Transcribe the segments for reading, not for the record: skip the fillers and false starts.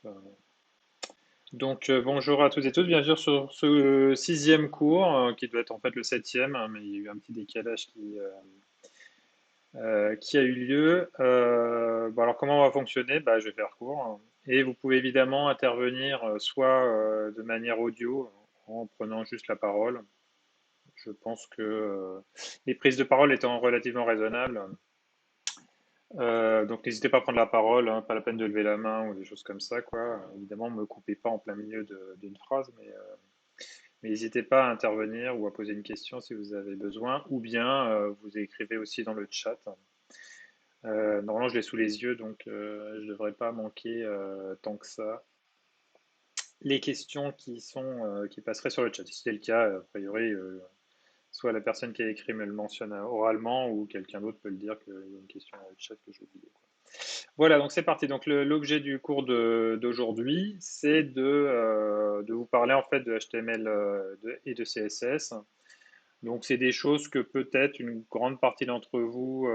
Euh, Donc, bonjour à toutes et tous, bienvenue sur ce sixième cours, qui doit être en fait le septième, hein, mais il y a eu un petit décalage qui a eu lieu. Bon, alors, comment on va fonctionner? Bah, je vais faire court, hein. Et vous pouvez évidemment intervenir soit de manière audio, en prenant juste la parole. Je pense que les prises de parole étant relativement raisonnables, donc n'hésitez pas à prendre la parole, hein, pas la peine de lever la main ou des choses comme ça, quoi. Évidemment, ne me coupez pas en plein milieu d'une phrase, mais n'hésitez pas à intervenir ou à poser une question si vous avez besoin, ou bien vous écrivez aussi dans le chat. Normalement, je l'ai sous les yeux, donc je ne devrais pas manquer tant que ça les questions qui passeraient sur le chat. Si c'est le cas, a priori, soit la personne qui a écrit me le mentionne oralement, ou quelqu'un d'autre peut le dire qu'il y a une question dans le chat que j'ai oubliée, quoi. Voilà, donc c'est parti. Donc l'objet du cours d'aujourd'hui, c'est de vous parler en fait de HTML et de CSS. Donc c'est des choses que peut-être une grande partie d'entre vous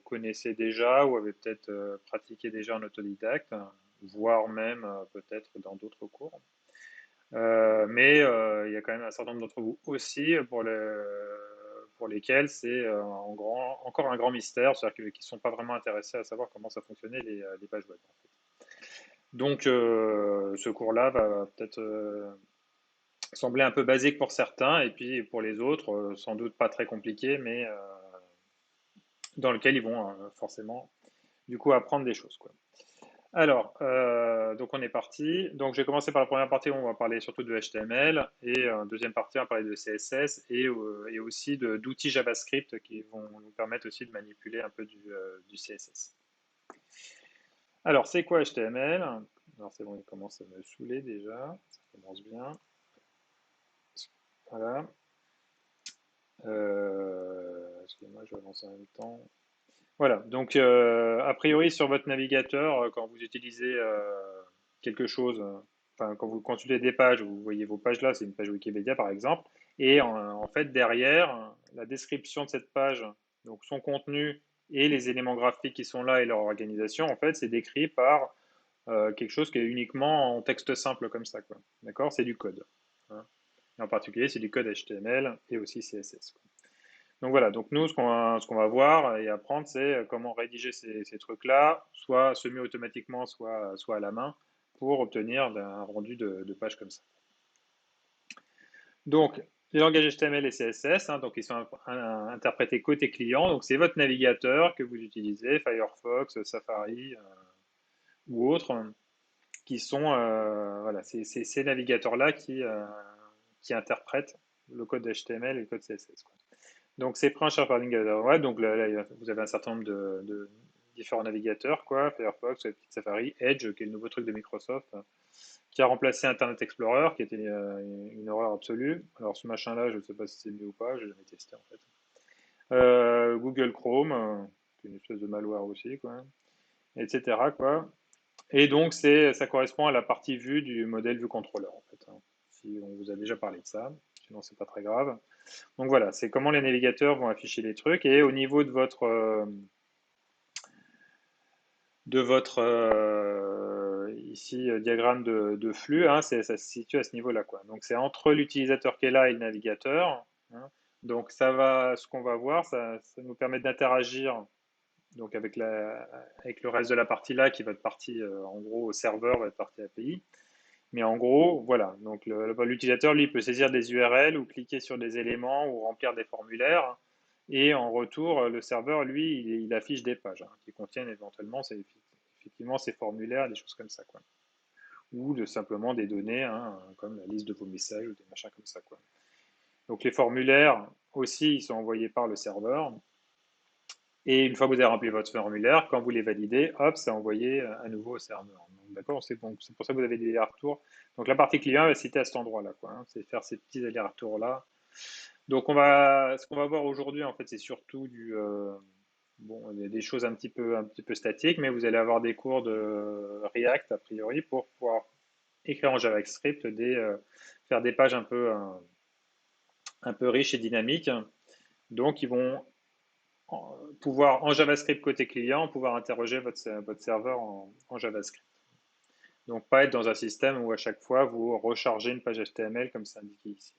connaissez déjà ou avez peut-être pratiqué déjà en autodidacte, voire même peut-être dans d'autres cours. Mais il y a quand même un certain nombre d'entre vous aussi pour lesquels c'est encore un grand mystère, c'est-à-dire qu'ils ne sont pas vraiment intéressés à savoir comment ça fonctionnait les pages web, en fait. Donc ce cours-là va peut-être sembler un peu basique pour certains, et puis pour les autres, sans doute pas très compliqué, mais dans lequel ils vont forcément du coup apprendre des choses, quoi. Alors, donc on est parti. Donc j'ai commencé par la première partie où on va parler surtout de HTML et deuxième partie on va parler de CSS et aussi d'outils JavaScript qui vont nous permettre aussi de manipuler un peu du CSS. Alors c'est quoi HTML? Alors c'est bon, il commence à me saouler déjà. Ça commence bien. Voilà. Excusez-moi, je vais avancer en même temps. Voilà, donc a priori sur votre navigateur, quand vous utilisez quelque chose, enfin quand vous consultez des pages, vous voyez vos pages là, c'est une page Wikipédia par exemple, et en fait derrière, la description de cette page, donc son contenu et les éléments graphiques qui sont là et leur organisation, en fait c'est décrit par quelque chose qui est uniquement en texte simple comme ça, quoi. D'accord? C'est du code, hein. Et en particulier c'est du code HTML et aussi CSS, quoi. Donc voilà, donc nous, ce qu'on va voir et apprendre, c'est comment rédiger ces trucs-là, soit semi-automatiquement, soit à la main, pour obtenir un rendu de page comme ça. Donc, les langages HTML et CSS, hein, donc ils sont interprétés côté client, donc c'est votre navigateur que vous utilisez, Firefox, Safari ou autres, qui sont, voilà, c'est ces navigateurs-là qui interprètent le code HTML et le code CSS, quoi. Donc c'est pris en charge par navigateur web. Donc là, vous avez un certain nombre de différents navigateurs, quoi. Firefox, Safari, Edge, qui est le nouveau truc de Microsoft, qui a remplacé Internet Explorer, qui était une horreur absolue. Alors ce machin-là, je ne sais pas si c'est mieux ou pas, je n'ai jamais testé en fait. Google Chrome, qui est une espèce de malware aussi, quoi, etc., quoi. Et donc ça correspond à la partie vue du modèle vue contrôleur, en fait, hein. Si on vous a déjà parlé de ça, sinon c'est pas très grave. Donc voilà, c'est comment les navigateurs vont afficher les trucs. Et au niveau de votre ici diagramme de flux, hein, ça se situe à ce niveau-là, quoi. Donc c'est entre l'utilisateur qui est là et le navigateur, hein. Donc ce qu'on va voir, ça nous permet d'interagir donc avec le reste de la partie là, qui va être partie en gros au serveur, va être partie API. Mais en gros, voilà. Donc l'utilisateur, lui, peut saisir des URL ou cliquer sur des éléments ou remplir des formulaires. Et en retour, le serveur, lui, il affiche des pages, hein, qui contiennent éventuellement effectivement ces formulaires, des choses comme ça, quoi. Ou simplement des données, hein, comme la liste de vos messages ou des machins comme ça, quoi. Donc les formulaires aussi, ils sont envoyés par le serveur. Et une fois que vous avez rempli votre formulaire, quand vous les validez, hop, c'est envoyé à nouveau au serveur. D'accord, c'est bon, c'est pour ça que vous avez des allers-retours. Donc la partie client va citer à cet endroit-là, quoi, hein, c'est faire ces petits allers-retours-là. Donc ce qu'on va voir aujourd'hui, en fait, c'est surtout bon, il y a des choses un petit peu statiques, mais vous allez avoir des cours de React a priori pour pouvoir écrire en JavaScript faire des pages un peu riches et dynamiques. Donc ils vont pouvoir, en JavaScript côté client, pouvoir interroger votre serveur en JavaScript. Donc, pas être dans un système où à chaque fois vous rechargez une page HTML comme c'est indiqué ici.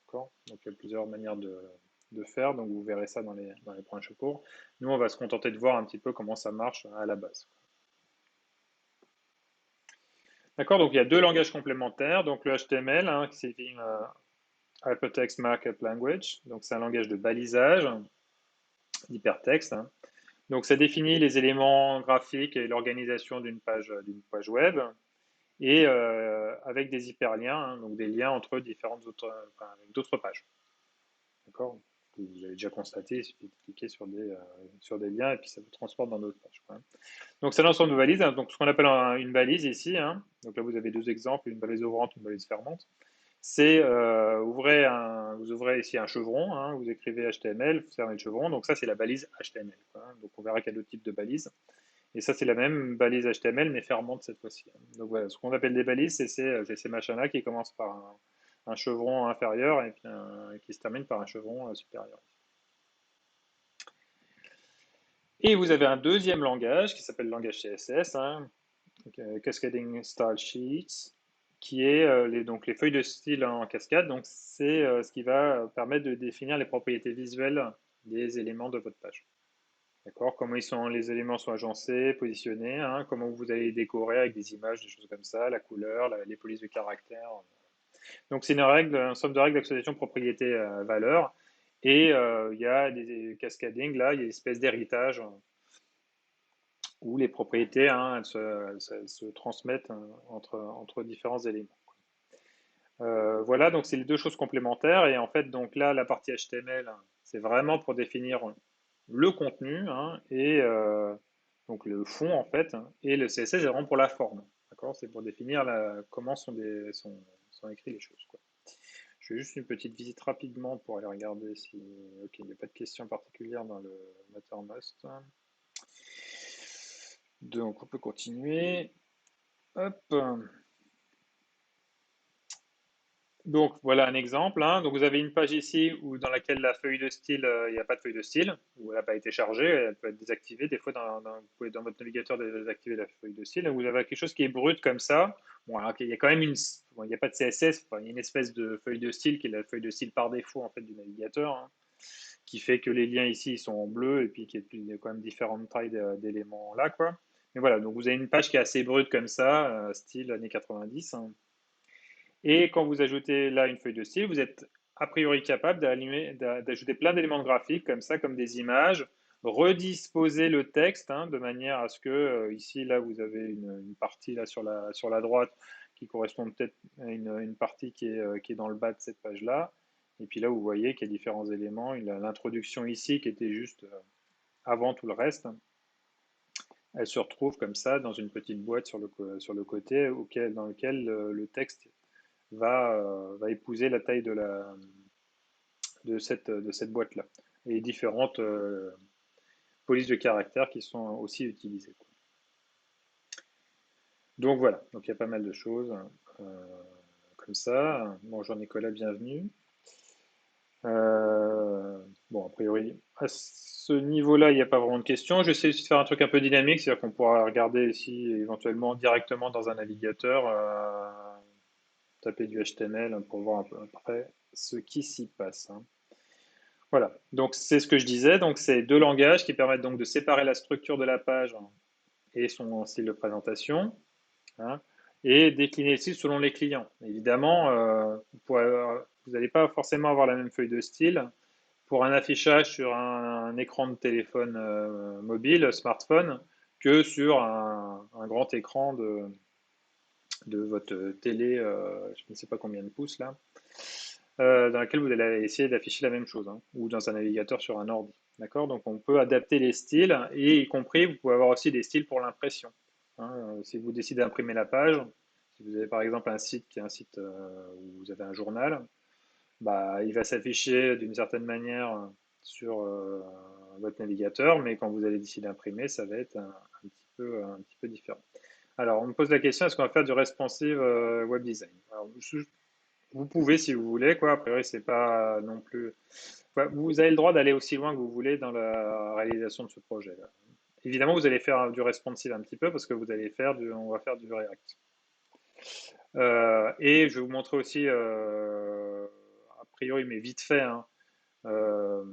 D'accord? Donc, il y a plusieurs manières de faire. Donc, vous verrez ça dans les prochains cours. Nous, on va se contenter de voir un petit peu comment ça marche à la base. D'accord? Donc, il y a deux langages complémentaires. Donc, le HTML, hein, qui signifie Hypertext Markup Language. Donc, c'est un langage de balisage d'hypertexte, hein. Donc, ça définit les éléments graphiques et l'organisation d'une page web et avec des hyperliens, hein, donc des liens entre différentes autres, enfin, avec d'autres pages. D'accord? Vous avez déjà constaté, il suffit de cliquer sur des liens et puis ça vous transporte dans d'autres pages, quoi. Donc, c'est l'ensemble de balises, hein, donc ce qu'on appelle une balise ici, hein. Donc là, vous avez deux exemples, une balise ouvrante, une balise fermante. C'est vous ouvrez ici un chevron, hein, vous écrivez HTML, vous fermez le chevron, donc ça c'est la balise HTML, quoi, hein. Donc on verra qu'il y a d'autres types de balises. Et ça c'est la même balise HTML mais fermante cette fois-ci, hein. Donc voilà, ce qu'on appelle des balises, c'est ces machins-là qui commencent par un chevron inférieur et puis qui se termine par un chevron supérieur. Et vous avez un deuxième langage qui s'appelle le langage CSS, hein, Cascading Style Sheets, qui est donc les feuilles de style en cascade. Donc, c'est ce qui va permettre de définir les propriétés visuelles des éléments de votre page. D'accord? Comment les éléments sont agencés, positionnés, hein, comment vous allez les décorer avec des images, des choses comme ça, la couleur, les polices de caractères. Donc, c'est un somme de règles d'association propriété-valeur. Et il y a des cascading, là, il y a une espèce d'héritage où les propriétés, hein, elles se transmettent, hein, entre différents éléments. Voilà, donc c'est les deux choses complémentaires. Et en fait, donc là, la partie HTML, c'est vraiment pour définir le contenu, hein, et donc le fond en fait, hein, et le CSS c'est vraiment pour la forme. D'accord? C'est pour définir comment sont écrites les choses, quoi. Je fais juste une petite visite rapidement pour aller regarder si. Ok, il n'y a pas de questions particulières dans le Mattermost. Donc on peut continuer. Hop. Donc voilà un exemple, hein. Donc vous avez une page ici dans laquelle la feuille de style, il n'y a pas de feuille de style, ou elle n'a pas été chargée, elle peut être désactivée. Des fois, vous pouvez dans votre navigateur désactiver la feuille de style. Donc vous avez quelque chose qui est brut comme ça. Bon, alors il y a quand même bon, il n'y a pas de CSS, enfin, il y a une espèce de feuille de style qui est la feuille de style par défaut en fait du navigateur, hein, qui fait que les liens ici ils sont en bleu et puis qu'il y a quand même différentes tailles d'éléments là, quoi. Mais voilà, donc vous avez une page qui est assez brute comme ça, style années 90, hein. Et quand vous ajoutez là une feuille de style, vous êtes a priori capable d'ajouter plein d'éléments graphiques comme ça, comme des images, redisposer le texte, hein, de manière à ce que ici, là, vous avez une partie là sur la droite qui correspond peut-être à une partie qui est dans le bas de cette page-là. Et puis là, vous voyez qu'il y a différents éléments. Il y a l'introduction ici qui était juste avant tout le reste. Elle se retrouve comme ça dans une petite boîte sur le côté dans lequel le texte va épouser la taille de cette boîte-là. Et différentes polices de caractères qui sont aussi utilisées, quoi. Donc voilà, donc il y a pas mal de choses comme ça. Bonjour Nicolas, bienvenue. Bon, a priori, à ce niveau-là, il n'y a pas vraiment de questions. J'essaie aussi de faire un truc un peu dynamique, c'est-à-dire qu'on pourra regarder ici éventuellement directement dans un navigateur, taper du HTML pour voir un peu après ce qui s'y passe, hein. Voilà, donc c'est ce que je disais. Donc c'est deux langages qui permettent donc de séparer la structure de la page et son style de présentation, hein, et décliner le style selon les clients. Évidemment, vous n'allez pas forcément avoir la même feuille de style pour un affichage sur un écran de téléphone mobile, smartphone, que sur un grand écran de votre télé, je ne sais pas combien de pouces là, dans laquelle vous allez essayer d'afficher la même chose, hein, ou dans un navigateur sur un ordi. D'accord? Donc on peut adapter les styles, et y compris, vous pouvez avoir aussi des styles pour l'impression, hein. Si vous décidez d'imprimer la page, si vous avez par exemple un site qui est un site où vous avez un journal, bah, il va s'afficher d'une certaine manière sur votre navigateur, mais quand vous allez décider d'imprimer, ça va être un petit peu différent. Alors, on me pose la question, est-ce qu'on va faire du responsive web design? Alors, vous pouvez si vous voulez, quoi. A priori, c'est pas non plus. Ouais, vous avez le droit d'aller aussi loin que vous voulez dans la réalisation de ce projet-là. évidemment, vous allez faire du responsive un petit peu parce que on va faire du React. Et je vais vous montrer aussi, a priori, mais vite fait, hein, euh,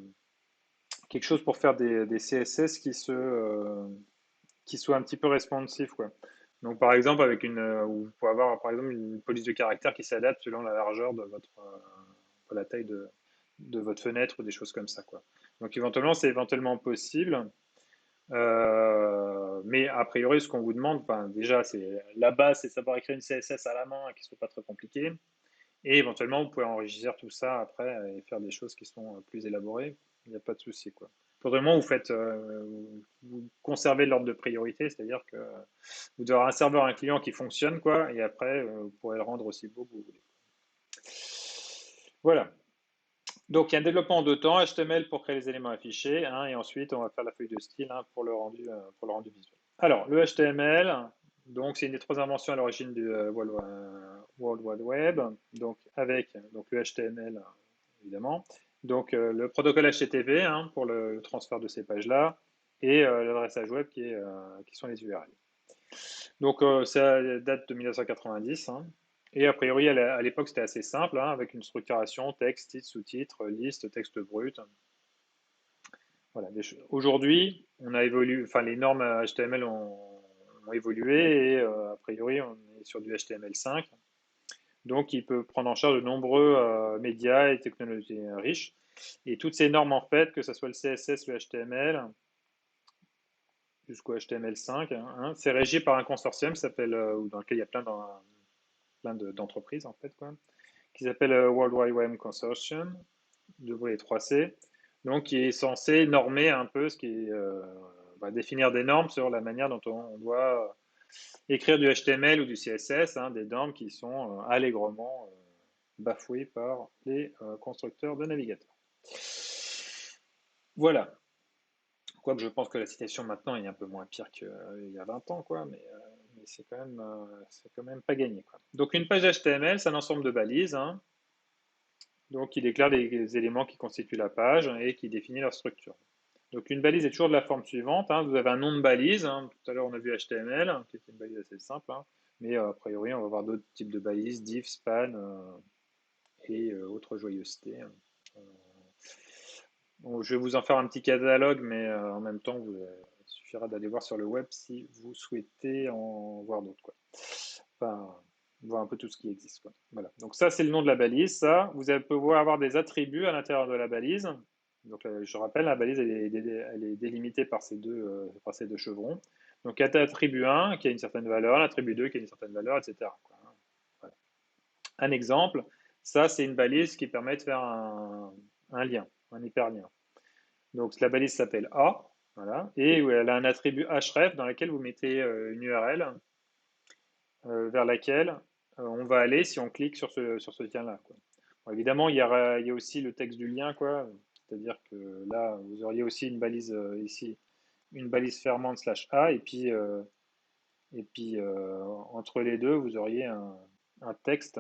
quelque chose pour faire des CSS qui soient un petit peu responsifs, quoi. Donc, par exemple, où vous pouvez avoir, par exemple, une police de caractère qui s'adapte selon la largeur de la taille de votre fenêtre ou des choses comme ça, quoi. Donc, éventuellement, c'est éventuellement possible. Mais a priori, ce qu'on vous demande, enfin, déjà, c'est la base, c'est de savoir écrire une CSS à la main et qui ne soit pas trop compliqué. Et éventuellement, vous pouvez enregistrer tout ça après et faire des choses qui sont plus élaborées. Il n'y a pas de souci, quoi. Faudrait vous conservez l'ordre de priorité, c'est-à-dire que vous devez avoir un serveur, un client qui fonctionne, quoi, et après, vous pourrez le rendre aussi beau que vous voulez. Voilà. Donc, il y a un développement en deux temps, HTML pour créer les éléments affichés, hein, et ensuite, on va faire la feuille de style hein, pour le rendu visuel. Alors, le HTML, donc c'est une des trois inventions à l'origine du World Wide Web, donc avec donc le HTML évidemment, donc le protocole HTTP hein, pour le transfert de ces pages-là, et l'adressage web qui sont les URL. Donc ça date de 1990, hein, et a priori à l'époque c'était assez simple, hein, avec une structuration texte, titre, sous-titre, liste, texte brut. Voilà, aujourd'hui, on a évolué, enfin les normes HTML ont évolué et a priori on est sur du HTML5. Donc il peut prendre en charge de nombreux médias et technologies riches. Et toutes ces normes en fait, que ce soit le CSS, le HTML, jusqu'au HTML5, hein, c'est régi par un consortium dans lequel il y a d'entreprises en fait, quoi, qui s'appelle World Wide Web Consortium, W3C, donc qui est censé normer un peu définir des normes sur la manière dont on doit écrire du HTML ou du CSS, hein, des normes qui sont allègrement bafouées par les constructeurs de navigateurs. Voilà. Quoique je pense que la situation maintenant est un peu moins pire qu'il y a 20 ans, quoi, mais c'est quand même pas gagné, quoi. Donc une page HTML, c'est un ensemble de balises, hein, donc qui déclare les éléments qui constituent la page et qui définit leur structure. Donc une balise est toujours de la forme suivante, hein, vous avez un nom de balise, hein, tout à l'heure on a vu HTML, qui est une balise assez simple, hein, mais a priori on va voir d'autres types de balises, div, span et autres joyeusetés. Bon, je vais vous en faire un petit catalogue, mais en même temps, il suffira d'aller voir sur le web si vous souhaitez en voir d'autres, quoi. Enfin, voir un peu tout ce qui existe, quoi. Voilà. Donc ça, c'est le nom de la balise. Ça, vous allez pouvoir avoir des attributs à l'intérieur de la balise. Donc je rappelle, la balise, elle est délimitée par par ces deux chevrons. Donc il y a l'attribut 1 qui a une certaine valeur, l'attribut 2 qui a une certaine valeur, etc., quoi. Voilà. Un exemple, ça, c'est une balise qui permet de faire un lien, un hyperlien. Donc la balise s'appelle A, voilà, et elle a un attribut href dans lequel vous mettez une URL vers laquelle on va aller si on clique sur ce lien-là. Bon, évidemment, il y a aussi le texte du lien, quoi. C'est-à-dire que là, vous auriez aussi une balise ici, une balise fermante /A, et puis entre les deux, vous auriez un texte.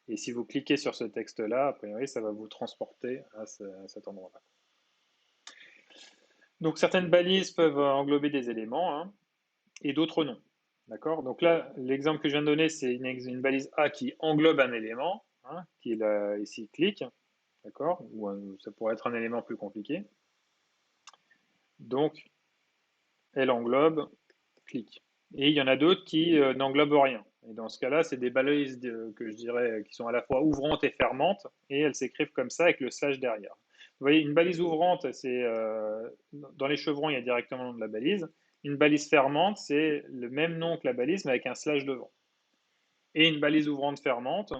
Et si vous cliquez sur ce texte-là, a priori, ça va vous transporter à cet endroit-là. Donc certaines balises peuvent englober des éléments hein, et d'autres non. D'accord. Donc là, l'exemple que je viens de donner, c'est une balise A qui englobe un élément, hein, qui est ici clic, d'accord, ou ça pourrait être un élément plus compliqué. Donc, elle englobe clic. Et il y en a d'autres qui n'englobent rien. Et dans ce cas-là, c'est des balises que je dirais qui sont à la fois ouvrantes et fermantes, et elles s'écrivent comme ça avec le slash derrière. Vous voyez, une balise ouvrante, c'est dans les chevrons, il y a directement le nom de la balise. Une balise fermante, c'est le même nom que la balise, mais avec un slash devant. Et une balise ouvrante fermante,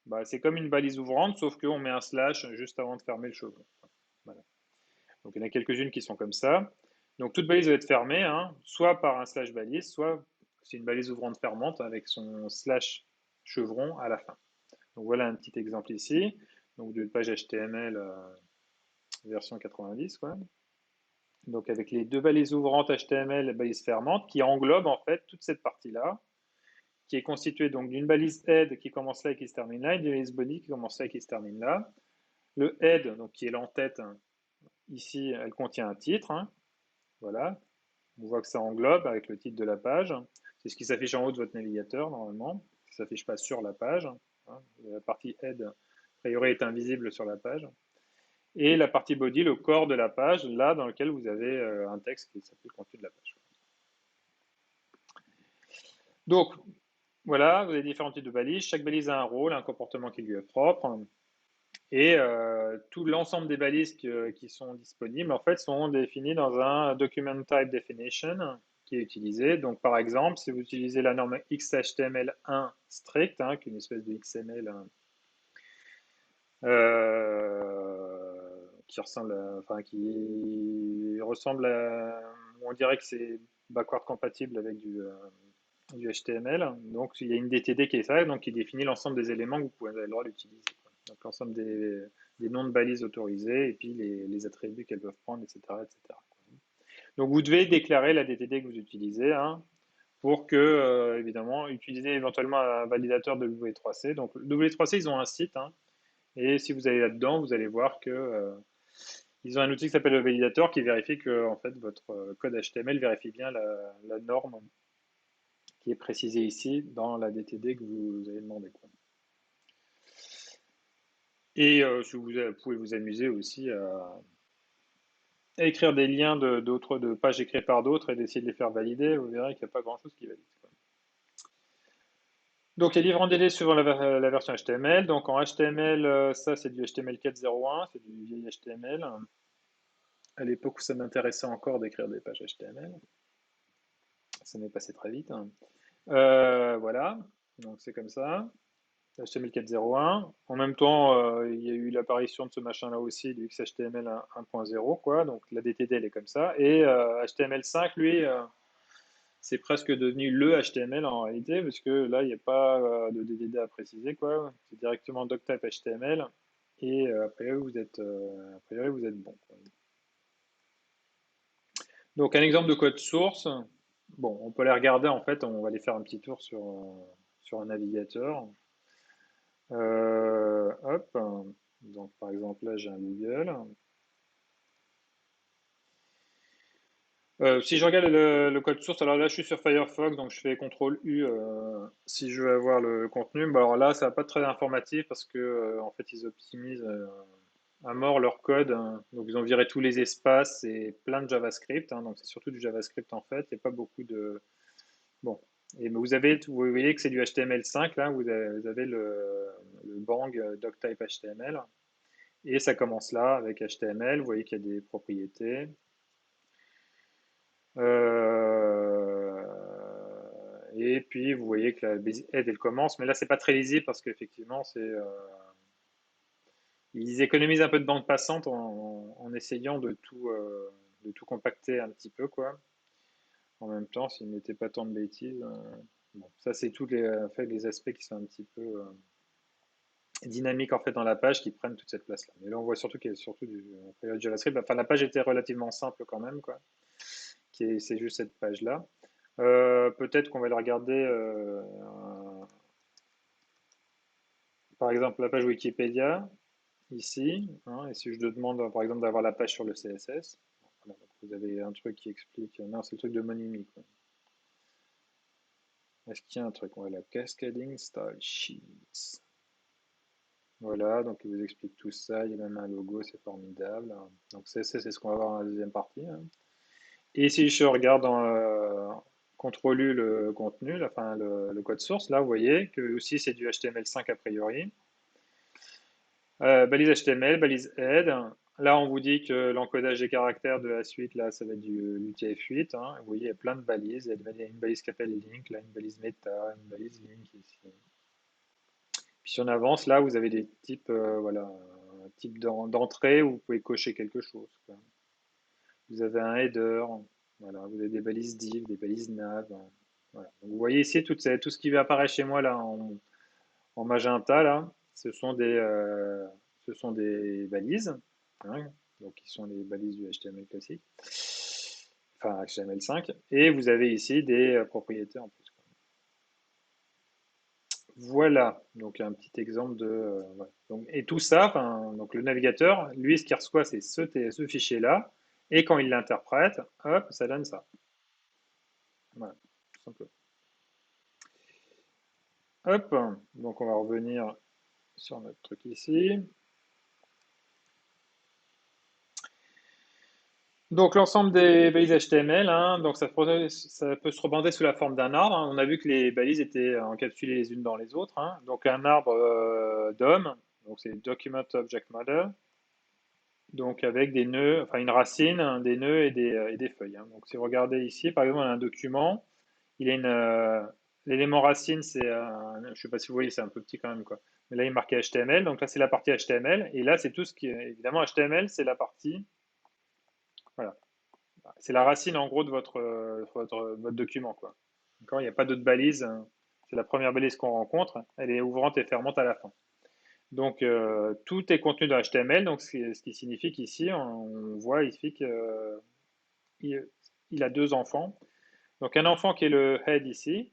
bah, c'est comme une balise ouvrante, sauf qu'on met un slash juste avant de fermer le chevron. Voilà. Donc il y en a quelques-unes qui sont comme ça. Donc toute balise va être fermée, hein, soit par un slash balise, soit c'est une balise ouvrante fermante avec son slash chevron à la fin. Donc voilà un petit exemple ici. Donc d'une page HTML version 90, quoi. Donc avec les deux balises ouvrantes HTML et balises fermantes qui englobent en fait toute cette partie-là, qui est constituée donc d'une balise head qui commence là et qui se termine là, et d'une balise body qui commence là et qui se termine là. Le head, donc qui est l'entête, hein, ici, elle contient un titre, hein, voilà, on voit que ça englobe avec le titre de la page. C'est ce qui s'affiche en haut de votre navigateur, normalement. Ça ne s'affiche pas sur la page. Hein. La partie head, a priori, est invisible sur la page. Et la partie body, le corps de la page, là, dans lequel vous avez un texte qui s'appelle contenu de la page. Donc, voilà, vous avez différents types de balises. Chaque balise a un rôle, un comportement qui lui est propre. Et tout l'ensemble des balises qui sont disponibles, en fait, sont définies dans un document type definition qui est utilisé. Donc, par exemple, si vous utilisez la norme XHTML1 strict, hein, qui est une espèce de XML qui ressemble à, on dirait que c'est backward compatible avec du HTML. Donc, il y a une DTD qui est ça, donc qui définit l'ensemble des éléments que vous avez le droit d'utiliser. Donc, l'ensemble des noms de balises autorisés et puis les attributs qu'elles peuvent prendre, etc., etc. Donc, vous devez déclarer la DTD que vous utilisez hein, pour que, évidemment, utiliser éventuellement un validateur de W3C. Donc, W3C, ils ont un site hein, et si vous allez là-dedans, vous allez voir que ils ont un outil qui s'appelle le validateur qui vérifie que en fait, votre code HTML vérifie bien la norme qui est précisée ici dans la DTD que vous avez demandé. Quoi. Et vous pouvez vous amuser aussi à écrire des liens de pages écrites par d'autres et d'essayer de les faire valider. Vous verrez qu'il n'y a pas grand-chose qui valide. Quoi. Donc les livres en délai suivant la version HTML. Donc en HTML, ça c'est du HTML 4.0.1, c'est du vieil HTML. À l'époque où ça m'intéressait encore d'écrire des pages HTML. Ça m'est passé très vite. Hein. Voilà, donc c'est comme ça. HTML 4.0.1. En même temps, il y a eu l'apparition de ce machin-là aussi, du XHTML 1.0, quoi. Donc la DTD, elle est comme ça. Et HTML5, lui, c'est presque devenu le HTML en réalité, parce que là, il n'y a pas de DTD à préciser, quoi. C'est directement doctype HTML. Et a priori, vous êtes bon. Quoi. Donc un exemple de code source. Bon, on peut les regarder en fait, on va aller faire un petit tour sur un navigateur. Hop, donc par exemple là j'ai un Google. Si je regarde le code source, alors là je suis sur Firefox, donc je fais CTRL U si je veux avoir le contenu. Bah, alors là ça va pas être très informatif parce que en fait ils optimisent à mort leur code. Hein. Donc ils ont viré tous les espaces et plein de JavaScript. Hein, donc c'est surtout du JavaScript en fait. Il n'y a pas beaucoup de. Bon. Et vous voyez que c'est du HTML5 là. Vous avez le bang doctype HTML. Et ça commence là avec HTML. Vous voyez qu'il y a des propriétés. Et puis vous voyez que la base head elle commence, mais là c'est pas très lisible parce qu'effectivement ils économisent un peu de bande passante en essayant de tout compacter un petit peu quoi. En même temps, s'ils ne mettaient pas tant de bêtises. Bon, ça c'est tous les aspects qui sont un petit peu dynamiques en fait dans la page qui prennent toute cette place là. Mais là on voit surtout qu'il y a surtout du JavaScript. Enfin la page était relativement simple quand même quoi. C'est juste cette page là. Peut-être qu'on va le regarder, par exemple, la page Wikipédia, ici. Hein, et si je demande, par exemple, d'avoir la page sur le CSS, voilà, donc vous avez un truc qui explique. Non, c'est le truc de Monimi. Est-ce qu'il y a un truc? Voilà, Cascading Style Sheets. Voilà, donc il vous explique tout ça. Il y a même un logo, c'est formidable. Donc, c'est ce qu'on va voir dans la deuxième partie. Hein. Et si je regarde dans CTRL-U le contenu, enfin le code source, là vous voyez que aussi c'est du HTML5 a priori. Balise HTML, balise head. Là on vous dit que l'encodage des caractères de la suite, là ça va être du UTF-8. Hein. Vous voyez il y a plein de balises. Il y a une balise qui s'appelle link, là une balise meta, une balise link ici. Puis si on avance, là vous avez des types, voilà, type d'entrée où vous pouvez cocher quelque chose. Quoi. Vous avez un header, voilà, vous avez des balises div, des balises nav. Voilà. Donc, vous voyez ici tout ce qui apparaît chez moi là en magenta là, ce sont des balises, hein, donc qui sont les balises du HTML classique, enfin HTML5, et vous avez ici des propriétés en plus. Voilà, donc un petit exemple de. Voilà. Donc, et tout ça, donc le navigateur, lui, ce qu'il reçoit, c'est ce fichier-là, et quand il l'interprète, hop, ça donne ça. Voilà, tout simplement. Hop, donc on va revenir sur notre truc ici. Donc l'ensemble des balises HTML, hein, donc ça peut se représenter sous la forme d'un arbre, hein. On a vu que les balises étaient encapsulées les unes dans les autres, hein. Donc un arbre DOM, donc c'est Document Object Model, donc avec des nœuds, enfin une racine, hein, des nœuds et des feuilles, hein. Donc si vous regardez ici, par exemple, on a un document, il a l'élément racine, je ne sais pas si vous voyez, c'est un peu petit quand même, quoi. Mais là, il est marqué HTML, donc là, c'est la partie HTML, et là, c'est tout ce qui est, évidemment, HTML, c'est la partie, voilà, c'est la racine, en gros, de votre document, quoi. D'accord. Il n'y a pas d'autre balise, hein. C'est la première balise qu'on rencontre, elle est ouvrante et fermante à la fin. Donc, tout est contenu dans HTML, donc ce qui signifie qu'ici, on voit ici qu'il a deux enfants. Donc, un enfant qui est le head ici,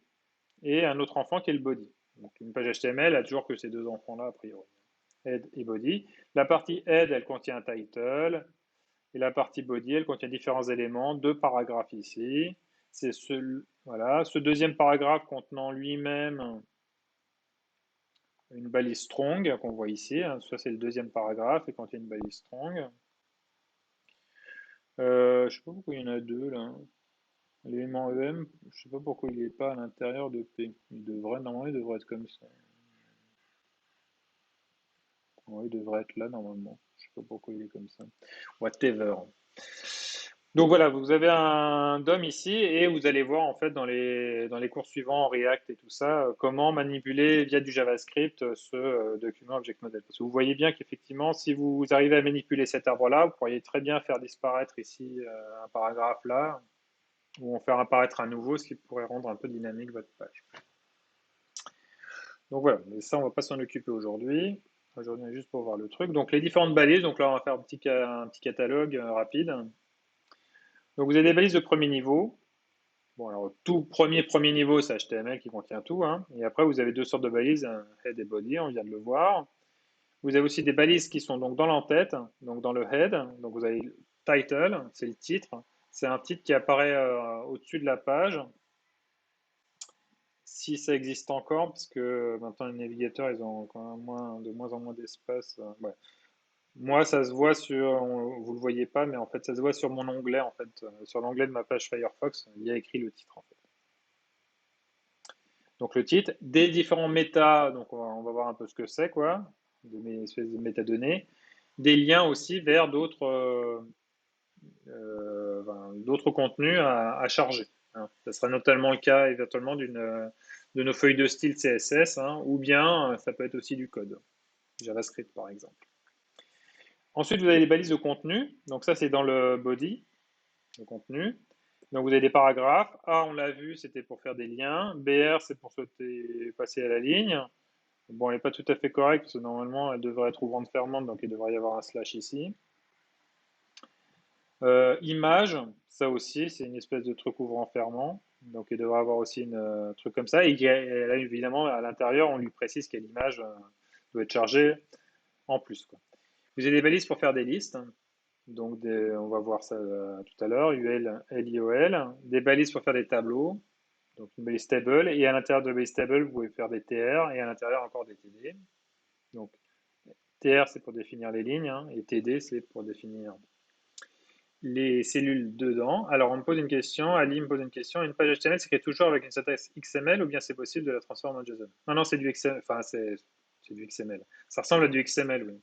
et un autre enfant qui est le body. Donc une page HTML a toujours que ces deux enfants-là, a priori. Head et body. La partie head, elle contient un title, et la partie body, elle contient différents éléments, deux paragraphes ici. C'est voilà, ce deuxième paragraphe contenant lui-même une balise strong qu'on voit ici. Ça, c'est le deuxième paragraphe et contient une balise strong. Je ne sais pas pourquoi il y en a deux là. L'élément EM, je ne sais pas pourquoi il n'est pas à l'intérieur de P. Normalement, il devrait être comme ça. Ouais, il devrait être là normalement. Je sais pas pourquoi il est comme ça. Whatever. Donc voilà, vous avez un DOM ici et vous allez voir en fait dans les cours suivants, React et tout ça, comment manipuler via du JavaScript ce document Object Model. Parce que vous voyez bien qu'effectivement, si vous arrivez à manipuler cet arbre-là, vous pourriez très bien faire disparaître ici un paragraphe là, ou en faire apparaître un nouveau, ce qui pourrait rendre un peu dynamique votre page. Donc voilà, mais ça, on va pas s'en occuper aujourd'hui. Aujourd'hui, on est juste pour voir le truc. Donc les différentes balises, donc là, on va faire un petit catalogue rapide. Donc vous avez des balises de premier niveau. Bon, alors tout premier niveau, c'est HTML qui contient tout, hein. Et après, vous avez deux sortes de balises, head et body, on vient de le voir. Vous avez aussi des balises qui sont donc dans l'entête, donc dans le head. Donc vous avez le title, c'est le titre. C'est un titre qui apparaît au-dessus de la page. Si ça existe encore, parce que maintenant les navigateurs, ils ont quand même de moins en moins d'espace. Ouais. Moi, ça se voit vous le voyez pas, mais en fait, ça se voit sur mon onglet, en fait, sur l'onglet de ma page Firefox, il y a écrit le titre, en fait. Donc le titre, des différents méta, donc on va voir un peu ce que c'est, quoi, des espèces de métadonnées, des liens aussi vers d'autres contenus à charger, hein. Ça sera notamment le cas éventuellement de nos feuilles de style CSS, hein, ou bien ça peut être aussi du code, JavaScript par exemple. Ensuite, vous avez les balises de contenu. Donc ça, c'est dans le body, le contenu. Donc vous avez des paragraphes. A, on l'a vu, c'était pour faire des liens. BR, c'est pour passer à la ligne. Bon, elle n'est pas tout à fait correcte, parce que normalement, elle devrait être ouvrante fermante, donc il devrait y avoir un slash ici. Image, ça aussi, c'est une espèce de truc ouvrant fermant. Donc il devrait avoir aussi un truc comme ça. Et là, évidemment, à l'intérieur, on lui précise quelle image doit être chargée en plus, quoi. Vous avez des balises pour faire des listes. Donc, on va voir ça tout à l'heure. UL, LIOL. Des balises pour faire des tableaux. Donc, une balise table. Et à l'intérieur de la balise table, vous pouvez faire des TR. Et à l'intérieur, encore des TD. Donc, TR, c'est pour définir les lignes, hein, et TD, c'est pour définir les cellules dedans. Alors, on me pose une question. Ali me pose une question. Une page HTML s'écrit toujours avec une syntaxe XML ou bien c'est possible de la transformer en JSON? Non, non, c'est du XML. Enfin, c'est du XML. Ça ressemble à du XML, oui.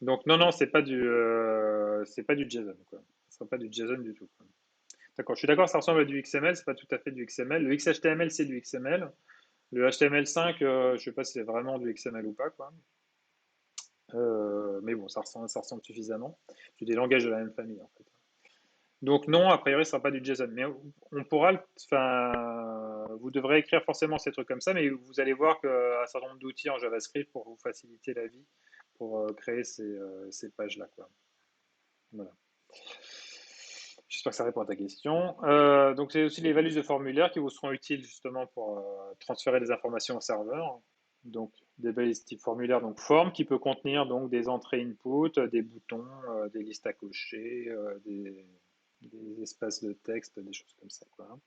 Donc non, non, c'est pas du JSON, quoi. Ce sera pas du JSON du tout, quoi. D'accord, je suis d'accord, ça ressemble à du XML, c'est pas tout à fait du XML. Le XHTML, c'est du XML. Le HTML5, je sais pas si c'est vraiment du XML ou pas, quoi. Mais bon, ça ressemble suffisamment. C'est des langages de la même famille, en fait. Donc non, a priori, ce sera pas du JSON. Mais on pourra, enfin, vous devrez écrire forcément ces trucs comme ça, mais vous allez voir qu'un certain nombre d'outils en JavaScript pour vous faciliter la vie, pour créer ces pages-là, quoi. Voilà. J'espère que ça répond à ta question. Donc, c'est aussi les values de formulaire qui vous seront utiles justement pour transférer des informations au serveur. Donc, des balises type formulaire, donc form, qui peut contenir donc des entrées input, des boutons, des listes à cocher, des espaces de texte, des choses comme ça, quoi.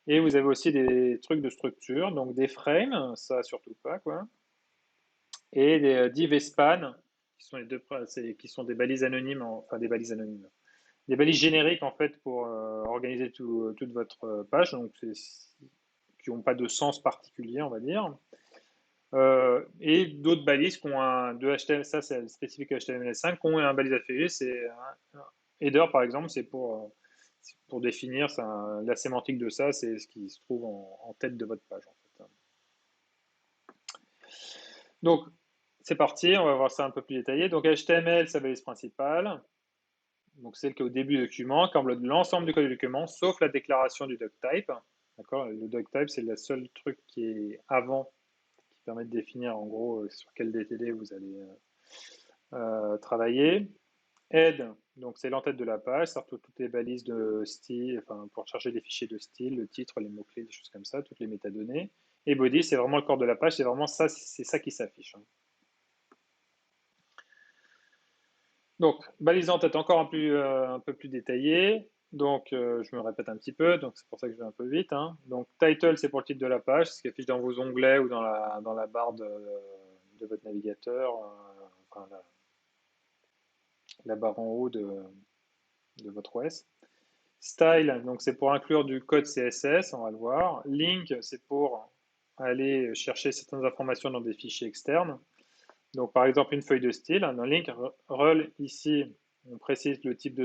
Et vous avez aussi des trucs de structure, donc des frames, ça surtout pas, quoi. Et des div et span, qui sont les deux, qui sont des balises anonymes, enfin des balises anonymes, des balises génériques en fait pour organiser toute votre page, donc qui n'ont pas de sens particulier, on va dire. Et d'autres balises qui ont de HTML, ça c'est spécifique à HTML5, qui ont un balise affiliée, c'est un header par exemple, c'est pour définir ça, la sémantique de ça, c'est ce qui se trouve en tête de votre page en fait. Donc c'est parti, on va voir ça un peu plus détaillé. Donc HTML, sa balise principale, donc celle qui est au début du document, qui englobe l'ensemble du code du document, sauf la déclaration du doctype. D'accord. Le doctype, c'est le seul truc qui est avant, qui permet de définir en gros sur quel DTD vous allez travailler. Head, donc c'est l'entête de la page, surtout toutes les balises de style, enfin pour charger des fichiers de style, le titre, les mots-clés, des choses comme ça, toutes les métadonnées. Et body, c'est vraiment le corps de la page, c'est vraiment ça, c'est ça qui s'affiche. Donc, balise en tête encore un peu plus détaillé. Donc, je me répète un petit peu, donc c'est pour ça que je vais un peu vite, hein. Donc, title, c'est pour le titre de la page, ce qui affiche dans vos onglets ou dans la barre de votre navigateur, enfin, la barre en haut de votre OS. Style, donc c'est pour inclure du code CSS, on va le voir. Link, c'est pour aller chercher certaines informations dans des fichiers externes. Donc, par exemple, une feuille de style, un link, rel, ici, on précise le type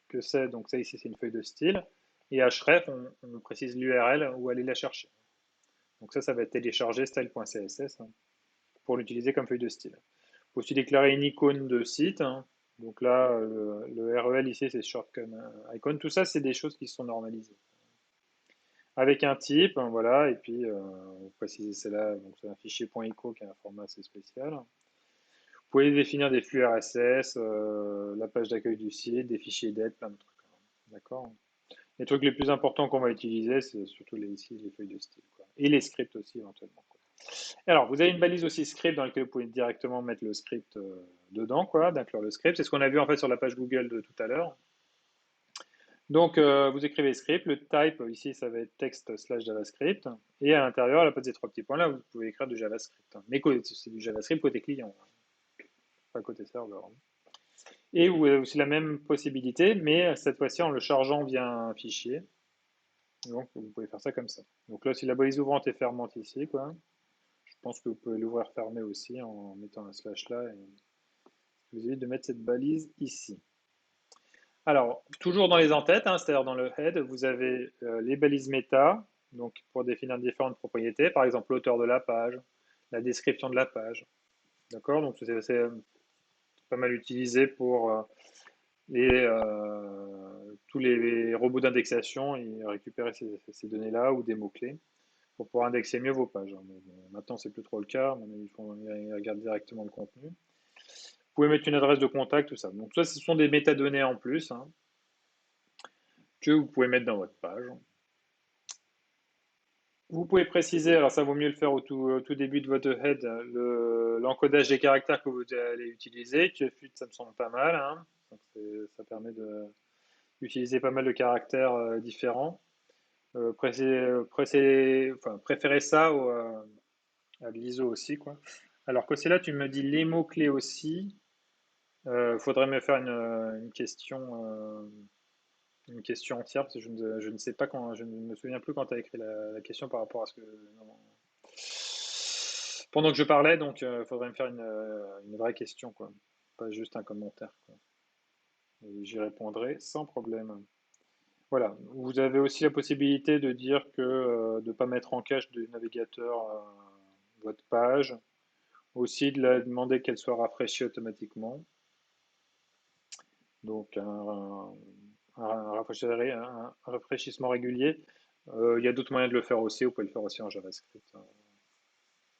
que c'est, donc ça ici, c'est une feuille de style. Et href, on précise l'URL où aller la chercher. Donc ça va être télécharger style.css hein, pour l'utiliser comme feuille de style. Il faut aussi déclarer une icône de site. Hein. Donc là, le REL ici, c'est shortcut icon. Tout ça, c'est des choses qui sont normalisées. Avec un type, hein, voilà, et puis vous précisez cela, donc c'est un fichier .ico qui est un format assez spécial. Vous pouvez définir des flux RSS, la page d'accueil du site, des fichiers d'aide, plein de trucs. D'accord. Les trucs les plus importants qu'on va utiliser, c'est surtout ici, les feuilles de style. Quoi. Et les scripts aussi, éventuellement. Quoi. Alors, vous avez une balise aussi script dans laquelle vous pouvez directement mettre le script dedans, quoi, d'inclure le script. C'est ce qu'on a vu en fait sur la page Google de tout à l'heure. Donc, vous écrivez script, le type, ici, ça va être texte / JavaScript. Et à l'intérieur, à la place des trois petits points là, vous pouvez écrire du JavaScript. Mais c'est du JavaScript côté client, pas côté serveur. Et vous avez aussi la même possibilité, mais cette fois-ci en le chargeant via un fichier. Donc vous pouvez faire ça comme ça. Donc là, si la balise ouvrante est fermante ici, quoi, je pense que vous pouvez l'ouvrir fermé aussi en mettant un slash là. Et vous évitez de mettre cette balise ici. Alors, toujours dans les entêtes, hein, c'est-à-dire dans le head, vous avez les balises méta, donc pour définir différentes propriétés, par exemple l'auteur de la page, la description de la page. D'accord. Donc c'est pas mal utilisé pour tous les robots d'indexation, ils récupèrent ces données-là ou des mots-clés pour pouvoir indexer mieux vos pages. Mais bon, maintenant, c'est plus trop le cas. Ils regardent directement le contenu. Vous pouvez mettre une adresse de contact, tout ça. Donc, ça, ce sont des métadonnées en plus hein, que vous pouvez mettre dans votre page. Vous pouvez préciser, alors ça vaut mieux le faire au tout début de votre head, l'encodage des caractères que vous allez utiliser. QFUT, ça me semble pas mal. Hein. Donc ça permet d'utiliser pas mal de caractères différents. Préférer ça à de l'ISO aussi, quoi. Alors que c'est là, tu me dis les mots-clés aussi. Faudrait me faire une question entière parce que je ne sais pas quand, je ne me souviens plus quand tu as écrit la question par rapport à ce que. Non. Pendant que je parlais, donc il faudrait me faire une vraie question, quoi. Pas juste un commentaire, quoi. Et j'y répondrai sans problème. Voilà, vous avez aussi la possibilité de dire que de ne pas mettre en cache du navigateur votre page, aussi de la demander qu'elle soit rafraîchie automatiquement. Donc un rafraîchissement régulier. Il y a d'autres moyens de le faire aussi, vous pouvez le faire aussi en JavaScript,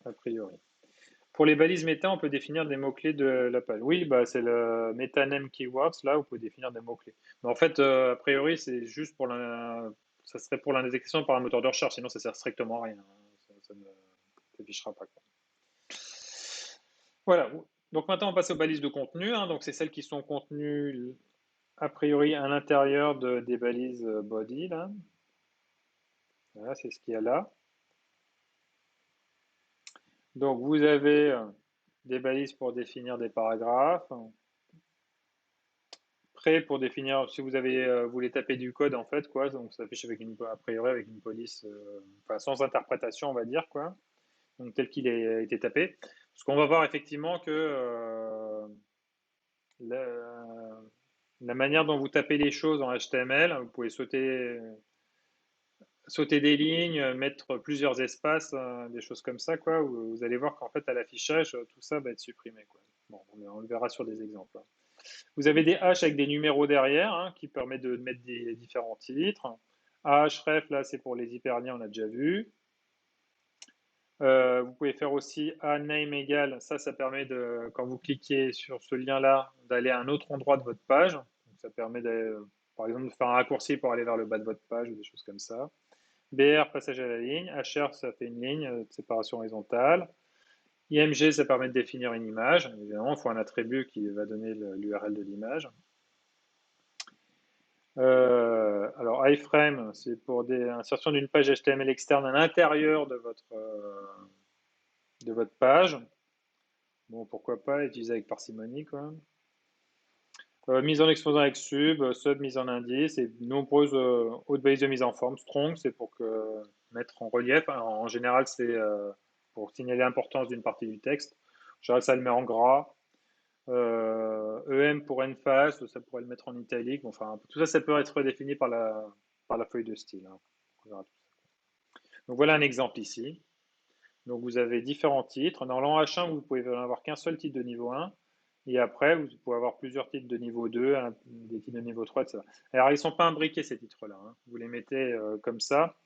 a priori. Pour les balises méta, on peut définir des mots-clés de la page. Oui, bah, c'est le meta name keywords, là, vous pouvez définir des mots-clés. Mais en fait, a priori, c'est juste ça serait pour l'indexation par un moteur de recherche, sinon ça sert strictement à rien. Ça ne s'affichera pas. Quoi. Voilà. Donc maintenant, on passe aux balises de contenu. Hein. Donc c'est celles qui sont contenues a priori à l'intérieur des balises body, là. Voilà, c'est ce qu'il y a là. Donc, vous avez des balises pour définir des paragraphes. Prêt pour définir, si vous avez, vous voulez taper du code, en fait, quoi. Donc, ça s'affiche avec a priori, avec une police, enfin, sans interprétation, on va dire, quoi. Donc, tel qu'il a été tapé. Parce qu'on va voir effectivement que la, la manière dont vous tapez les choses en HTML, vous pouvez sauter des lignes, mettre plusieurs espaces, des choses comme ça, quoi. Vous allez voir qu'en fait, à l'affichage, tout ça va être supprimé, quoi. Bon, on le verra sur des exemples, hein. Vous avez des haches avec des numéros derrière, hein, qui permettent de mettre des différents titres. href, là, c'est pour les hyperliens, on a déjà vu. Vous pouvez faire aussi name égale, ça permet de, quand vous cliquez sur ce lien-là, d'aller à un autre endroit de votre page. Donc, ça permet, par exemple, de faire un raccourci pour aller vers le bas de votre page ou des choses comme ça. BR, passage à la ligne. HR, ça fait une ligne de séparation horizontale. IMG, ça permet de définir une image. Évidemment, il faut un attribut qui va donner l'URL de l'image. Alors, iframe, c'est pour des insertions d'une page HTML externe à l'intérieur de votre page. Bon, pourquoi pas, utiliser avec parcimonie, quoi. Mise en exposant avec sub, mise en indice, et de nombreuses autres balises de mise en forme. Strong, c'est pour mettre en relief. En général, c'est pour signaler l'importance d'une partie du texte. En général, ça le met en gras. EM pour emphase, ça pourrait le mettre en italique. Enfin, tout ça, ça peut être redéfini par la feuille de style, hein. Donc voilà un exemple ici. Donc vous avez différents titres. Dans l'an H1, vous pouvez avoir qu'un seul titre de niveau 1. Et après, vous pouvez avoir plusieurs titres de niveau 2, des titres de niveau 3, etc. Alors, ils ne sont pas imbriqués, ces titres-là, hein. Vous les mettez comme ça.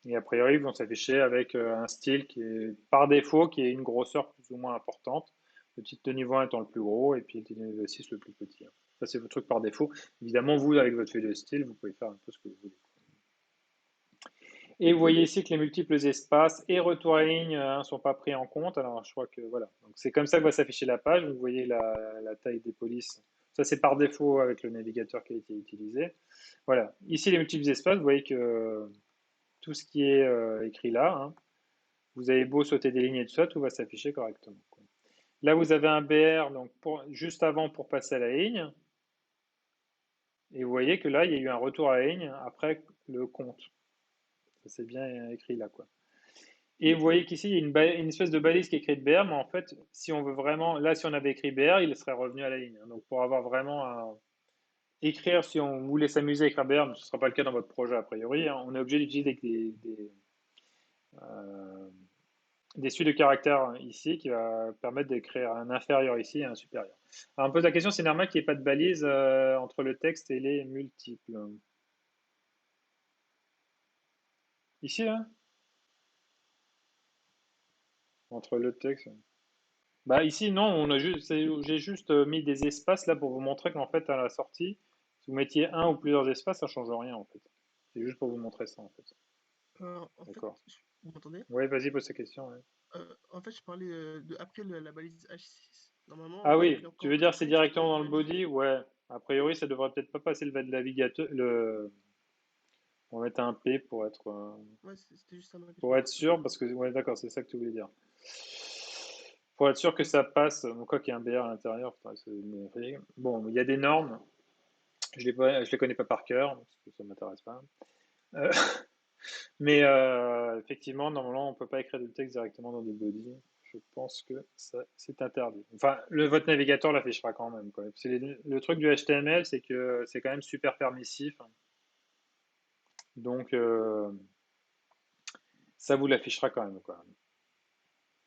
Et a priori, ils vont s'afficher avec un style qui est par défaut, qui est une grosseur plus ou moins importante. Le titre de niveau 1 étant le plus gros, et puis le titre de niveau 6 le plus petit, hein. Ça, c'est votre truc par défaut. Évidemment, vous, avec votre feuille de style, vous pouvez faire un peu ce que vous voulez. Et vous voyez ici que les multiples espaces et retour à ligne ne sont pas pris en compte. Alors, je crois que voilà. Donc, c'est comme ça que va s'afficher la page. Vous voyez la taille des polices. Ça, c'est par défaut avec le navigateur qui a été utilisé. Voilà. Ici, les multiples espaces, vous voyez que tout ce qui est écrit là, hein, vous avez beau sauter des lignes et tout ça, tout va s'afficher correctement, quoi. Là, vous avez un BR donc juste avant pour passer à la ligne. Et vous voyez que là, il y a eu un retour à la ligne après le compte. Ça, c'est bien écrit là, quoi. Et vous voyez qu'ici, il y a une espèce de balise qui est écrite BR, mais en fait, si on veut vraiment, là, si on avait écrit BR, il serait revenu à la ligne. Donc, pour avoir vraiment à écrire, si on voulait s'amuser à écrire BR, mais ce ne sera pas le cas dans votre projet a priori, hein, on est obligé d'utiliser euh, des suites de caractères ici qui va permettre d'écrire un inférieur ici et un supérieur. Alors, on pose la question, c'est normal qu'il n'y ait pas de balise entre le texte et les multiples. Ici, là, entre le texte. Bah ici, non, j'ai juste mis des espaces là pour vous montrer qu'en fait, à la sortie, si vous mettiez un ou plusieurs espaces, ça change rien en fait. C'est juste pour vous montrer ça en fait. En fait, D'accord. vous m'entendez? Oui, vas-y, pose ta question, ouais. En fait, je parlais de après la balise H6. Normalement, Ah il y a oui, tu encore veux dire c'est après, je peux directement mettre dans une le balise. body? Ouais. A priori, ça devrait peut-être pas passer le navigateur. On va mettre un P Ouais, c'était juste ça ma question, pour en être fait. sûr, parce que ouais, d'accord, c'est ça que tu voulais dire. Pour être sûr que ça passe, donc quoi qu'il y ait un BR à l'intérieur, enfin, bon, il y a des normes. Je les connais pas par cœur, parce que ça m'intéresse pas. Euh, Mais effectivement, normalement, on ne peut pas écrire du texte directement dans des bodies. Je pense que c'est interdit. Enfin, votre navigateur l'affichera quand même, quoi. Le truc du HTML, c'est que c'est quand même super permissif. Donc, ça vous l'affichera quand même, quoi.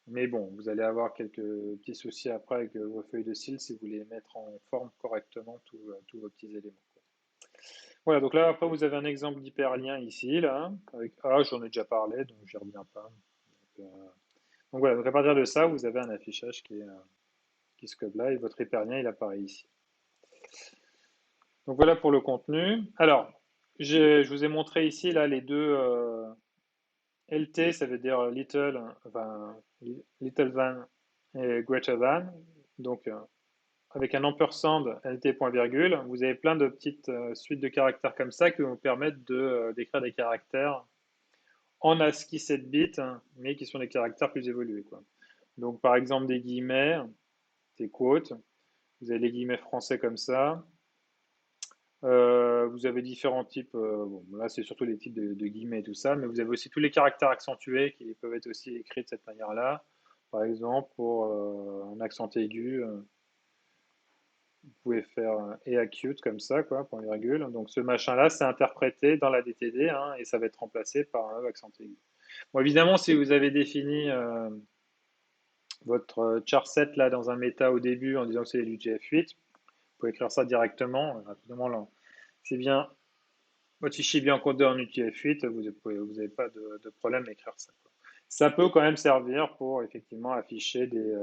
Mais bon, vous allez avoir quelques petits soucis après avec vos feuilles de style si vous voulez mettre en forme correctement tous vos petits éléments, quoi. Voilà, donc là, après, vous avez un exemple d'hyperlien ici, là. J'en ai déjà parlé, donc j'y reviens pas. Donc, donc voilà, donc à partir de ça, vous avez un affichage qui se code là et votre hyperlien il apparaît ici. Donc voilà pour le contenu. Alors, je vous ai montré ici là les deux LT, ça veut dire little, enfin little than et greater than. Donc avec un ampersand lt point virgule, vous avez plein de petites suites de caractères comme ça qui vont vous permettre d'écrire des caractères en ASCII 7 bits, hein, mais qui sont des caractères plus évolués, quoi. Donc, par exemple, des guillemets, des quotes. Vous avez les guillemets français comme ça. Vous avez différents types. Bon, là, c'est surtout les types de guillemets et tout ça, mais vous avez aussi tous les caractères accentués qui peuvent être aussi écrits de cette manière-là. Par exemple, pour un accent aigu, vous pouvez faire et acute comme ça, quoi, point virgule. Donc, ce machin-là, c'est interprété dans la DTD, hein, et ça va être remplacé par un accent aigu. Bon, évidemment, si vous avez défini votre charset là dans un méta au début en disant que c'est du GF8, vous pouvez écrire ça directement. Évidemment, là, c'est bien. Votre fichier est bien encodé en UTF-8, vous n'avez pas de problème à écrire ça, quoi. Ça peut quand même servir pour effectivement afficher des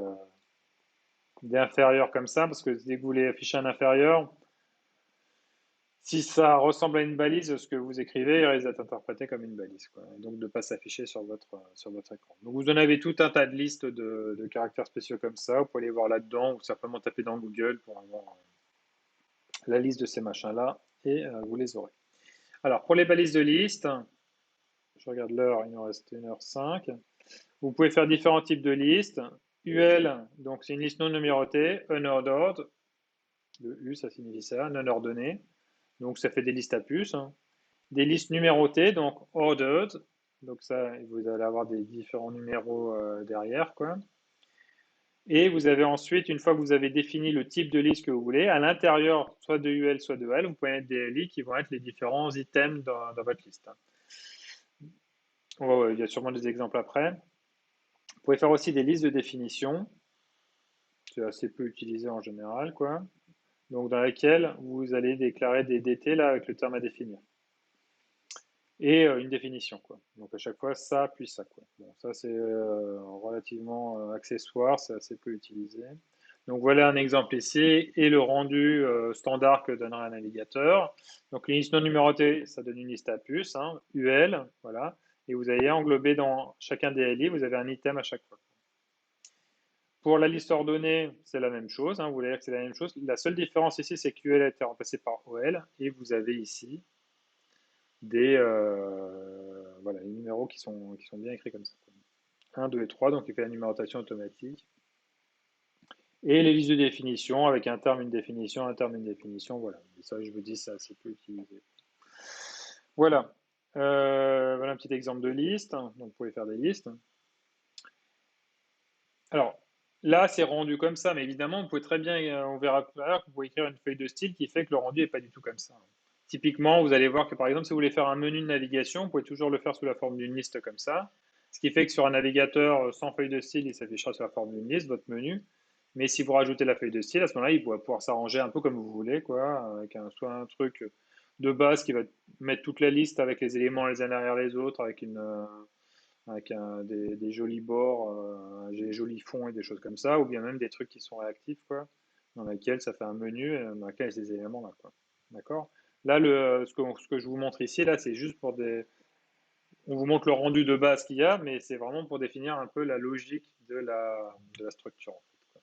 inférieurs comme ça, parce que dès que vous voulez afficher un inférieur, si ça ressemble à une balise, ce que vous écrivez, il risque d'être interprété comme une balise, quoi, et donc de ne pas s'afficher sur votre écran. Donc vous en avez tout un tas de listes de caractères spéciaux comme ça, vous pouvez aller voir là-dedans, ou simplement taper dans Google pour avoir la liste de ces machins-là, et vous les aurez. Alors pour les balises de liste, je regarde l'heure, il nous reste 1h05. Vous pouvez faire différents types de listes. UL, donc c'est une liste non numérotée, unordered. Le U, ça signifie ça, non ordonnée. Donc ça fait des listes à puces, hein. Des listes numérotées, donc ordered. Donc ça, vous allez avoir des différents numéros derrière, quoi. Et vous avez ensuite, une fois que vous avez défini le type de liste que vous voulez, à l'intérieur, soit de UL, soit de L, vous pouvez mettre des listes qui vont être les différents items dans votre liste. Il y a sûrement des exemples après. Vous pouvez faire aussi des listes de définition. C'est assez peu utilisé en général, quoi. Donc, dans laquelle vous allez déclarer des DT là avec le terme à définir. Et une définition, quoi. Donc, à chaque fois, ça puis ça, quoi. Bon, ça, c'est relativement accessoire, c'est assez peu utilisé. Donc, voilà un exemple ici, et le rendu standard que donnerait un navigateur. Donc, les listes non numérotées, ça donne une liste à puces, hein, UL, voilà. Et vous allez englober dans chacun des LI, vous avez un item à chaque fois. Pour la liste ordonnée, c'est la même chose, hein, vous voulez dire que c'est la même chose. La seule différence ici, c'est que QL a été remplacé par OL, et vous avez ici voilà, les numéros qui sont bien écrits comme ça. 1, 2 et 3, donc il fait la numérotation automatique. Et les listes de définition, avec un terme, une définition, un terme, une définition, voilà. Et ça, je vous dis, c'est assez peu utilisé. Voilà. Voilà un petit exemple de liste. Donc, vous pouvez faire des listes. Alors, là, c'est rendu comme ça, mais évidemment, vous pouvez très bien, on verra tout à l'heure, que vous pouvez écrire une feuille de style qui fait que le rendu n'est pas du tout comme ça. Typiquement, vous allez voir que par exemple, si vous voulez faire un menu de navigation, vous pouvez toujours le faire sous la forme d'une liste comme ça. Ce qui fait que sur un navigateur sans feuille de style, il s'affichera sous la forme d'une liste, votre menu. Mais si vous rajoutez la feuille de style, à ce moment-là, il va pouvoir s'arranger un peu comme vous voulez, quoi, avec soit un truc de base qui va mettre toute la liste avec les éléments les uns derrière les autres, avec des jolis bords, des jolis fonds et des choses comme ça, ou bien même des trucs qui sont réactifs, quoi, dans lesquels ça fait un menu, dans lequel il y a ces éléments-là, quoi. D'accord? Là, ce que je vous montre ici, là, c'est juste pour des. On vous montre le rendu de base qu'il y a, mais c'est vraiment pour définir un peu la logique de la structure, en fait, quoi.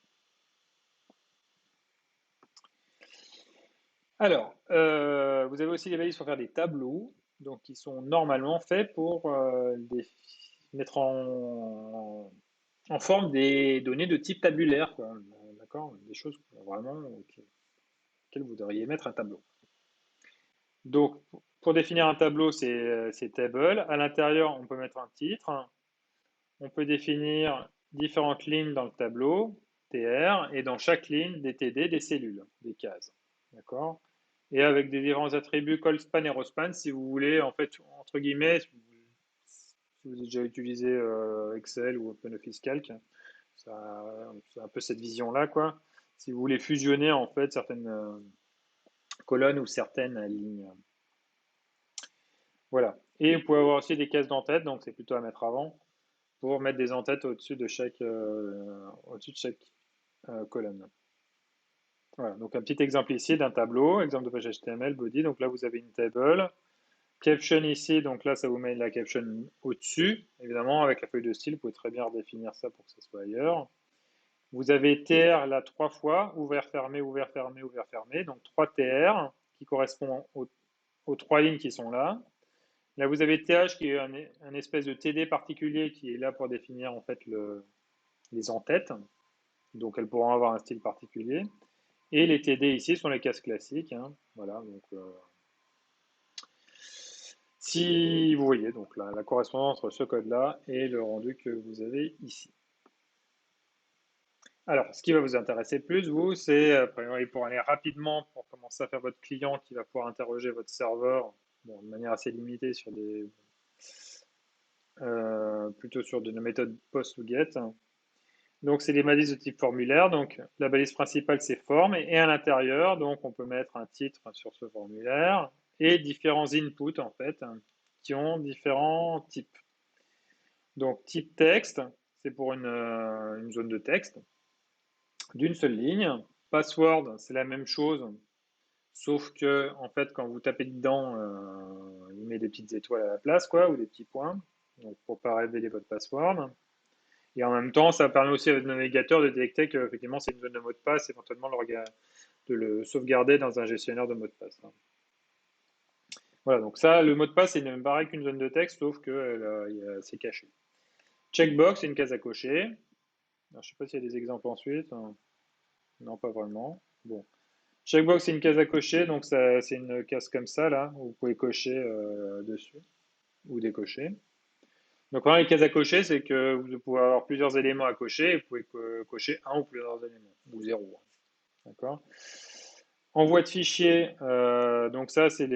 Alors, vous avez aussi des balises pour faire des tableaux, donc qui sont normalement faits pour mettre en forme des données de type tabulaire, quoi. D'accord? Des choses vraiment auxquelles vous devriez mettre un tableau. Donc, pour définir un tableau, c'est table. À l'intérieur, on peut mettre un titre. On peut définir différentes lignes dans le tableau, TR, et dans chaque ligne, des TD, des cellules, des cases. D'accord? Et avec des différents attributs colspan et rospan, si vous voulez, en fait, entre guillemets, si vous avez déjà utilisé Excel ou OpenOffice Calc, c'est un peu cette vision-là, quoi. Si vous voulez fusionner, en fait, certaines colonnes ou certaines lignes. Voilà. Et vous pouvez avoir aussi des cases d'entête, donc c'est plutôt à mettre avant, pour mettre des entêtes au-dessus de chaque colonne. Voilà, donc un petit exemple ici d'un tableau, exemple de page HTML, body, donc là vous avez une table. Caption ici, donc là ça vous met la caption au-dessus. Évidemment, avec la feuille de style, vous pouvez très bien redéfinir ça pour que ça soit ailleurs. Vous avez TR là 3 fois, ouvert, fermé, ouvert, fermé, ouvert, fermé. Donc 3 TR qui correspondent aux 3 lignes qui sont là. Là, vous avez TH qui est un espèce de TD particulier qui est là pour définir en fait les entêtes. Donc elles pourront avoir un style particulier. Et les TD ici sont les cases classiques. Hein. Voilà, donc si vous voyez donc la correspondance entre ce code-là et le rendu que vous avez ici. Alors, ce qui va vous intéresser plus, vous, c'est, pour aller rapidement, pour commencer à faire votre client qui va pouvoir interroger votre serveur bon, de manière assez limitée sur plutôt sur de méthodes post ou get. Donc, c'est les balises de type formulaire. Donc, la balise principale, c'est forme. Et à l'intérieur, donc, on peut mettre un titre sur ce formulaire et différents inputs, en fait, qui ont différents types. Donc, type texte, c'est pour une zone de texte d'une seule ligne. Password, c'est la même chose, sauf que, en fait, quand vous tapez dedans, il met des petites étoiles à la place, quoi, ou des petits points, donc pour pas révéler votre password. Et en même temps, ça permet aussi à votre navigateur de détecter que, effectivement, c'est une zone de mot de passe, éventuellement de le sauvegarder dans un gestionnaire de mot de passe. Voilà, donc ça, le mot de passe, c'est même pareil qu'une zone de texte, sauf que c'est caché. Checkbox, c'est une case à cocher. Alors, je ne sais pas s'il y a des exemples ensuite. Non, pas vraiment. Bon. Checkbox, c'est une case à cocher, donc c'est une case comme ça, là, où vous pouvez cocher dessus, ou décocher. Donc, quand les cases à cocher, c'est que vous pouvez avoir plusieurs éléments à cocher, et vous pouvez cocher un ou plusieurs éléments, ou zéro. D'accord. Envoi de fichier, donc ça, c'est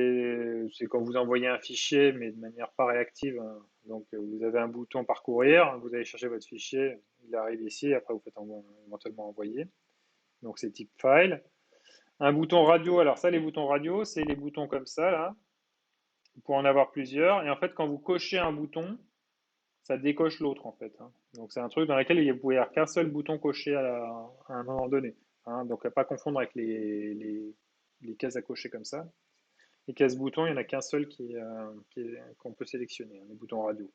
quand vous envoyez un fichier, mais de manière pas réactive. Hein. Donc, vous avez un bouton parcourir, vous allez chercher votre fichier, il arrive ici, après vous faites éventuellement envoyer. Donc, c'est type file. Un bouton radio, alors ça, les boutons radio, c'est les boutons comme ça, là. Vous pouvez en avoir plusieurs. Et en fait, quand vous cochez un bouton, ça décoche l'autre, en fait. Hein. Donc, c'est un truc dans lequel vous pouvez avoir qu'un seul bouton coché à un moment donné. Hein. Donc, à pas confondre avec les cases à cocher comme ça. Les cases boutons, il n'y en a qu'un seul qu'on peut sélectionner, hein, les boutons radio.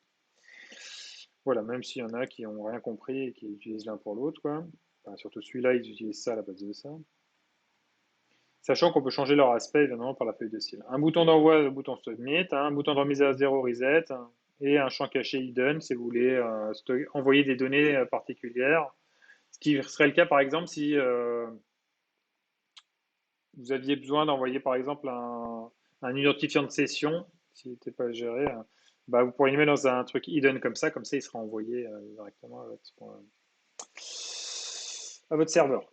Voilà, même s'il y en a qui n'ont rien compris et qui utilisent l'un pour l'autre, quoi. Enfin, surtout celui-là, ils utilisent ça à la place de ça. Sachant qu'on peut changer leur aspect évidemment par la feuille de style. Un bouton d'envoi, le bouton submit, un bouton de remise à zéro reset, et un champ caché hidden si vous voulez envoyer des données particulières. Ce qui serait le cas par exemple si vous aviez besoin d'envoyer par exemple un identifiant de session, s'il n'était pas géré, bah, vous pourriez le mettre dans un truc hidden comme ça il sera envoyé directement à votre serveur.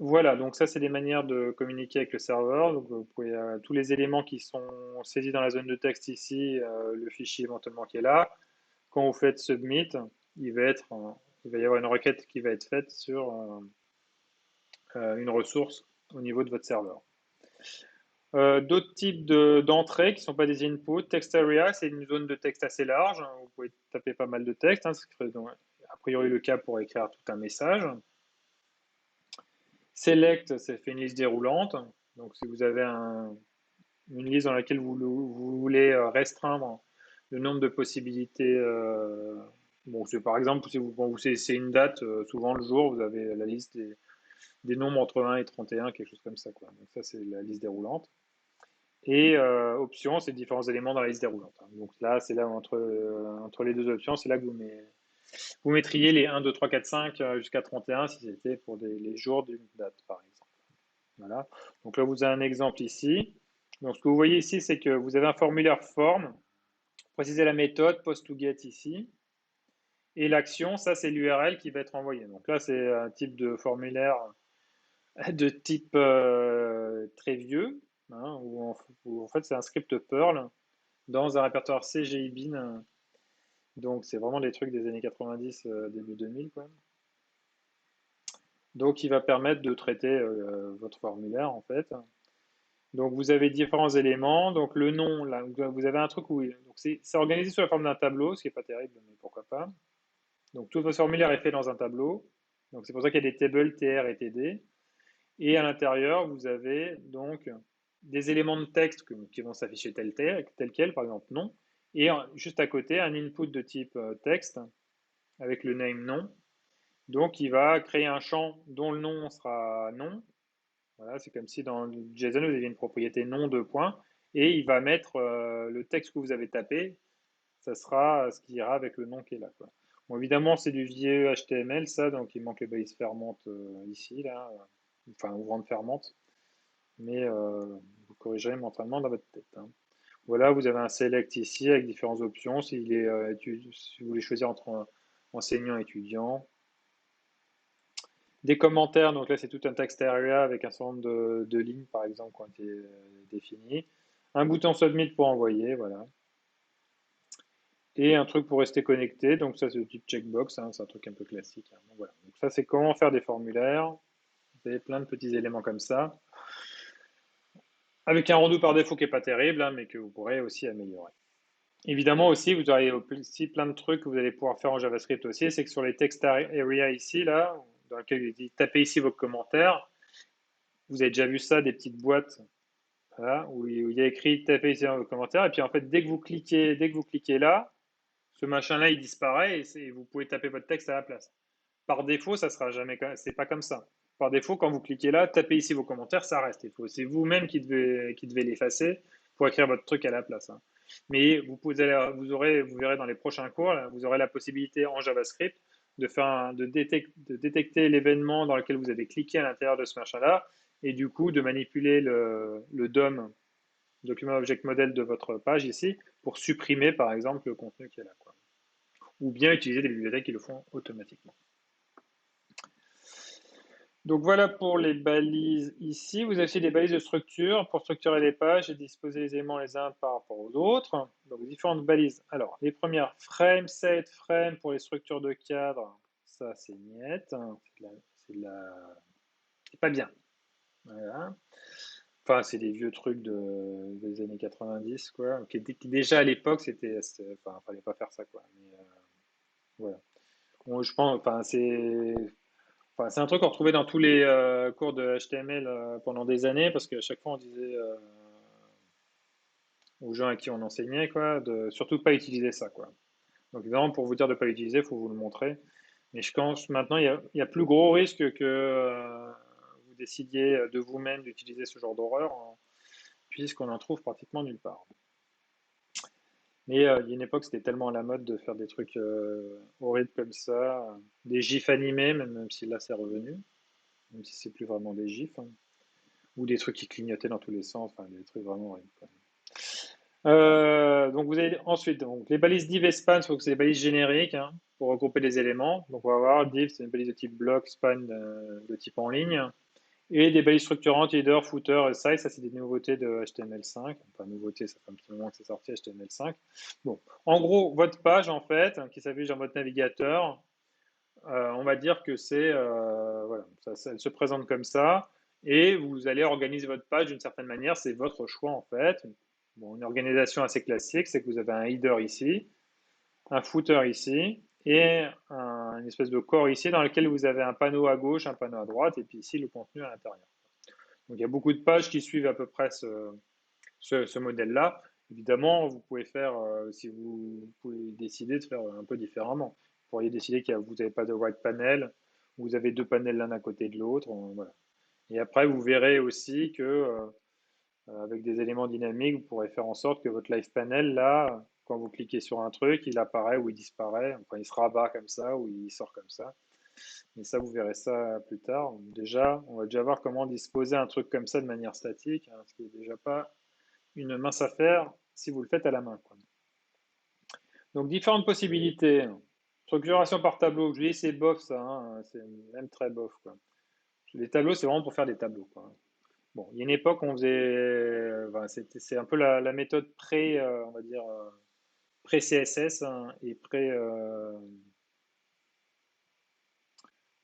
Voilà, donc ça c'est des manières de communiquer avec le serveur. Donc vous pouvez tous les éléments qui sont saisis dans la zone de texte ici, le fichier éventuellement qui est là. Quand vous faites submit, il va y avoir une requête qui va être faite sur une ressource au niveau de votre serveur. D'autres types d'entrées qui ne sont pas des inputs. Text area, c'est une zone de texte assez large. Hein, vous pouvez taper pas mal de texte. Hein, ce qui serait a priori le cas pour écrire tout un message. Select, ça fait une liste déroulante. Donc, si vous avez une liste dans laquelle vous voulez restreindre le nombre de possibilités, bon, c'est par exemple, si c'est une date, souvent le jour, vous avez la liste des nombres entre 1 et 31, quelque chose comme ça. Quoi. Donc, ça, c'est la liste déroulante. Et options, c'est différents éléments dans la liste déroulante. Hein. Donc là, c'est là entre les deux options, c'est là que vous mettriez les 1, 2, 3, 4, 5 jusqu'à 31 si c'était pour les jours d'une date, par exemple. Voilà. Donc là, vous avez un exemple ici. Donc ce que vous voyez ici, c'est que vous avez un formulaire form. Précisez la méthode post2get ici. Et l'action, ça, c'est l'URL qui va être envoyée. Donc là, c'est un type de formulaire de type très vieux, hein, où en fait, c'est un script Perl dans un répertoire CGI bin. Donc c'est vraiment des trucs des années 90, début 2000, quoi. Donc il va permettre de traiter votre formulaire, en fait. Donc vous avez différents éléments. Donc le nom, là, vous avez un truc où c'est organisé sous la forme d'un tableau, ce qui n'est pas terrible, mais pourquoi pas. Donc tout votre formulaire est fait dans un tableau. Donc c'est pour ça qu'il y a des tables TR et TD. Et à l'intérieur, vous avez donc des éléments de texte qui vont s'afficher tel quel, par exemple nom. Et juste à côté, un input de type texte avec le name nom. Donc, il va créer un champ dont le nom sera nom. Voilà, c'est comme si dans JSON, vous aviez une propriété nom de points, et il va mettre le texte que vous avez tapé, ça sera ce qui ira avec le nom qui est là, quoi. Bon, évidemment, c'est du vieux HTML, ça, donc il manque les balises fermentes ici, là, enfin, ouvrantes fermentes, mais vous corrigerez mentalement dans votre tête, hein. Voilà, vous avez un select ici avec différentes options, si vous voulez choisir entre enseignant et étudiant. Des commentaires, donc là c'est tout un text area avec un certain nombre de lignes par exemple qui ont été définies. Un bouton submit pour envoyer, voilà. Et un truc pour rester connecté, donc ça c'est le type checkbox, hein, c'est un truc un peu classique, hein. Donc, voilà. Donc ça c'est comment faire des formulaires. Vous avez plein de petits éléments comme ça. Avec un rendu par défaut qui n'est pas terrible, hein, mais que vous pourrez aussi améliorer. Évidemment aussi, vous aurez aussi plein de trucs que vous allez pouvoir faire en JavaScript aussi, c'est que sur les text area ici, là, dans lequel il dit tapez ici vos commentaires, vous avez déjà vu ça, des petites boîtes, voilà, où il y a écrit tapez ici vos commentaires, et puis en fait, dès que vous cliquez là, ce machin-là, il disparaît et vous pouvez taper votre texte à la place. Par défaut, ça sera jamais, c'est pas comme ça. Par défaut, quand vous cliquez là, tapez ici vos commentaires, ça reste. C'est vous-même qui devez l'effacer pour écrire votre truc à la place, hein. Mais vous verrez dans les prochains cours, là, vous aurez la possibilité en JavaScript de détecter l'événement dans lequel vous avez cliqué à l'intérieur de ce machin-là, et du coup de manipuler le DOM, Document Object Model de votre page ici, pour supprimer par exemple le contenu qui est là, quoi. Ou bien utiliser des bibliothèques qui le font automatiquement. Donc voilà pour les balises ici. Vous avez aussi des balises de structure pour structurer les pages et disposer les éléments les uns par rapport aux autres. Donc différentes balises. Alors les premières, frame, set, frame pour les structures de cadre. Ça c'est niet. C'est pas bien. Voilà. Enfin, c'est des vieux trucs des années 90, quoi. Qui déjà à l'époque, enfin, fallait pas faire ça, quoi. Mais voilà. Bon, je pense, enfin, c'est un truc qu'on retrouvait dans tous les cours de HTML pendant des années, parce qu'à chaque fois on disait aux gens à qui on enseignait, quoi, de surtout pas utiliser ça, quoi. Donc évidemment, pour vous dire de ne pas l'utiliser, il faut vous le montrer. Mais je pense maintenant, il y a plus gros risque que vous décidiez de vous-même d'utiliser ce genre d'horreur, hein, puisqu'on en trouve pratiquement nulle part. Mais il y a une époque, c'était tellement à la mode de faire des trucs horribles comme ça, des gifs animés, même si là c'est revenu, même si c'est plus vraiment des gifs, hein, ou des trucs qui clignotaient dans tous les sens, enfin des trucs vraiment horribles, quoi. Donc vous avez ensuite donc, les balises div et span, faut que c'est des balises génériques, hein, pour regrouper les éléments. Donc on va voir div, c'est une balise de type bloc, span de type en ligne. Et des balises structurantes, header, footer et size, ça c'est des nouveautés de HTML5. Enfin, nouveautés, ça fait un petit moment que c'est sorti HTML5. Bon, en gros, votre page en fait, qui s'affiche dans votre navigateur, on va dire que c'est voilà, elle se présente comme ça, et vous allez organiser votre page d'une certaine manière, c'est votre choix en fait. Bon, une organisation assez classique, c'est que vous avez un header ici, un footer ici, et une espèce de corps ici dans lequel vous avez un panneau à gauche, un panneau à droite, et puis ici le contenu à l'intérieur. Donc il y a beaucoup de pages qui suivent à peu près ce modèle-là. Évidemment, vous pouvez faire, si vous pouvez décider de faire un peu différemment. Vous pourriez décider que vous n'avez pas de right panel, vous avez deux panels l'un à côté de l'autre, voilà. Et après, vous verrez aussi que avec des éléments dynamiques, vous pourrez faire en sorte que votre live panel, là, quand vous cliquez sur un truc, il apparaît ou il disparaît, enfin il se rabat comme ça ou il sort comme ça. Mais ça, vous verrez ça plus tard. Déjà, on va déjà voir comment disposer un truc comme ça de manière statique, hein, ce qui est déjà pas une mince affaire si vous le faites à la main, quoi. Donc, différentes possibilités. Structuration par tableau, je dis c'est bof ça, hein, c'est même très bof, quoi. Les tableaux, c'est vraiment pour faire des tableaux, quoi. Bon, il y a une époque, on faisait, enfin, c'est un peu la méthode on va dire, pré-CSS, hein, et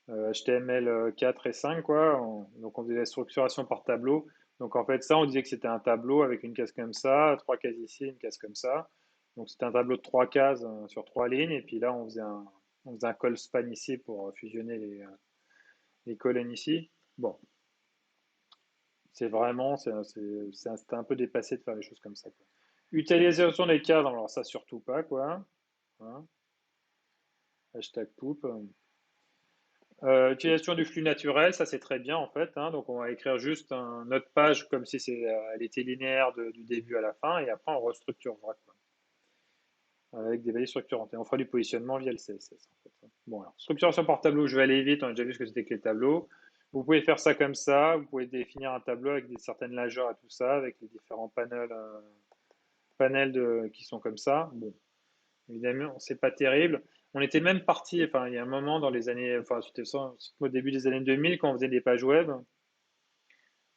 HTML4 et 5, quoi. Donc on faisait la structuration par tableau. Donc en fait, ça, on disait que c'était un tableau avec une case comme ça, trois cases ici, une case comme ça. Donc c'était un tableau de trois cases sur trois lignes. Et puis là, on faisait un call span ici pour fusionner les colonnes ici. Bon, c'est vraiment, c'était un peu dépassé de faire des choses comme ça, quoi. Utilisation des cadres, alors ça surtout pas, quoi. Hein. Hashtag poupe. Utilisation du flux naturel, ça c'est très bien en fait, hein. Donc on va écrire juste notre page comme si elle était linéaire du début à la fin et après on restructure quoi, avec des balises structurantes. Et on fera du positionnement via le CSS en fait. Bon, alors, structuration par tableau, je vais aller vite, on a déjà vu ce que c'était que les tableaux. Vous pouvez faire ça comme ça, vous pouvez définir un tableau avec certaines largeurs et tout ça, avec les différents panels qui sont comme ça. Bon, évidemment, c'est pas terrible. On était même parti, enfin, il y a un moment dans les années, enfin, c'était au début des années 2000, quand on faisait des pages web,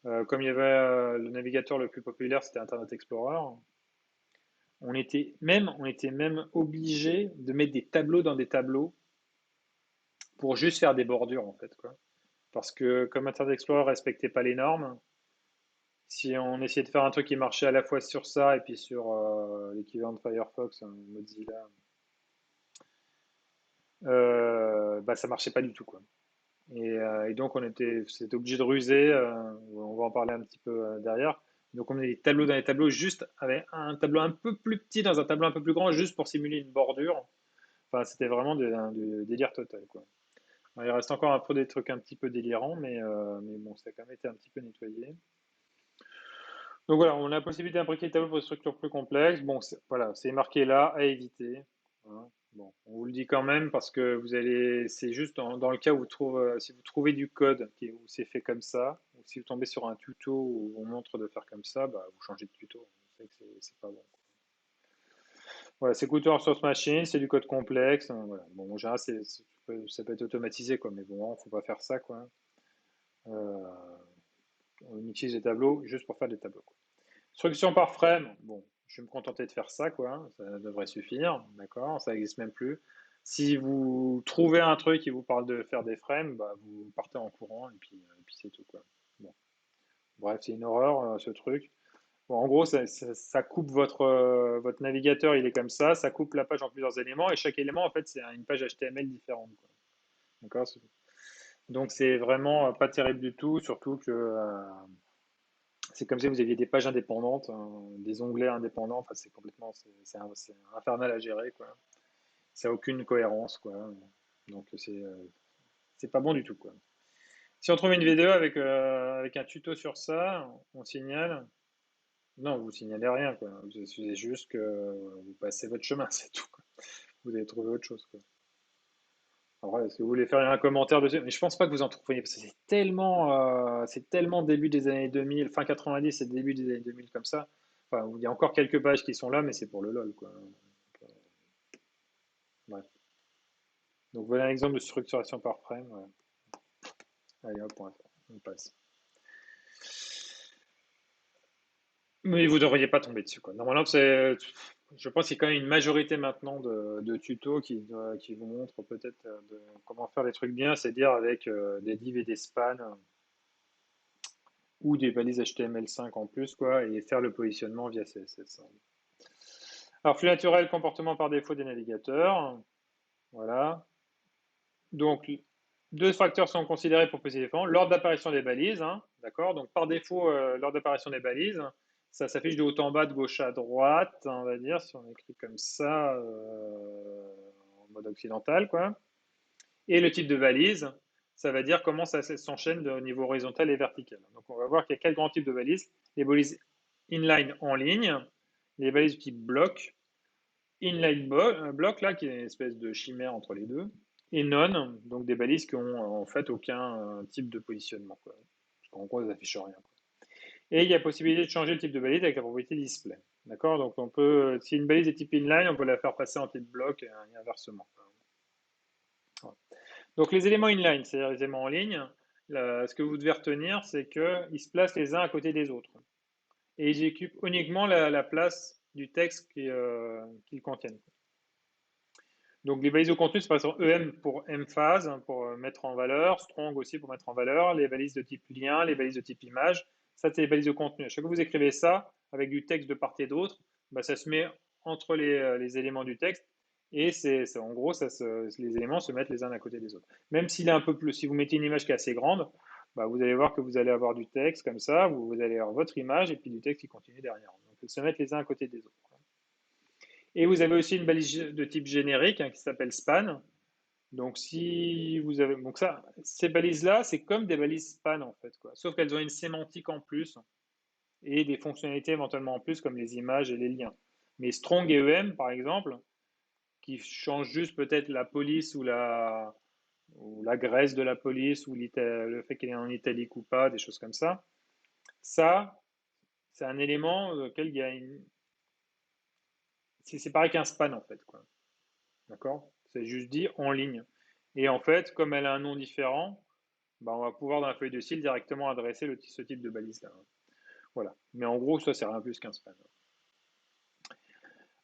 comme il y avait le navigateur le plus populaire, c'était Internet Explorer, on était même obligé de mettre des tableaux dans des tableaux pour juste faire des bordures, en fait, quoi. Parce que comme Internet Explorer respectait pas les normes, si on essayait de faire un truc qui marchait à la fois sur ça et puis sur l'équivalent de Firefox, Mozilla, bah ça marchait pas du tout, quoi. Et donc c'était obligé de ruser. On va en parler un petit peu derrière. Donc on met des tableaux dans les tableaux, juste avec un tableau un peu plus petit dans un tableau un peu plus grand, juste pour simuler une bordure. Enfin, c'était vraiment du délire total, quoi. Alors, il reste encore un peu des trucs un petit peu délirants, mais bon, ça a quand même été un petit peu nettoyé. Donc voilà, on a la possibilité d'imbriquer le tableau pour des structures plus complexes. Bon, voilà, c'est marqué là, à éviter. Hein. Bon, on vous le dit quand même parce que c'est juste dans le cas où si vous trouvez du code où c'est fait comme ça, ou si vous tombez sur un tuto où on montre de faire comme ça, bah, vous changez de tuto. Vous savez que c'est pas bon. Voilà, c'est coûteux source machine, c'est du code complexe. Voilà. Bon, en général, ça peut être automatisé, quoi, mais bon, faut pas faire ça, quoi. Euh, on utilise des tableaux juste pour faire des tableaux, quoi. Structure par frame, bon, je vais me contenter de faire ça, quoi. Ça devrait suffire, d'accord? Ça n'existe même plus. Si vous trouvez un truc qui vous parle de faire des frames, bah, vous partez en courant et puis c'est tout, quoi. Bon. Bref, c'est une horreur, ce truc. Bon, en gros, ça coupe votre navigateur, il est comme ça coupe la page en plusieurs éléments et chaque élément, en fait, c'est une page HTML différente, quoi. D'accord? Donc, c'est vraiment pas terrible du tout, surtout que c'est comme si vous aviez des pages indépendantes, des onglets indépendants. Enfin, c'est infernal à gérer, quoi. Ça n'a aucune cohérence, quoi. Donc, c'est pas bon du tout, quoi. Si on trouve une vidéo avec un tuto sur ça, on signale. Non, vous signalez rien, quoi. C'est juste que vous passez votre chemin, c'est tout, quoi. Vous allez trouver autre chose, quoi. Alors, est-ce que vous voulez faire un commentaire dessus? Mais je pense pas que vous en trouviez, parce que c'est tellement début des années 2000, fin 90 et début des années 2000 comme ça. Enfin, il y a encore quelques pages qui sont là, mais c'est pour le LOL, quoi. Bref. Donc voilà un exemple de structuration par frame. Ouais. Allez, hop, on passe. Mais vous ne devriez pas tomber dessus, quoi. Normalement, je pense qu'il y a quand même une majorité maintenant de tutos qui vous montrent peut-être comment faire des trucs bien, c'est-à-dire avec des divs et des spans ou des balises HTML5 en plus, quoi, et faire le positionnement via CSS. Alors, flux naturel, comportement par défaut des navigateurs. Voilà. Donc, deux facteurs sont considérés pour positionner l'ordre d'apparition des balises. Hein, d'accord. Donc, par défaut, l'ordre d'apparition des balises, ça s'affiche de haut en bas, de gauche à droite, on va dire, si on écrit comme ça, en mode occidental, quoi. Et le type de balise, ça va dire comment ça s'enchaîne au niveau horizontal et vertical. Donc, on va voir qu'il y a quatre grands types de balises. Les balises inline en ligne, les balises du type bloc, inline block, là, qui est une espèce de chimère entre les deux, et non, donc des balises qui ont en fait aucun type de positionnement, quoi. Parce qu'en gros, elles n'affichent rien, quoi. Et il y a possibilité de changer le type de balise avec la propriété display. D'accord? Donc on peut, si une balise est type inline, on peut la faire passer en type bloc et inversement. Voilà. Donc les éléments inline, c'est-à-dire les éléments en ligne, ce que vous devez retenir, c'est qu'ils se placent les uns à côté des autres. Et ils occupent uniquement la place du texte qu'ils contiennent. Donc les balises de contenu, c'est par exemple EM pour emphase, pour mettre en valeur, strong aussi pour mettre en valeur, les balises de type lien, les balises de type image, ça c'est les balises de contenu. À chaque fois que vous écrivez ça, avec du texte de part et d'autre, bah, ça se met entre les éléments du texte et en gros, les éléments se mettent les uns à côté des autres. Même s'il est un peu plus, si vous mettez une image qui est assez grande, bah, vous allez voir que vous allez avoir du texte comme ça, vous allez avoir votre image et puis du texte qui continue derrière. Donc ils se mettent les uns à côté des autres. Et vous avez aussi une balise de type générique, hein, qui s'appelle span. Donc, si vous avez. Donc, ça, ces balises-là, c'est comme des balises span, en fait, quoi. Sauf qu'elles ont une sémantique en plus et des fonctionnalités éventuellement en plus, comme les images et les liens. Mais Strong et EM, par exemple, qui changent juste peut-être la police ou l'adresse de la police ou le fait qu'elle est en italique ou pas, des choses comme ça. Ça, c'est un élément auquel il y a une. C'est pareil qu'un span, en fait, quoi. D'accord? C'est juste dit en ligne. Et en fait, comme elle a un nom différent, bah, on va pouvoir dans la feuille de style directement adresser ce type de balise-là. Voilà. Mais en gros, ça, c'est rien plus qu'un span.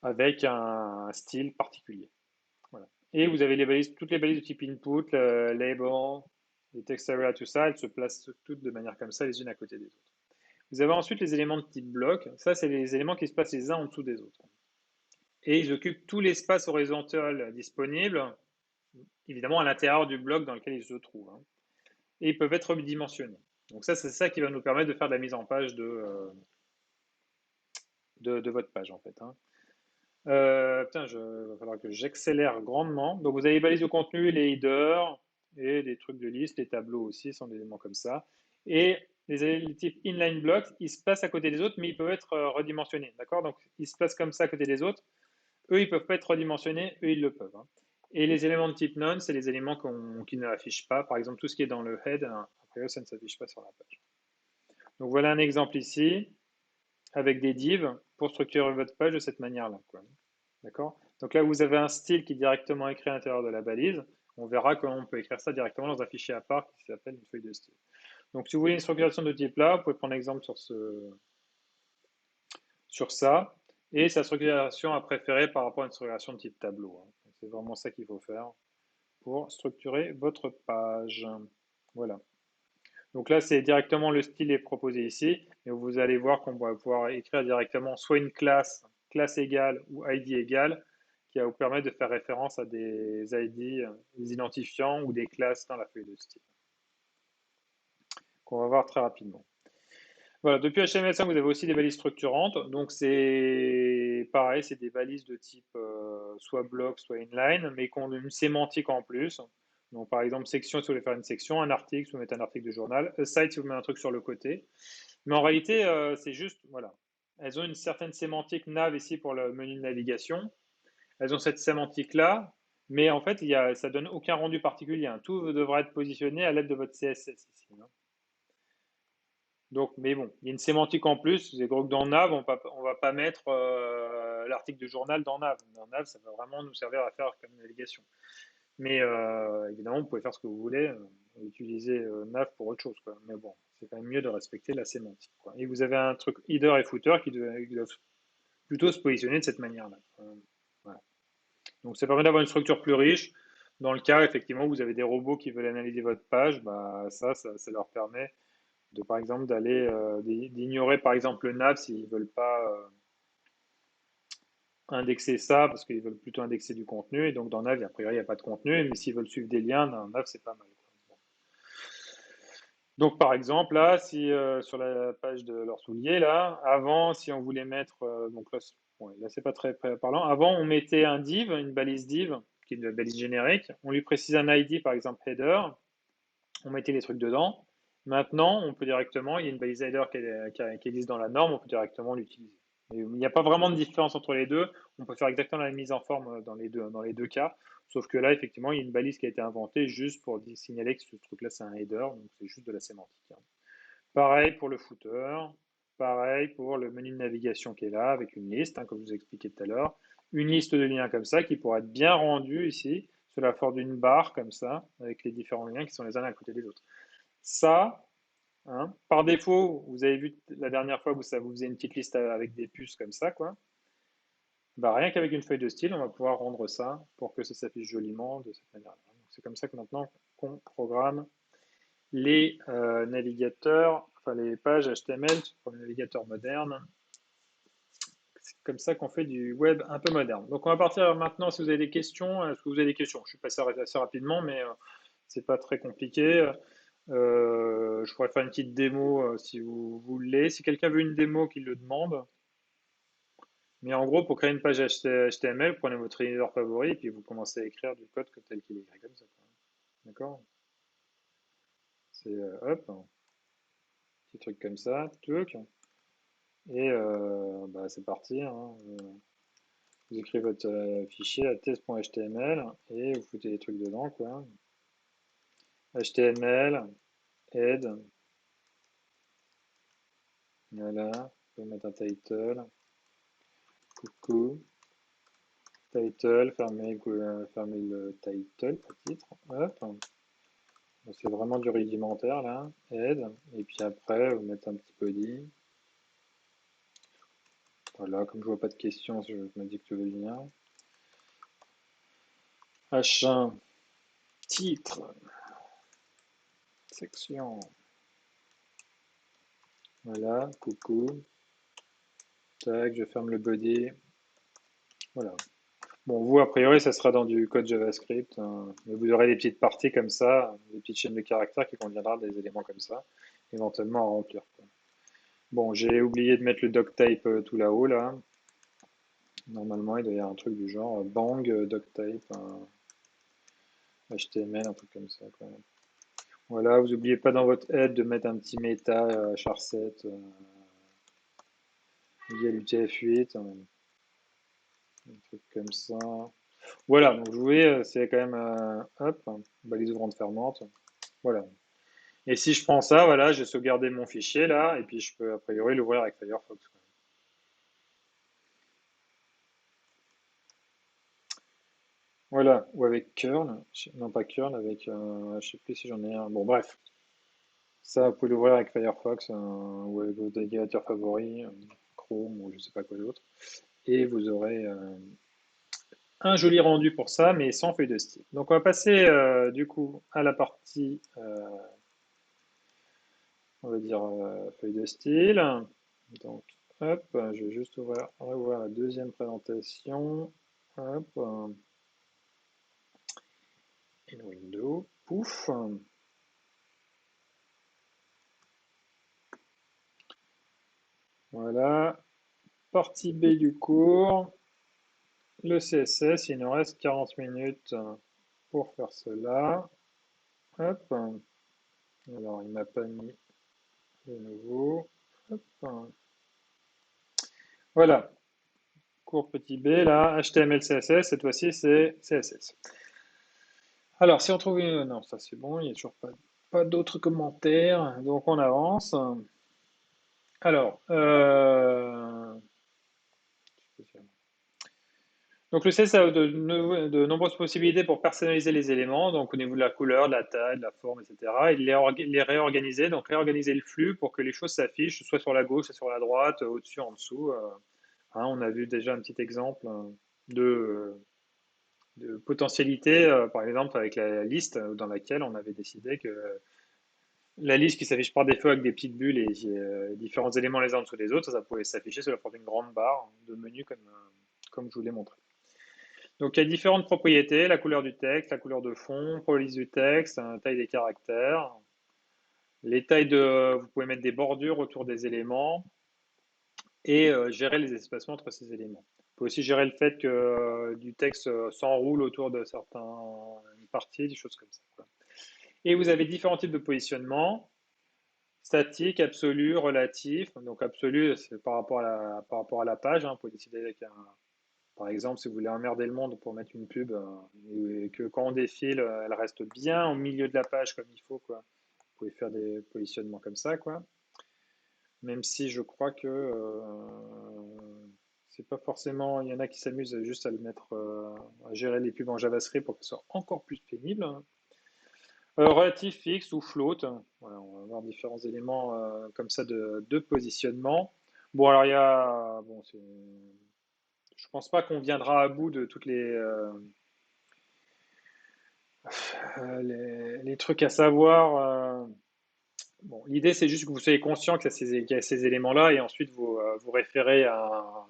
Avec un style particulier. Voilà. Et vous avez toutes les balises de type input, label, les text area, tout ça, elles se placent toutes de manière comme ça, les unes à côté des autres. Vous avez ensuite les éléments de type bloc. Ça, c'est les éléments qui se placent les uns en dessous des autres. Et ils occupent tout l'espace horizontal disponible, évidemment à l'intérieur du bloc dans lequel ils se trouvent. Et ils peuvent être bidimensionnés. Donc ça, c'est ça qui va nous permettre de faire de la mise en page de votre page, en fait. Putain, il va falloir que j'accélère grandement. Donc vous avez les balises de contenu, les headers et des trucs de liste, les tableaux aussi sont des éléments comme ça. Et les types inline blocks, ils se placent à côté des autres, mais ils peuvent être redimensionnés. D'accord? Donc ils se placent comme ça à côté des autres. Eux, ils peuvent pas être redimensionnés, eux, ils le peuvent. Et les éléments de type none, c'est les éléments qui ne affichent pas. Par exemple, tout ce qui est dans le head, après ça ne s'affiche pas sur la page. Donc voilà un exemple ici avec des divs pour structurer votre page de cette manière-là. D'accord? Donc là, vous avez un style qui est directement écrit à l'intérieur de la balise. On verra comment on peut écrire ça directement dans un fichier à part qui s'appelle une feuille de style. Donc si vous voulez une structuration de type là, vous pouvez prendre l'exemple sur ça. Et sa structuration à préférer par rapport à une structuration de type tableau. C'est vraiment ça qu'il faut faire pour structurer votre page. Voilà. Donc là, c'est directement le style est proposé ici. Et vous allez voir qu'on va pouvoir écrire directement soit une classe égale ou ID égale, qui va vous permettre de faire référence à des ID, des identifiants ou des classes dans la feuille de style. Qu'on va voir très rapidement. Voilà, depuis HTML5, vous avez aussi des balises structurantes. Donc c'est pareil, c'est des balises de type soit bloc, soit inline, mais qui ont une sémantique en plus. Donc par exemple, section si vous voulez faire une section, un article si vous mettez un article de journal, a site si vous mettez un truc sur le côté. Mais en réalité, c'est juste, voilà. Elles ont une certaine sémantique nav ici pour le menu de navigation. Elles ont cette sémantique-là, mais en fait, ça donne aucun rendu particulier. Tout devra être positionné à l'aide de votre CSS ici. Donc, mais bon, il y a une sémantique en plus. C'est gros que dans Nav, on va pas mettre l'article du journal dans Nav. Dans Nav, ça va vraiment nous servir à faire comme navigation. Mais évidemment, vous pouvez faire ce que vous voulez, utiliser Nav pour autre chose, quoi. Mais bon, c'est quand même mieux de respecter la sémantique, quoi. Et vous avez un truc header et footer qui doivent plutôt se positionner de cette manière-là. Voilà. Donc ça permet d'avoir une structure plus riche. Dans le cas, effectivement, où vous avez des robots qui veulent analyser votre page, bah, ça leur permet de, par exemple, d'ignorer, par exemple, le nav s'ils ne veulent pas indexer ça, parce qu'ils veulent plutôt indexer du contenu. Et donc, dans nav, a priori, il n'y a pas de contenu, mais s'ils veulent suivre des liens, dans nav, c'est pas mal. Bon. Donc, par exemple, là, si sur la page de leur soulier, là, avant, si on voulait mettre, donc là, bon, là c'est pas très parlant. Avant, on mettait un div, une balise div, qui est une balise générique. On lui précise un ID, par exemple, header. On mettait les trucs dedans. Maintenant, on peut directement, il y a une balise header qui existe dans la norme, on peut directement l'utiliser. Il n'y a pas vraiment de différence entre les deux. On peut faire exactement la mise en forme dans les deux cas. Sauf que là, effectivement, il y a une balise qui a été inventée juste pour signaler que ce truc-là, c'est un header. Donc, c'est juste de la sémantique. Pareil pour le footer. Pareil pour le menu de navigation qui est là, avec une liste, comme je vous ai expliqué tout à l'heure. Une liste de liens comme ça qui pourra être bien rendue ici, sous la forme d'une barre comme ça, avec les différents liens qui sont les uns à côté des autres. Ça, par défaut, vous avez vu la dernière fois, ça vous faisait une petite liste avec des puces comme ça, quoi. Bah, rien qu'avec une feuille de style, on va pouvoir rendre ça pour que ça s'affiche joliment de cette manière-là. C'est comme ça que maintenant qu'on programme les navigateurs, enfin les pages HTML pour les navigateurs modernes. C'est comme ça qu'on fait du web un peu moderne. Donc on va partir maintenant, si vous avez des questions, est-ce que vous avez des questions? Je suis passé assez rapidement, mais c'est pas très compliqué. Je pourrais faire une petite démo si vous voulez. Si quelqu'un veut une démo, qu'il le demande. Mais en gros, pour créer une page HTML, prenez votre éditeur favori et puis vous commencez à écrire du code tel qu'il est écrit comme ça. D'accord? C'est hop, un petit truc comme ça, truc. Et bah, c'est parti, hein. Vous écrivez votre fichier à test.html et vous foutez des trucs dedans, quoi. HTML, head, voilà, vous pouvez mettre un title, coucou, title, fermez le title, pas titre, hop. C'est vraiment du rudimentaire là, head, et puis après vous mettez un petit body. Voilà, comme je vois pas de questions, je me dis que tout va bien. H1, titre, section, voilà, coucou, tac, je ferme le body, voilà. Bon, vous, a priori, ça sera dans du code JavaScript, hein, mais vous aurez des petites parties comme ça, des petites chaînes de caractères qui contiendront des éléments comme ça, éventuellement à remplir, quoi. Bon, j'ai oublié de mettre le doctype tout là-haut, là. Normalement, il doit y avoir un truc du genre bang, doctype, HTML, un truc comme ça, quoi. Voilà, vous n'oubliez pas dans votre head de mettre un petit méta char7 via l'UTF-8, un truc comme ça. Voilà, donc vous voyez, c'est quand même, hop, balise ouvrante fermante. Voilà. Et si je prends ça, voilà, j'ai sauvegardé mon fichier là, et puis je peux a priori l'ouvrir avec Firefox, quoi. Voilà, ou avec curl, non pas curl, avec, je sais plus si j'en ai un. Bon, bref, ça, vous pouvez l'ouvrir avec Firefox ou avec vos navigateurs favoris, Chrome ou je sais pas quoi d'autre, et vous aurez un joli rendu pour ça, mais sans feuille de style. Donc on va passer du coup à la partie, on va dire feuille de style. Donc hop, je vais juste ouvrir la deuxième présentation. Hop, in window, pouf. Voilà, partie B du cours, le CSS, il nous reste 40 minutes pour faire cela. Hop, alors il m'a pas mis de nouveau. Hop. Voilà, cours petit b, là, HTML, CSS, cette fois-ci c'est CSS. Alors, si on trouve une... Non, ça c'est bon, il n'y a toujours pas d'autres commentaires, donc on avance. Alors, donc le CSS a de nombreuses possibilités pour personnaliser les éléments, donc au niveau de la couleur, de la taille, de la forme, etc. Et les réorganiser, donc réorganiser le flux pour que les choses s'affichent soit sur la gauche, soit sur la droite, au-dessus, en dessous. Hein, on a vu déjà un petit exemple de, de potentialité, par exemple avec la liste dans laquelle on avait décidé que la liste qui s'affiche par défaut avec des petites bulles et différents éléments les uns en dessous des autres, ça pouvait s'afficher sur la forme d'une grande barre de menu comme je vous l'ai montré. Donc il y a différentes propriétés, la couleur du texte, la couleur de fond, police du texte, la taille des caractères, les tailles vous pouvez mettre des bordures autour des éléments et gérer les espacements entre ces éléments. Vous pouvez aussi gérer le fait que du texte s'enroule autour de certaines parties, des choses comme ça, quoi. Et vous avez différents types de positionnement, statique, absolu, relatif. Donc absolu, c'est par rapport à la page, hein. Vous pouvez décider avec par exemple, si vous voulez emmerder le monde pour mettre une pub et que quand on défile, elle reste bien au milieu de la page comme il faut, quoi. Vous pouvez faire des positionnements comme ça, quoi. Même si je crois que c'est pas forcément. Il y en a qui s'amusent juste à le mettre, à gérer les pubs en JavaScript pour que ce soit encore plus pénible. Relatif, fixe ou float. Voilà, on va avoir différents éléments comme ça de positionnement. Bon, alors il y a. Bon, je pense pas qu'on viendra à bout de toutes les trucs à savoir. Bon, l'idée, c'est juste que vous soyez conscient qu'il y a ces éléments-là et ensuite vous référez à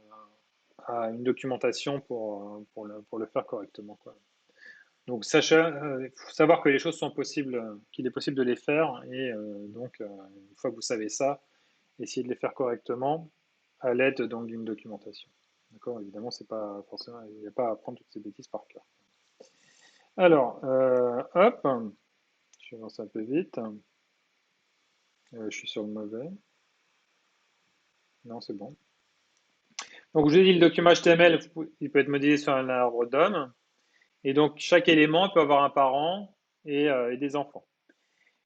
une documentation pour le faire correctement, quoi. Donc, il faut savoir que les choses sont possibles, qu'il est possible de les faire et donc, une fois que vous savez ça, essayez de les faire correctement à l'aide donc d'une documentation. D'accord, évidemment, c'est pas forcément, il n'y a pas à apprendre toutes ces bêtises par cœur. Alors, hop, je vais lancer un peu vite. Je suis sur le mauvais. Non, c'est bon. Donc, je vous ai dit, le document HTML, il peut être modélisé sur un arbre d'hommes. Et donc, chaque élément peut avoir un parent et des enfants.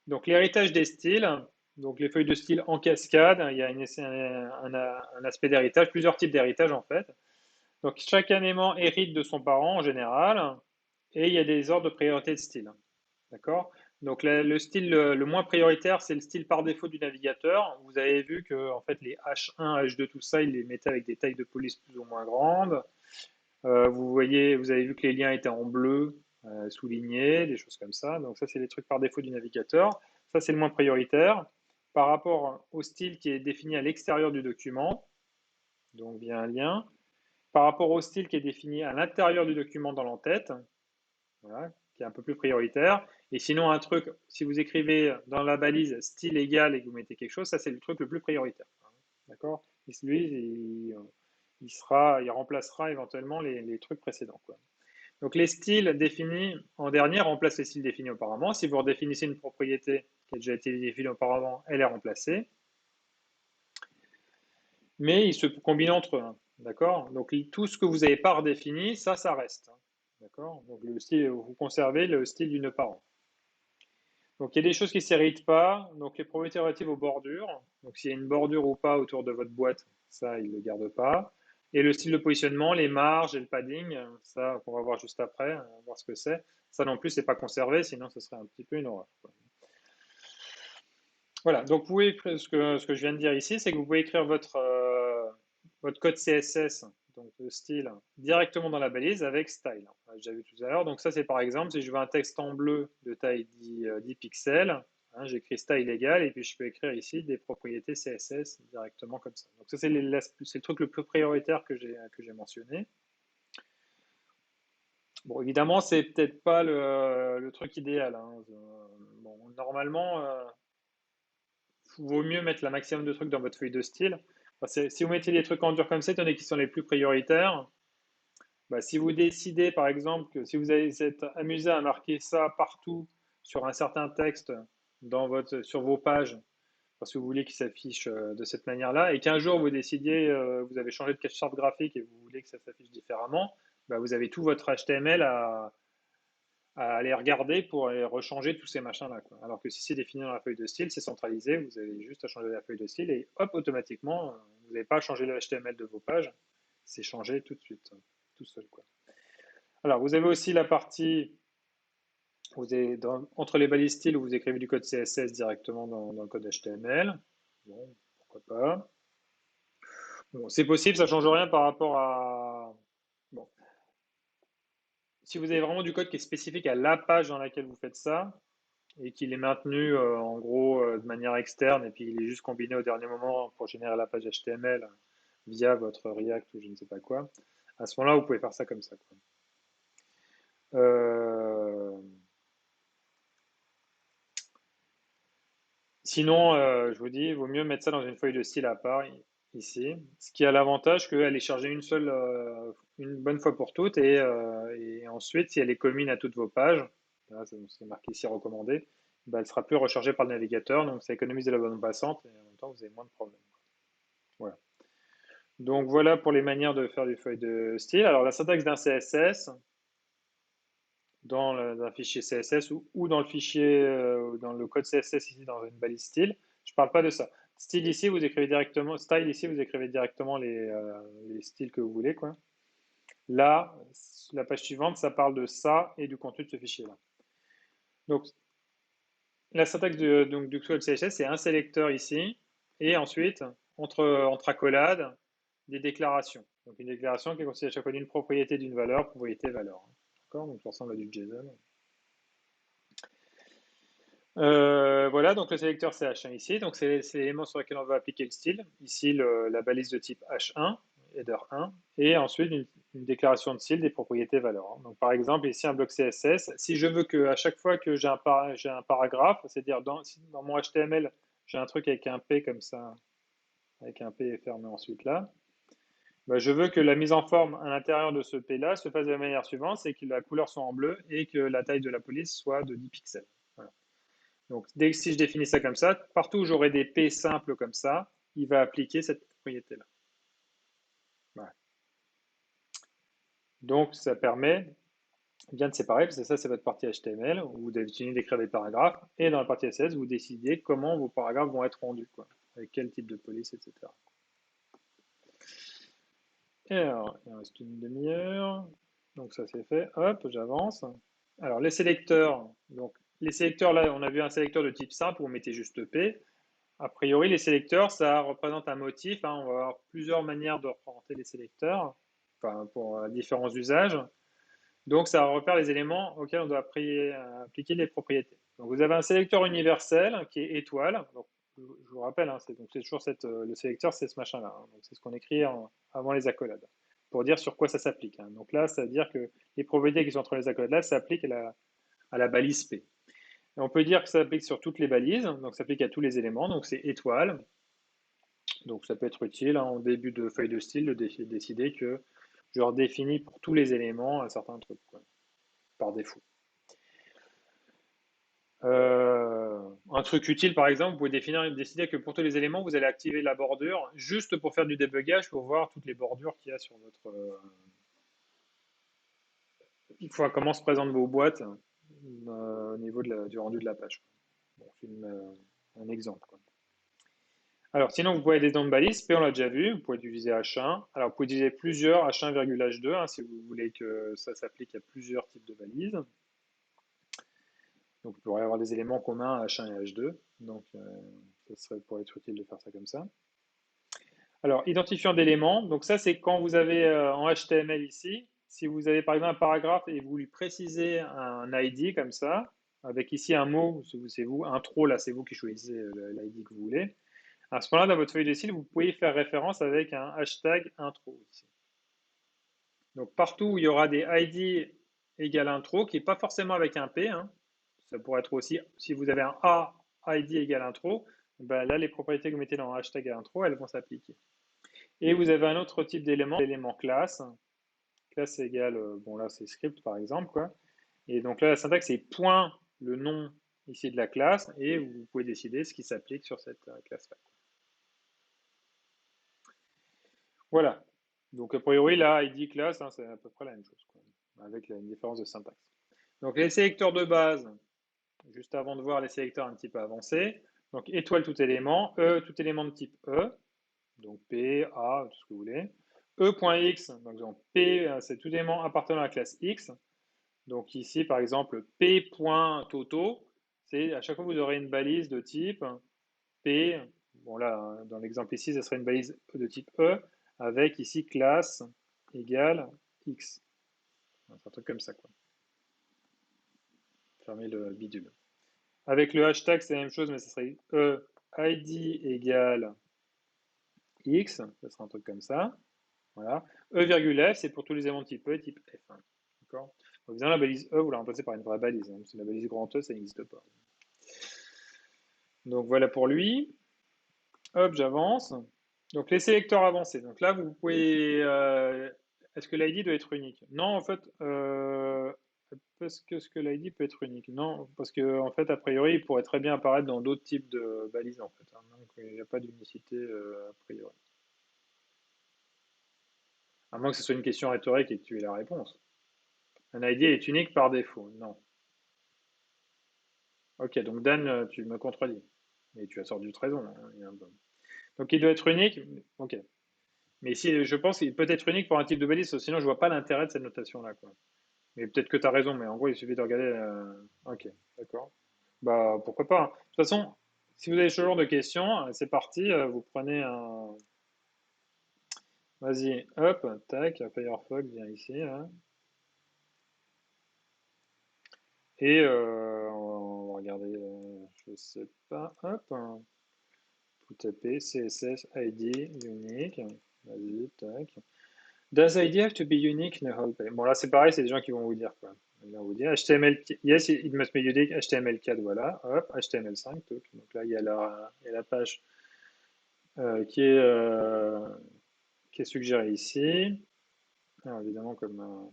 Donc, l'héritage des styles, donc les feuilles de style en cascade, il y a un aspect d'héritage, plusieurs types d'héritage en fait. Donc, chaque élément hérite de son parent en général, et il y a des ordres de priorité de style. D'accord? Donc, le style le moins prioritaire, c'est le style par défaut du navigateur. Vous avez vu que en fait, les H1, H2, tout ça, ils les mettaient avec des tailles de police plus ou moins grandes. Vous avez vu que les liens étaient en bleu, soulignés, des choses comme ça. Donc ça, c'est les trucs par défaut du navigateur. Ça, c'est le moins prioritaire. Par rapport au style qui est défini à l'extérieur du document, donc via un lien. Par rapport au style qui est défini à l'intérieur du document dans l'entête, voilà, qui est un peu plus prioritaire. Et sinon, un truc, si vous écrivez dans la balise style égal et que vous mettez quelque chose, ça, c'est le truc le plus prioritaire. D'accord? Lui, il remplacera éventuellement les trucs précédents, quoi. Donc les styles définis en dernier remplacent les styles définis auparavant. Si vous redéfinissez une propriété qui a déjà été définie auparavant, elle est remplacée. Mais ils se combinent entre eux. D'accord? Donc tout ce que vous n'avez pas redéfini, ça reste. D'accord? Donc le style, vous conservez le style du nœud parent. Donc il y a des choses qui ne s'héritent pas. Donc les propriétés relatives aux bordures. Donc s'il y a une bordure ou pas autour de votre boîte, ça, il ne le garde pas. Et le style de positionnement, les marges et le padding, ça, on va voir juste après, on va voir ce que c'est. Ça non plus, c'est pas conservé, sinon ce serait un petit peu une horreur. Voilà, donc vous pouvez, ce que je viens de dire ici, c'est que vous pouvez écrire votre code CSS, donc de style, directement dans la balise avec style. J'ai vu tout à l'heure. Donc ça, c'est par exemple, si je veux un texte en bleu de taille 10 pixels, hein, j'écris style égal, et puis je peux écrire ici des propriétés CSS directement comme ça. Donc ça, c'est le truc le plus prioritaire que j'ai mentionné. Bon, évidemment, c'est peut-être pas le truc idéal, hein. Bon, normalement, vaut mieux mettre la maximum de trucs dans votre feuille de style. Si vous mettez des trucs en dur comme ça, il y en a qui sont les plus prioritaires. Bah, si vous décidez, par exemple, que si vous êtes amusé à marquer ça partout sur un certain texte sur vos pages, parce que vous voulez qu'il s'affiche de cette manière-là, et qu'un jour vous décidiez, vous avez changé de charte graphique et vous voulez que ça s'affiche différemment, bah, vous avez tout votre HTML à aller regarder pour aller rechanger tous ces machins-là, quoi. Alors que si c'est défini dans la feuille de style, c'est centralisé, vous avez juste à changer la feuille de style et hop, automatiquement, vous n'avez pas à changer le HTML de vos pages, c'est changé tout de suite, tout seul, quoi. Alors, vous avez aussi la partie, entre les balises style, où vous écrivez du code CSS directement dans le code HTML. Bon, pourquoi pas. Bon, c'est possible, ça ne change rien par rapport à... Bon. Si vous avez vraiment du code qui est spécifique à la page dans laquelle vous faites ça, et qu'il est maintenu en gros de manière externe et puis il est juste combiné au dernier moment pour générer la page HTML via votre React ou je ne sais pas quoi, à ce moment-là, vous pouvez faire ça comme ça, quoi. Euh, Sinon, je vous dis, il vaut mieux mettre ça dans une feuille de style à part ici, ce qui a l'avantage qu'elle est chargée une bonne fois pour toutes et ensuite, si elle est commune à toutes vos pages, là, c'est marqué ici recommandé, bah, elle sera plus rechargée par le navigateur, donc ça économise de la bande passante et en même temps, vous avez moins de problèmes. Voilà. Donc voilà pour les manières de faire des feuilles de style. Alors la syntaxe d'un CSS, dans un fichier CSS ou dans le fichier, dans le code CSS ici dans une balise style. Je ne parle pas de ça. Style ici, vous écrivez directement, style ici, vous écrivez directement les styles que vous voulez, quoi. Là, la page suivante, ça parle de ça et du contenu de ce fichier-là. Donc, la syntaxe du code CSS, c'est un sélecteur ici, et ensuite, entre accolades, des déclarations. Donc, une déclaration qui est considérée à chaque fois d'une propriété d'une valeur, propriété valeur. D'accord? Donc, ça ressemble à du JSON. Voilà, donc le sélecteur c'est H1 ici, donc c'est l'élément sur lequel on va appliquer le style. Ici, la balise de type H1, header 1, et ensuite une déclaration de style des propriétés valeurs. Donc par exemple, ici un bloc CSS, si je veux que à chaque fois que j'ai un paragraphe, c'est-à-dire dans mon HTML, j'ai un truc avec un P comme ça, avec un P fermé ensuite là, bah, je veux que la mise en forme à l'intérieur de ce P-là se fasse de la manière suivante, c'est que la couleur soit en bleu et que la taille de la police soit de 10 pixels. Voilà. Donc, dès que si je définis ça comme ça, partout où j'aurai des P simples comme ça, il va appliquer cette propriété-là. Voilà. Donc, ça permet bien de séparer, parce que ça, c'est votre partie HTML, où vous définissez d'écrire des paragraphes, et dans la partie CSS, vous décidez comment vos paragraphes vont être rendus, quoi, avec quel type de police, etc. Et alors, il reste une demi-heure, donc ça c'est fait, hop, j'avance. Alors, les sélecteurs, donc les sélecteurs, là, on a vu un sélecteur de type simple où on mettait juste P. A priori, les sélecteurs, ça représente un motif, hein, on va avoir plusieurs manières de représenter les sélecteurs, enfin, pour différents usages. Donc, ça repère les éléments auxquels on doit appliquer les propriétés. Donc, vous avez un sélecteur universel qui est étoile. Donc, je vous rappelle, hein, c'est toujours le sélecteur, c'est ce machin-là. Hein. Donc, c'est ce qu'on écrit avant les accolades pour dire sur quoi ça s'applique. Hein. Donc là, ça veut dire que les propriétés qui sont entre les accolades là s'appliquent à la balise P. Et on peut dire que ça s'applique sur toutes les balises, donc ça s'applique à tous les éléments. Donc, c'est étoile. Donc, ça peut être utile hein, en début de feuille de style de décider que je redéfinis pour tous les éléments un certain truc, quoi, par défaut. Un truc utile, par exemple, vous pouvez décider que pour tous les éléments, vous allez activer la bordure juste pour faire du débugage, pour voir toutes les bordures qu'il y a sur votre. Il faut comment se présentent vos boîtes au niveau du rendu de la page. Bon, c'est un exemple. Quoi. Alors, sinon, vous pouvez aller dans de balise. P, on l'a déjà vu. Vous pouvez utiliser H1. Alors, vous pouvez utiliser plusieurs H1,H2 hein, si vous voulez que ça s'applique à plusieurs types de balises. Donc, vous pourrez avoir des éléments communs H1 et H2. Donc, ça pourrait être utile de faire ça comme ça. Alors, identifiant d'éléments. Donc, ça, c'est quand vous avez en HTML ici, si vous avez par exemple un paragraphe et vous lui précisez un ID comme ça, avec ici un mot, c'est vous, intro, là, c'est vous qui choisissez l'ID que vous voulez. À ce moment-là, dans votre feuille de style, vous pouvez faire référence avec un hashtag intro ici. Donc, partout où il y aura des ID égale intro, qui n'est pas forcément avec un P, hein, ça pourrait être aussi, si vous avez un A ID égale intro, ben là, les propriétés que vous mettez dans le hashtag intro, elles vont s'appliquer. Et vous avez un autre type d'élément, l'élément classe. Classe égale, bon là c'est script par exemple, quoi. Et donc là, la syntaxe c'est point le nom ici de la classe et vous pouvez décider ce qui s'applique sur cette classe-là. Voilà. Donc a priori, là, ID classe, hein, c'est à peu près la même chose, quoi, avec une différence de syntaxe. Donc les sélecteurs de base, juste avant de voir les sélecteurs un petit peu avancés. Donc étoile tout élément, E tout élément de type E, donc P, A, tout ce que vous voulez. E.x, donc P, c'est tout élément appartenant à la classe X. Donc ici, par exemple, P.toto, c'est à chaque fois vous aurez une balise de type P. Bon là, dans l'exemple ici, ce serait une balise de type E avec ici classe égale X. C'est un truc comme ça, quoi. Fermez le bidule. Avec le hashtag, c'est la même chose, mais ce serait E ID égale X, ça sera un truc comme ça. Voilà. E,F, c'est pour tous les éléments de type E et type F. Hein. D'accord. Évidemment, la balise E, vous la remplacez par une vraie balise. Hein. C'est la balise grand E, ça n'existe pas. Donc voilà pour lui. Hop, j'avance. Donc les sélecteurs avancés. Donc là, vous pouvez. Est-ce que l'ID doit être unique? Non, en fait, parce que ce que l'ID peut être unique. Non, parce que en fait, a priori, il pourrait très bien apparaître dans d'autres types de balises en fait. Hein. Donc il n'y a pas d'unicité a priori. À moins que ce soit une question rhétorique et que tu aies la réponse. Un ID est unique par défaut. Non. Ok, donc Dan, tu me contredis. Mais tu as sans doute raison. Hein. Donc il doit être unique. Ok. Mais si, je pense qu'il peut être unique pour un type de balise, sinon je vois pas l'intérêt de cette notation-là. Quoi. Mais peut-être que tu as raison, mais en gros, il suffit de regarder. Ok, d'accord. Bah pourquoi pas. Hein. De toute façon, si vous avez ce genre de questions, c'est parti. Vous prenez un. Vas-y, hop, tac, Firefox vient ici. Hein. Et on va regarder, je sais pas, hop, hein. Vous tapez CSS ID unique. Vas-y, tac. Does ID have to be unique in a whole page? Bon, là, c'est pareil, c'est des gens qui vont vous dire quoi. Ils vont vous dire HTML, yes, it must be unique, HTML4, voilà, hop, HTML5, tout. Donc là, il y a la page qui est qui est suggéré ici. Alors, évidemment, comme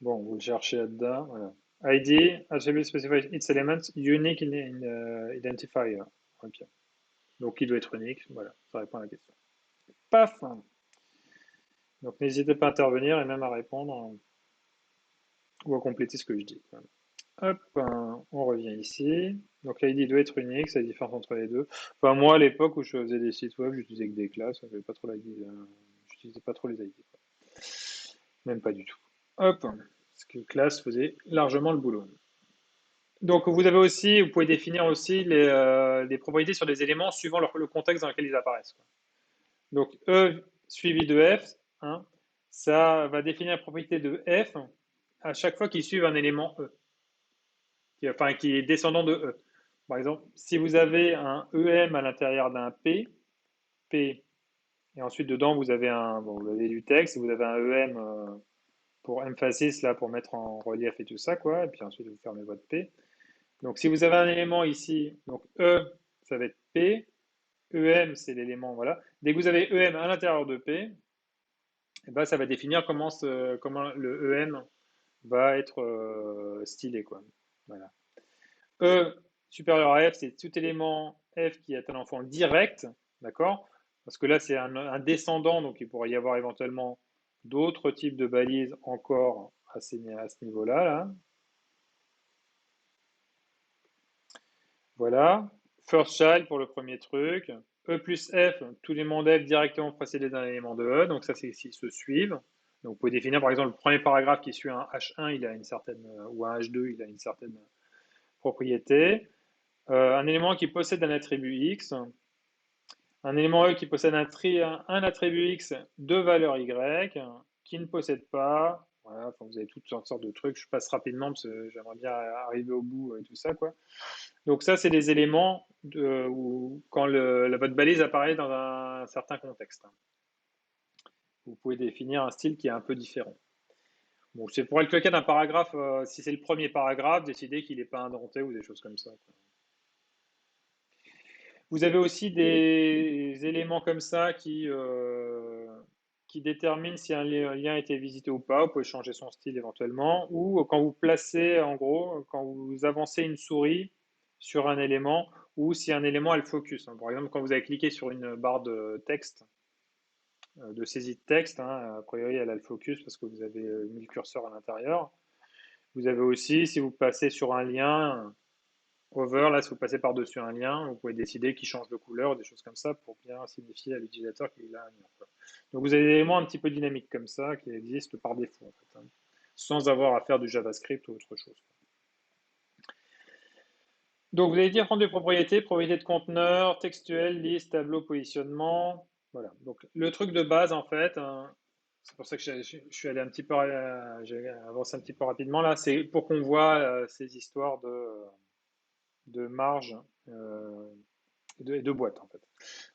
bon, vous le cherchez là-dedans. Voilà. ID, attribute specifies its elements, unique identifier. Ok. Donc, il doit être unique. Voilà, ça répond à la question. Paf! Donc, n'hésitez pas à intervenir et même à répondre ou à compléter ce que je dis. Voilà. Hop, on revient ici. Donc l'ID doit être unique, c'est la différence entre les deux. Enfin, moi, à l'époque où je faisais des sites web, j'utilisais que des classes, j'avais pas trop l'ID, j'utilisais pas trop les ID, quoi. Même pas du tout. Hop, parce que classe faisait largement le boulot. Donc vous avez aussi, vous pouvez définir aussi les propriétés sur des éléments suivant le contexte dans lequel ils apparaissent, quoi. Donc E suivi de F, hein, ça va définir la propriété de F à chaque fois qu'ils suivent un élément E, qui est descendant de E. Par exemple, si vous avez un EM à l'intérieur d'un P, P, et ensuite dedans vous avez vous avez du texte, vous avez un EM pour emphasis là pour mettre en relief et tout ça quoi, et puis ensuite vous fermez votre P. Donc si vous avez un élément ici, donc E ça va être P, EM c'est l'élément voilà. Dès que vous avez EM à l'intérieur de P, et ben, ça va définir comment le EM va être stylé quoi. Voilà. E supérieur à F, c'est tout élément F qui est un enfant direct, d'accord? Parce que là, c'est un descendant, donc il pourrait y avoir éventuellement d'autres types de balises encore à ce niveau-là. Là. Voilà. First child pour le premier truc. E plus F, tous les éléments F directement précédés d'un élément de E, donc ça, c'est s'ils se suivent. Donc vous pouvez définir par exemple le premier paragraphe qui suit un H1, il a une certaine, ou un H2, il a une certaine propriété. Un élément qui possède un attribut X, un élément E qui possède un attribut X, deux valeurs Y, qui ne possède pas. Voilà, enfin, vous avez toutes sortes de trucs. Je passe rapidement parce que j'aimerais bien arriver au bout et tout ça, quoi. Donc ça, c'est des éléments où, quand votre balise apparaît dans un certain contexte. Vous pouvez définir un style qui est un peu différent. Bon, c'est pour être le cas d'un paragraphe, si c'est le premier paragraphe, décider qu'il n'est pas indenté ou des choses comme ça, quoi. Vous avez aussi des éléments comme ça qui déterminent si un lien a été visité ou pas. Vous pouvez changer son style éventuellement. Ou quand vous placez, en gros, quand vous avancez une souris sur un élément, ou si un élément a le focus. Par exemple, quand vous avez cliqué sur une barre de texte, de saisie de texte, a priori elle a le focus parce que vous avez mis le curseur à l'intérieur. Vous avez aussi, si vous passez sur un lien, Hover, là, si vous passez par-dessus un lien, vous pouvez décider qu'il change de couleur, des choses comme ça, pour bien signifier à l'utilisateur qu'il a un lien, quoi. Donc vous avez des éléments un petit peu dynamiques comme ça qui existent par défaut, en fait, sans avoir à faire du JavaScript ou autre chose. Donc vous avez différentes propriétés, propriétés de conteneur, textuel, liste, tableau, positionnement. Voilà. Donc le truc de base, en fait, c'est pour ça que je suis allé un petit peu, j'ai avancé un petit peu rapidement là, c'est pour qu'on voit ces histoires de marge de boîte en fait.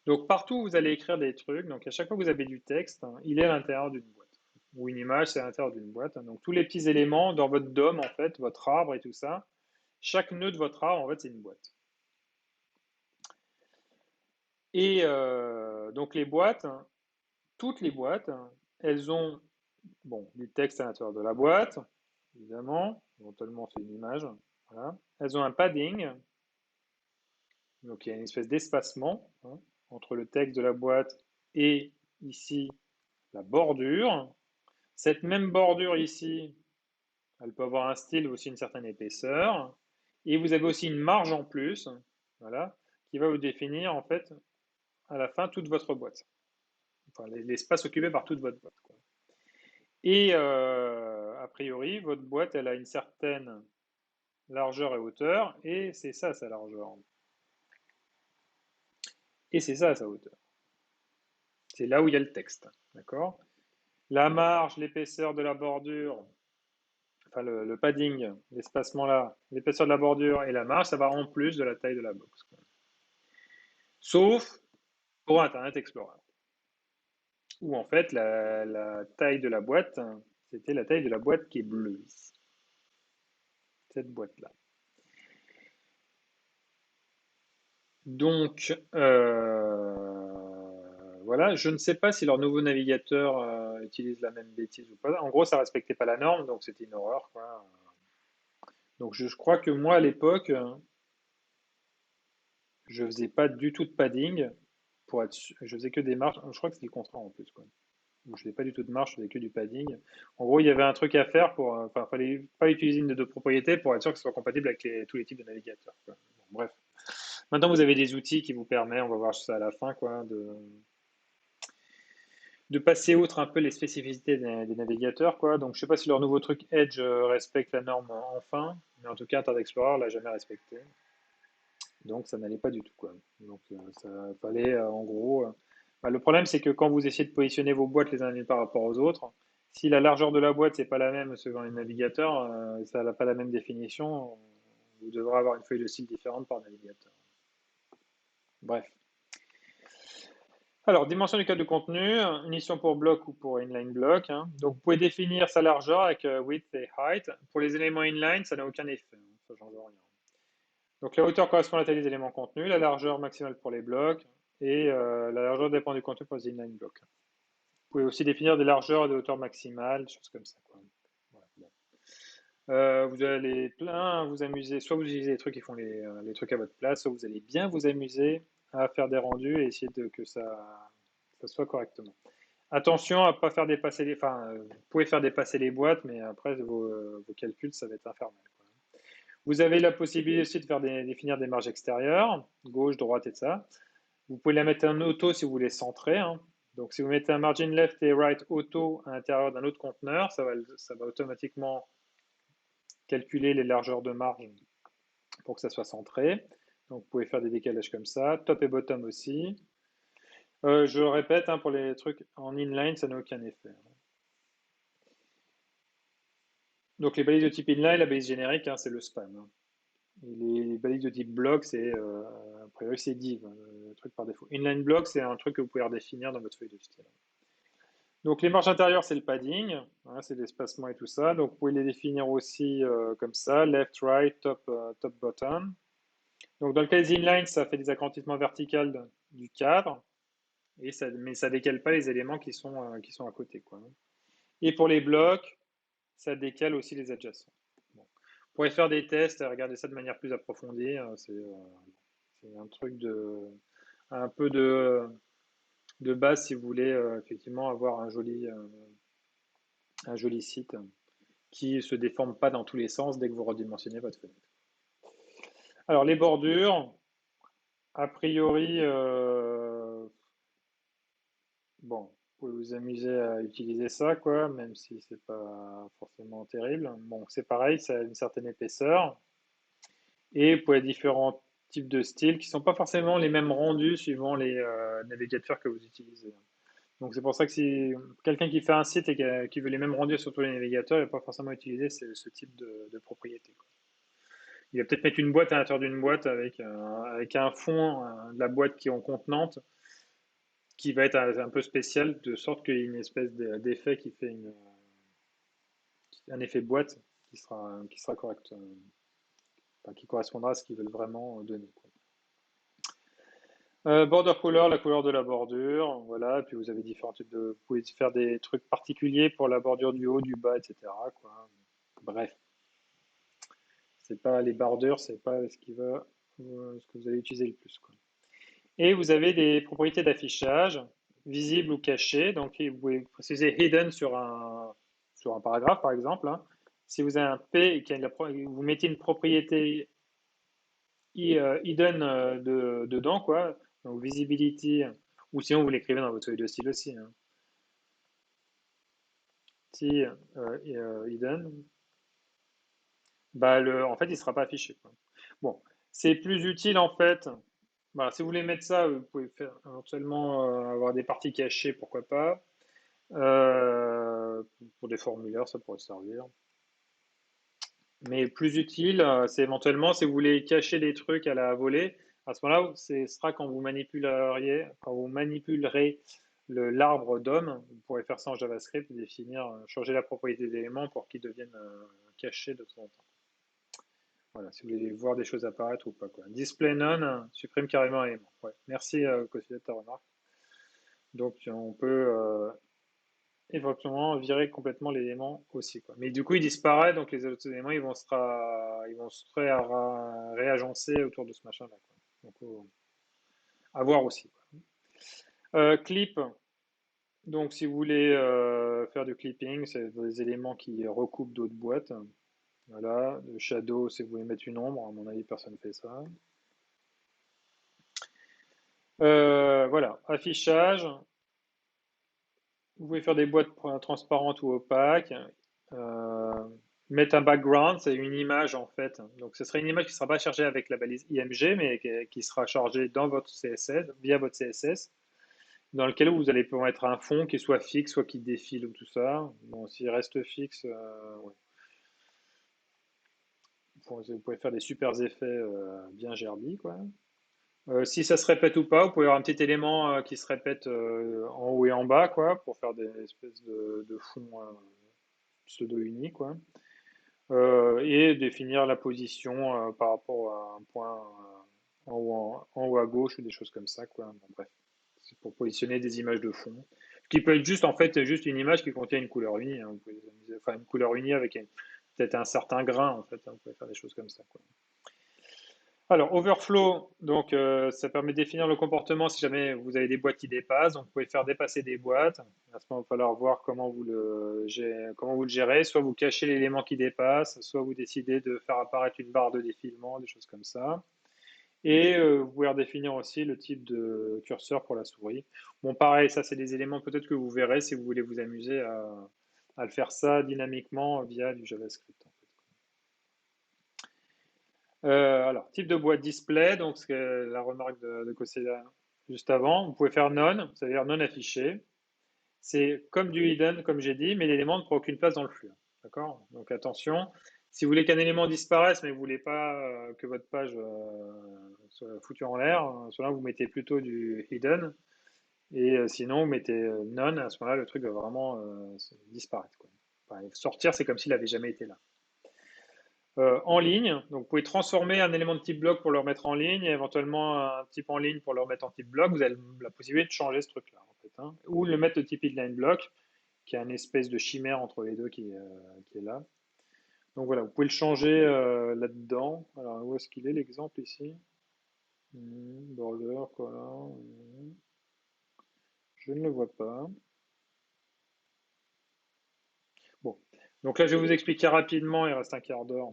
Donc partout où vous allez écrire des trucs, donc à chaque fois que vous avez du texte, il est à l'intérieur d'une boîte. Ou une image, c'est à l'intérieur d'une boîte. Donc tous les petits éléments dans votre DOM, en fait, votre arbre et tout ça, chaque nœud de votre arbre, en fait, c'est une boîte. Et donc les boîtes, toutes les boîtes, elles ont du texte à l'intérieur de la boîte, évidemment, éventuellement c'est une image. Voilà. Elles ont un padding, donc il y a une espèce d'espacement entre le texte de la boîte et ici la bordure. Cette même bordure ici, elle peut avoir un style ou aussi une certaine épaisseur. Et vous avez aussi une marge en plus, voilà, qui va vous définir en fait à la fin toute votre boîte. Enfin, l'espace occupé par toute votre boîte, quoi. Et a priori, votre boîte, elle a une certaine largeur et hauteur, et c'est ça sa largeur. Et c'est ça sa hauteur. C'est là où il y a le texte, d'accord? La marge, l'épaisseur de la bordure, enfin le padding, l'espacement là, l'épaisseur de la bordure et la marge, ça va en plus de la taille de la box. Sauf pour Internet Explorer, où en fait la taille de la boîte, c'était la taille de la boîte qui est bleue ici. Cette boîte-là. Donc, voilà, je ne sais pas si leur nouveau navigateur utilise la même bêtise ou pas. En gros, ça respectait pas la norme, donc c'était une horreur, quoi. Donc, je crois que moi, à l'époque, je faisais pas du tout de padding je faisais que des marches. Je crois que c'était le contraire en plus, quoi. Donc, je faisais pas du tout de marche, je faisais que du padding. En gros, il y avait un truc à faire enfin, fallait pas utiliser une de propriété pour être sûr que ce soit compatible avec tous les types de navigateurs, quoi. Bon, bref. Maintenant, vous avez des outils qui vous permettent, on va voir ça à la fin, quoi, de passer outre un peu les spécificités des navigateurs, quoi. Donc, je sais pas si leur nouveau truc Edge respecte la norme enfin, mais en tout cas, Internet Explorer l'a jamais respecté. Donc, ça n'allait pas du tout, quoi. Donc, ça fallait, en gros, bah, le problème, c'est que quand vous essayez de positionner vos boîtes les unes par rapport aux autres, si la largeur de la boîte c'est pas la même selon les navigateurs, ça n'a pas la même définition, vous devrez avoir une feuille de style différente par navigateur. Bref. Alors, dimension du code de contenu, unition pour bloc ou pour inline block, hein. Donc, vous pouvez définir sa largeur avec width et height. Pour les éléments inline, ça n'a aucun effet, hein, ça change rien. Donc, la hauteur correspond à la taille des éléments contenus, la largeur maximale pour les blocs et la largeur dépend du contenu pour les inline blocks. Vous pouvez aussi définir des largeurs et des hauteurs maximales, choses comme ça, quoi. Voilà, bon. Vous allez plein vous amuser, soit vous utilisez les trucs qui font les trucs à votre place, soit vous allez bien vous amuser à faire des rendus et essayer que ça soit correctement. Attention à ne pas faire dépasser les. Enfin, vous pouvez faire dépasser les boîtes, mais après, vos calculs, ça va être infernal, quoi. Vous avez la possibilité aussi de définir des marges extérieures, gauche, droite et ça. Vous pouvez la mettre en auto si vous voulez centrer, hein. Donc, si vous mettez un margin left et right auto à l'intérieur d'un autre conteneur, ça va automatiquement calculer les largeurs de marge pour que ça soit centré. Donc, vous pouvez faire des décalages comme ça. Top et bottom aussi. Je le répète, hein, pour les trucs en inline, ça n'a aucun effet. Donc les balises de type inline, la balise générique, hein, c'est le span, hein. Et les balises de type block, a priori c'est div, hein, le truc par défaut. Inline block, c'est un truc que vous pouvez redéfinir dans votre feuille de style. Donc les marges intérieures, c'est le padding, hein, c'est l'espacement et tout ça. Donc vous pouvez les définir aussi comme ça, left, right, top, top, bottom. Donc dans le cas des inlines, ça fait des agrandissements verticaux du cadre, mais ça décale pas les éléments qui sont à côté, quoi. Et pour les blocs, ça décale aussi les adjacents. Bon. Vous pourrez faire des tests et regarder ça de manière plus approfondie. C'est un peu de base si vous voulez effectivement avoir un joli site qui ne se déforme pas dans tous les sens dès que vous redimensionnez votre fenêtre. Alors les bordures, a priori, bon, vous pouvez vous amuser à utiliser ça, quoi, même si c'est pas forcément terrible. Bon, c'est pareil, ça a une certaine épaisseur. Et vous pouvez avoir différents types de styles qui ne sont pas forcément les mêmes rendus suivant les navigateurs que vous utilisez. Donc c'est pour ça que si quelqu'un qui fait un site et qui veut les mêmes rendus sur tous les navigateurs, il ne va pas forcément utiliser ce type de propriété, quoi. Il va peut-être mettre une boîte à l'intérieur d'une boîte avec un fond de la boîte qui est en contenante, qui va être un peu spécial, de sorte qu'il y ait une espèce d'effet qui fait un effet boîte qui sera correct, enfin, qui correspondra à ce qu'ils veulent vraiment donner, quoi. Border color, la couleur de la bordure, voilà. Et puis vous avez différents types vous pouvez faire des trucs particuliers pour la bordure du haut, du bas, etc., quoi. Bref, c'est pas les bordures, c'est pas ce que vous allez utiliser le plus, quoi. Et vous avez des propriétés d'affichage, visibles ou cachées. Donc vous pouvez préciser hidden sur un paragraphe, par exemple, hein. Si vous avez un P et vous mettez une propriété hidden dedans, quoi. Donc visibility, ou sinon vous l'écrivez dans votre feuille de style aussi, hein. Si hidden, bah en fait il ne sera pas affiché, quoi. Bon, c'est plus utile en fait. Voilà, si vous voulez mettre ça, vous pouvez faire éventuellement avoir des parties cachées, pourquoi pas. Pour des formulaires, ça pourrait servir. Mais plus utile, c'est éventuellement si vous voulez cacher des trucs à la volée. À ce moment-là, ce sera quand vous manipulerez l'arbre DOM. Vous pourrez faire ça en JavaScript, changer la propriété d'éléments pour qu'ils deviennent cachés de temps en temps. Voilà, si vous voulez voir des choses apparaître ou pas, quoi. Display none, supprime carrément un élément. Ouais. Merci, Cossy, de ta remarque. Donc, on peut éventuellement virer complètement l'élément aussi, quoi. Mais du coup, il disparaît, donc les autres éléments, ils vont se réagencer autour de ce machin-là, quoi. Donc, à voir aussi, quoi. Clip, donc si vous voulez faire du clipping, c'est des éléments qui recoupent d'autres boîtes. Voilà, le shadow, c'est vous voulez mettre une ombre, à mon avis, personne ne fait ça. Voilà, affichage, vous pouvez faire des boîtes transparentes ou opaques. Euh, Mettre un background, c'est une image en fait. Donc ce serait une image qui ne sera pas chargée avec la balise IMG, mais qui sera chargée dans votre CSS, via votre CSS, dans lequel vous allez pouvoir mettre un fond qui soit fixe, soit qui défile ou tout ça. Bon, s'il reste fixe, ouais. Vous pouvez faire des super effets bien gerbis, quoi. Si ça se répète ou pas, vous pouvez avoir un petit élément qui se répète en haut et en bas, quoi, pour faire des espèces de fonds pseudo-unis, quoi. Et définir la position par rapport à un point en haut à gauche ou des choses comme ça, quoi. Bon, bref, c'est pour positionner des images de fond. Ce qui peut être juste, en fait, juste une image qui contient une couleur unie, hein. Vous pouvez enfin, une couleur unie avec peut-être un certain grain, en fait, hein. Vous pouvez faire des choses comme ça, quoi. Alors, overflow, donc ça permet de définir le comportement si jamais vous avez des boîtes qui dépassent. Donc, vous pouvez faire dépasser des boîtes. À ce moment, il va falloir voir comment vous le gérez. Soit vous cachez l'élément qui dépasse, soit vous décidez de faire apparaître une barre de défilement, des choses comme ça. Et vous pouvez redéfinir aussi le type de curseur pour la souris. Bon, pareil, ça, c'est des éléments peut-être que vous verrez si vous voulez vous amuser à le faire ça dynamiquement via du JavaScript. Alors, type de boîte display, donc c'est la remarque de Cossé juste avant. Vous pouvez faire none, c'est-à-dire non affiché. C'est comme du hidden, comme j'ai dit, mais l'élément ne prend aucune place dans le flux. D'accord? Donc attention, si vous voulez qu'un élément disparaisse, mais vous ne voulez pas que votre page soit foutue en l'air, là vous mettez plutôt du hidden. Et sinon, vous mettez none, à ce moment-là, le truc va vraiment disparaître, quoi. Enfin, sortir, c'est comme s'il n'avait jamais été là. En ligne. Donc, vous pouvez transformer un élément de type bloc pour le remettre en ligne, et éventuellement un type en ligne pour le remettre en type bloc. Vous avez la possibilité de changer ce truc-là, en fait, hein. Ou le mettre de type inline block, qui est une espèce de chimère entre les deux qui est là. Donc voilà, vous pouvez le changer là-dedans. Alors, où est-ce qu'il est l'exemple ici? Border, color. Je ne le vois pas. Bon, donc là, je vais vous expliquer rapidement, il reste un quart d'heure,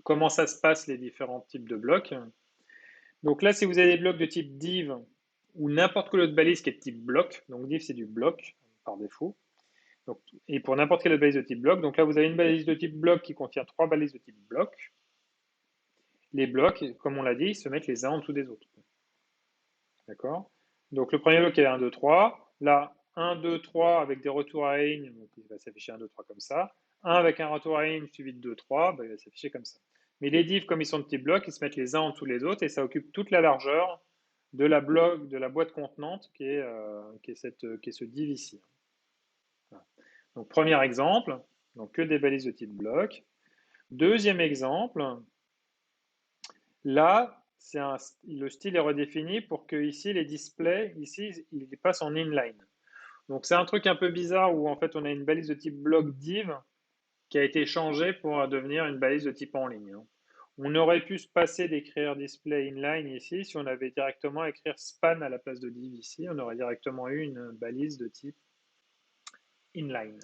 comment ça se passe les différents types de blocs. Donc là, si vous avez des blocs de type div ou n'importe quelle autre balise qui est de type bloc, donc div c'est du bloc par défaut, donc, et pour n'importe quelle autre balise de type bloc, donc là vous avez une balise de type bloc qui contient trois balises de type bloc. Les blocs, comme on l'a dit, ils se mettent les uns en dessous des autres. D'accord? Donc le premier bloc est 1, 2, 3. Là, 1, 2, 3 avec des retours à ligne, donc il va s'afficher 1, 2, 3 comme ça. 1 avec un retour à ligne suivi de 2, 3, il va s'afficher comme ça. Mais les divs, comme ils sont de type bloc, ils se mettent les uns en dessous des autres et ça occupe toute la largeur de la boîte contenante qui est ce div ici. Voilà. Donc premier exemple, donc que des balises de type bloc. Deuxième exemple, là, le style est redéfini pour que ici les displays, ici, ils passent en inline. Donc c'est un truc un peu bizarre où en fait on a une balise de type bloc div qui a été changée pour devenir une balise de type en ligne. On aurait pu se passer d'écrire display inline ici si on avait directement écrire span à la place de div ici, on aurait directement eu une balise de type inline.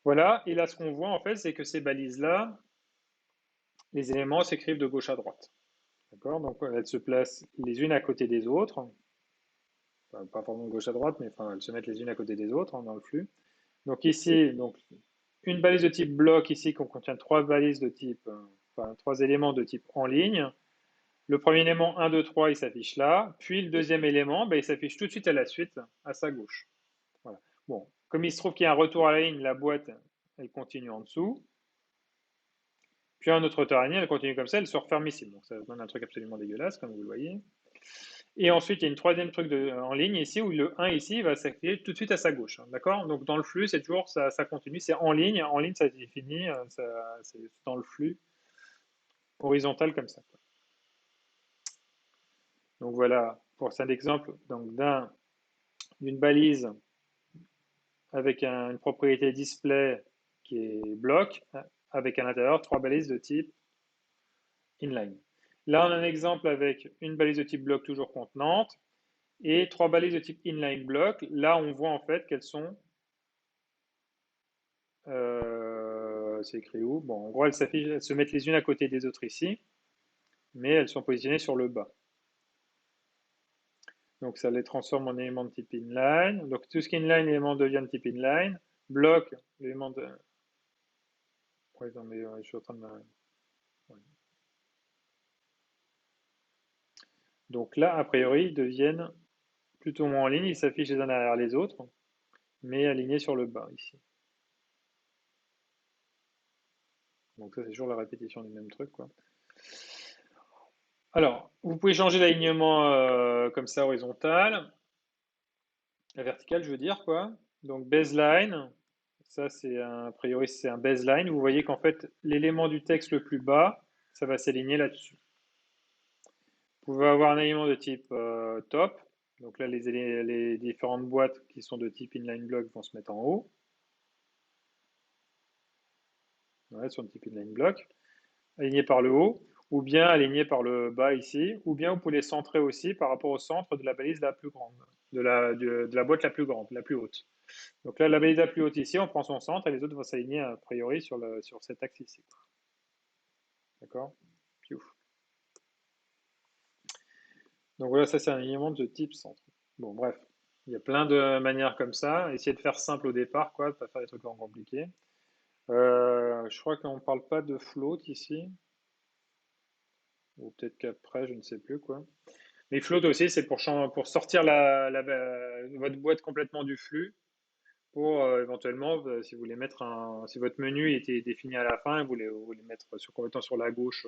Voilà, et là ce qu'on voit en fait c'est que ces balises-là, les éléments s'écrivent de gauche à droite. D'accord? Donc elles se placent les unes à côté des autres. Enfin, pas forcément de gauche à droite, mais enfin, elles se mettent les unes à côté des autres dans le flux. Donc ici, donc, une balise de type bloc ici qu'on contient trois balises de type, enfin, trois éléments de type en ligne. Le premier élément 1, 2, 3, il s'affiche là. Puis le deuxième élément, ben, il s'affiche tout de suite à la suite, à sa gauche. Voilà. Bon, comme il se trouve qu'il y a un retour à la ligne, la boîte, elle continue en dessous. Puis un autre retour à la ligne, elle continue comme ça, elle se referme ici. Donc ça donne un truc absolument dégueulasse, comme vous le voyez. Et ensuite, il y a une troisième truc en ligne ici, où le 1 ici va s'afficher tout de suite à sa gauche. Hein, d'accord? Donc dans le flux, c'est toujours, ça continue, c'est en ligne. En ligne, ça définit, c'est dans le flux horizontal comme ça. Quoi. Donc voilà, pour cet exemple donc d'une balise avec une propriété display qui est bloc, avec à l'intérieur 3 balises de type inline. Là, on a un exemple avec une balise de type bloc toujours contenante et 3 balises de type inline block. Là, on voit en fait qu'elles sont. C'est écrit où? Bon, en gros, elles se mettent les unes à côté des autres ici, mais elles sont positionnées sur le bas. Donc, ça les transforme en éléments de type inline. Donc, tout ce qui est inline, l'élément devient de type inline. Block, l'élément de. Ouais, non, mais je suis en train de. Ouais. Donc là, a priori, ils deviennent plutôt moins en ligne. Ils s'affichent les uns derrière les autres, mais alignés sur le bas ici. Donc ça, c'est toujours la répétition du même truc, quoi. Alors, vous pouvez changer l'alignement comme ça, horizontal. La verticale, je veux dire, quoi. Donc, baseline. Ça, a priori, c'est un baseline. Vous voyez qu'en fait, l'élément du texte le plus bas, ça va s'aligner là-dessus. Vous pouvez avoir un élément de type top. Donc là, les différentes boîtes qui sont de type inline block vont se mettre en haut. Ouais, sur le type inline block. Aligné par le haut, ou bien aligné par le bas ici, ou bien vous pouvez les centrer aussi par rapport au centre de la balise la plus grande, de la boîte la plus grande, la plus haute. Donc là, la balise la plus haute ici, on prend son centre et les autres vont s'aligner a priori sur cet axe ici. D'accord? Donc voilà, ça c'est un alignement de type centre. Bon, bref, il y a plein de manières comme ça. Essayez de faire simple au départ, quoi, de pas faire des trucs compliqués. Je crois qu'on ne parle pas de float ici, ou peut-être qu'après, je ne sais plus quoi. Mais float aussi, c'est pour sortir votre boîte complètement du flux, pour éventuellement, si vous voulez si votre menu était défini à la fin, et vous voulez mettre complètement sur la gauche,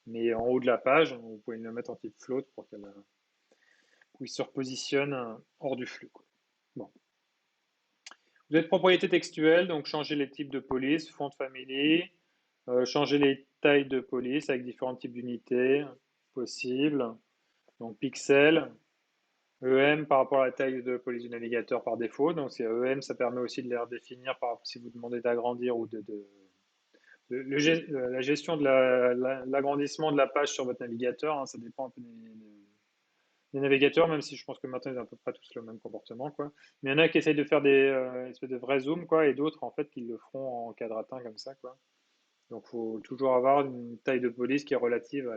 mais en haut de la page, vous pouvez le mettre en type float pour qu'il se repositionne hors du flux. Quoi. Bon. Vous êtes propriété textuelle, donc changez les types de police, font family, changez les tailles de police avec différents types d'unités possibles. Donc pixels, EM par rapport à la taille de police du navigateur par défaut. Donc c'est EM, ça permet aussi de les redéfinir si vous demandez d'agrandir ou la gestion de l'agrandissement de la page sur votre navigateur. Hein, ça dépend un peu des navigateurs, même si je pense que maintenant ils ont à peu près tous le même comportement, quoi. Mais il y en a qui essayent de faire des espèces de vrais zooms, quoi, et d'autres en fait qui le feront en quadratin comme ça, quoi. Donc il faut toujours avoir une taille de police qui est relative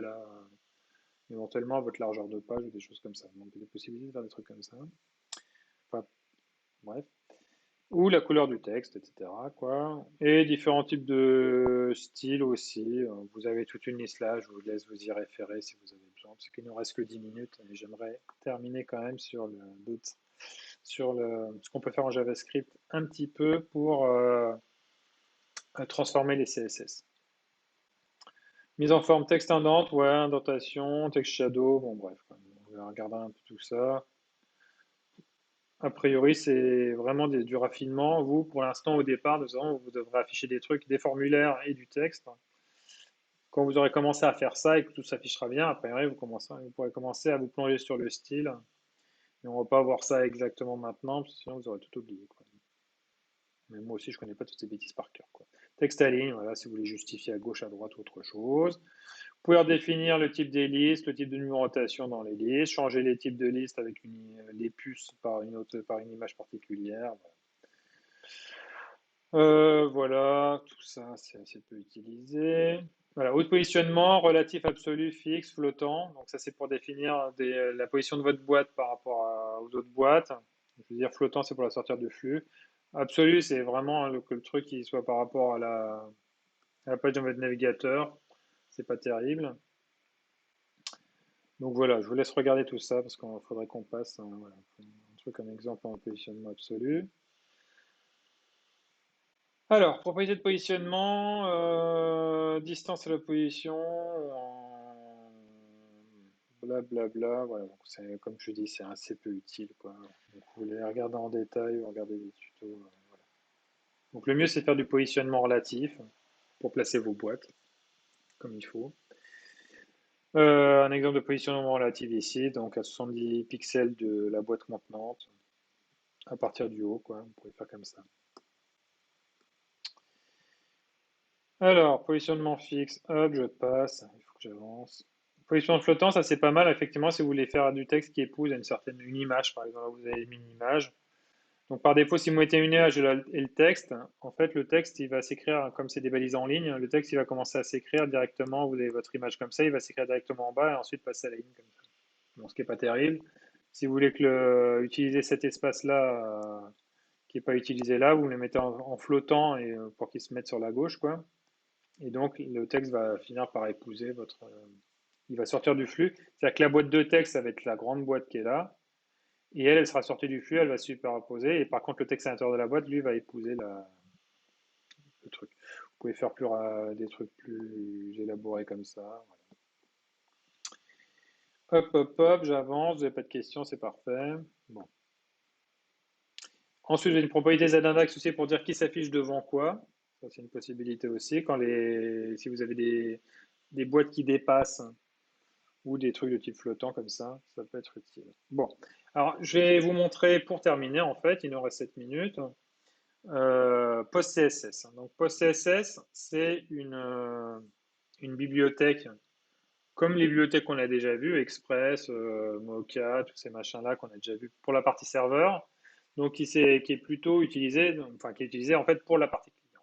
éventuellement à votre largeur de page ou des choses comme ça. Donc il y a des possibilités de faire des trucs comme ça. Enfin, bref. Ou la couleur du texte, etc. Quoi. Et différents types de styles aussi. Vous avez toute une liste là, je vous laisse vous y référer si vous avez besoin, parce qu'il ne nous reste que 10 minutes et j'aimerais terminer quand même sur ce qu'on peut faire en JavaScript un petit peu pour transformer les CSS. Mise en forme texte indent, ouais, indentation, texte shadow, bon bref, on va regarder un peu tout ça. A priori, c'est vraiment du raffinement. Vous, pour l'instant, au départ, vous devrez afficher des trucs, des formulaires et du texte. Quand vous aurez commencé à faire ça et que tout s'affichera bien, a priori, vous pourrez commencer à vous plonger sur le style. Et on ne va pas voir ça exactement maintenant, parce que sinon vous aurez tout oublié. Quoi. Mais moi aussi, je ne connais pas toutes ces bêtises par cœur. Quoi. Texte à ligne, voilà, si vous voulez justifier à gauche, à droite ou autre chose. Vous pouvez redéfinir le type des listes, le type de numérotation dans les listes, changer les types de listes avec les puces par une image particulière. Voilà, tout ça, c'est assez peu utilisé. Voilà, haut de positionnement, relatif, absolu, fixe, flottant. Donc ça, c'est pour définir la position de votre boîte par rapport aux autres boîtes. Je veux dire, flottant, c'est pour la sortir du flux. Absolu, c'est vraiment que le truc qui soit par rapport à la page de votre navigateur. C'est pas terrible. Donc voilà, je vous laisse regarder tout ça parce qu'il faudrait qu'on passe voilà, un truc comme exemple en positionnement absolu. Alors, propriété de positionnement, distance à la position. Là, blablabla. Voilà, donc comme je dis, c'est assez peu utile, quoi. Donc, vous voulez regarder en détail ou regarder des tutos. Voilà. Donc le mieux, c'est de faire du positionnement relatif pour placer vos boîtes comme il faut. Un exemple de positionnement relatif ici, donc à 70 pixels de la boîte contenante, à partir du haut, quoi. Vous pouvez faire comme ça. Alors, positionnement fixe, hop, je passe, il faut que j'avance. Positionnement flottant, ça c'est pas mal, effectivement, si vous voulez faire du texte qui épouse une image, par exemple, vous avez mis une image. Donc par défaut, si vous mettez une image et le texte, en fait, le texte, il va s'écrire, comme c'est des balises en ligne, le texte, il va commencer à s'écrire directement, vous avez votre image comme ça, il va s'écrire directement en bas et ensuite passer à la ligne comme ça. Bon, ce qui n'est pas terrible. Si vous voulez utiliser cet espace-là, qui n'est pas utilisé là, vous le mettez en flottant et, pour qu'il se mette sur la gauche, quoi. Et donc, le texte va finir par épouser il va sortir du flux. C'est-à-dire que la boîte de texte, ça va être la grande boîte qui est là. Et elle sera sortie du flux, elle va se superposer. Et par contre, le texte à l'intérieur de la boîte, lui, va épouser le truc. Vous pouvez faire des trucs plus élaborés comme ça. Voilà. Hop, hop, hop, j'avance. Vous n'avez pas de questions, c'est parfait. Bon. Ensuite, j'ai une propriété z-index aussi pour dire qui s'affiche devant quoi. Ça, c'est une possibilité aussi. Si vous avez des boîtes qui dépassent ou des trucs de type flottant comme ça peut être utile. Bon, alors je vais vous montrer pour terminer, en fait, il nous reste 7 minutes, PostCSS. Donc PostCSS, c'est une bibliothèque comme les bibliothèques qu'on a déjà vues, Express, Mocha, tous ces machins-là qu'on a déjà vus pour la partie serveur, donc qui est plutôt utilisé, enfin qui est utilisé en fait pour la partie client.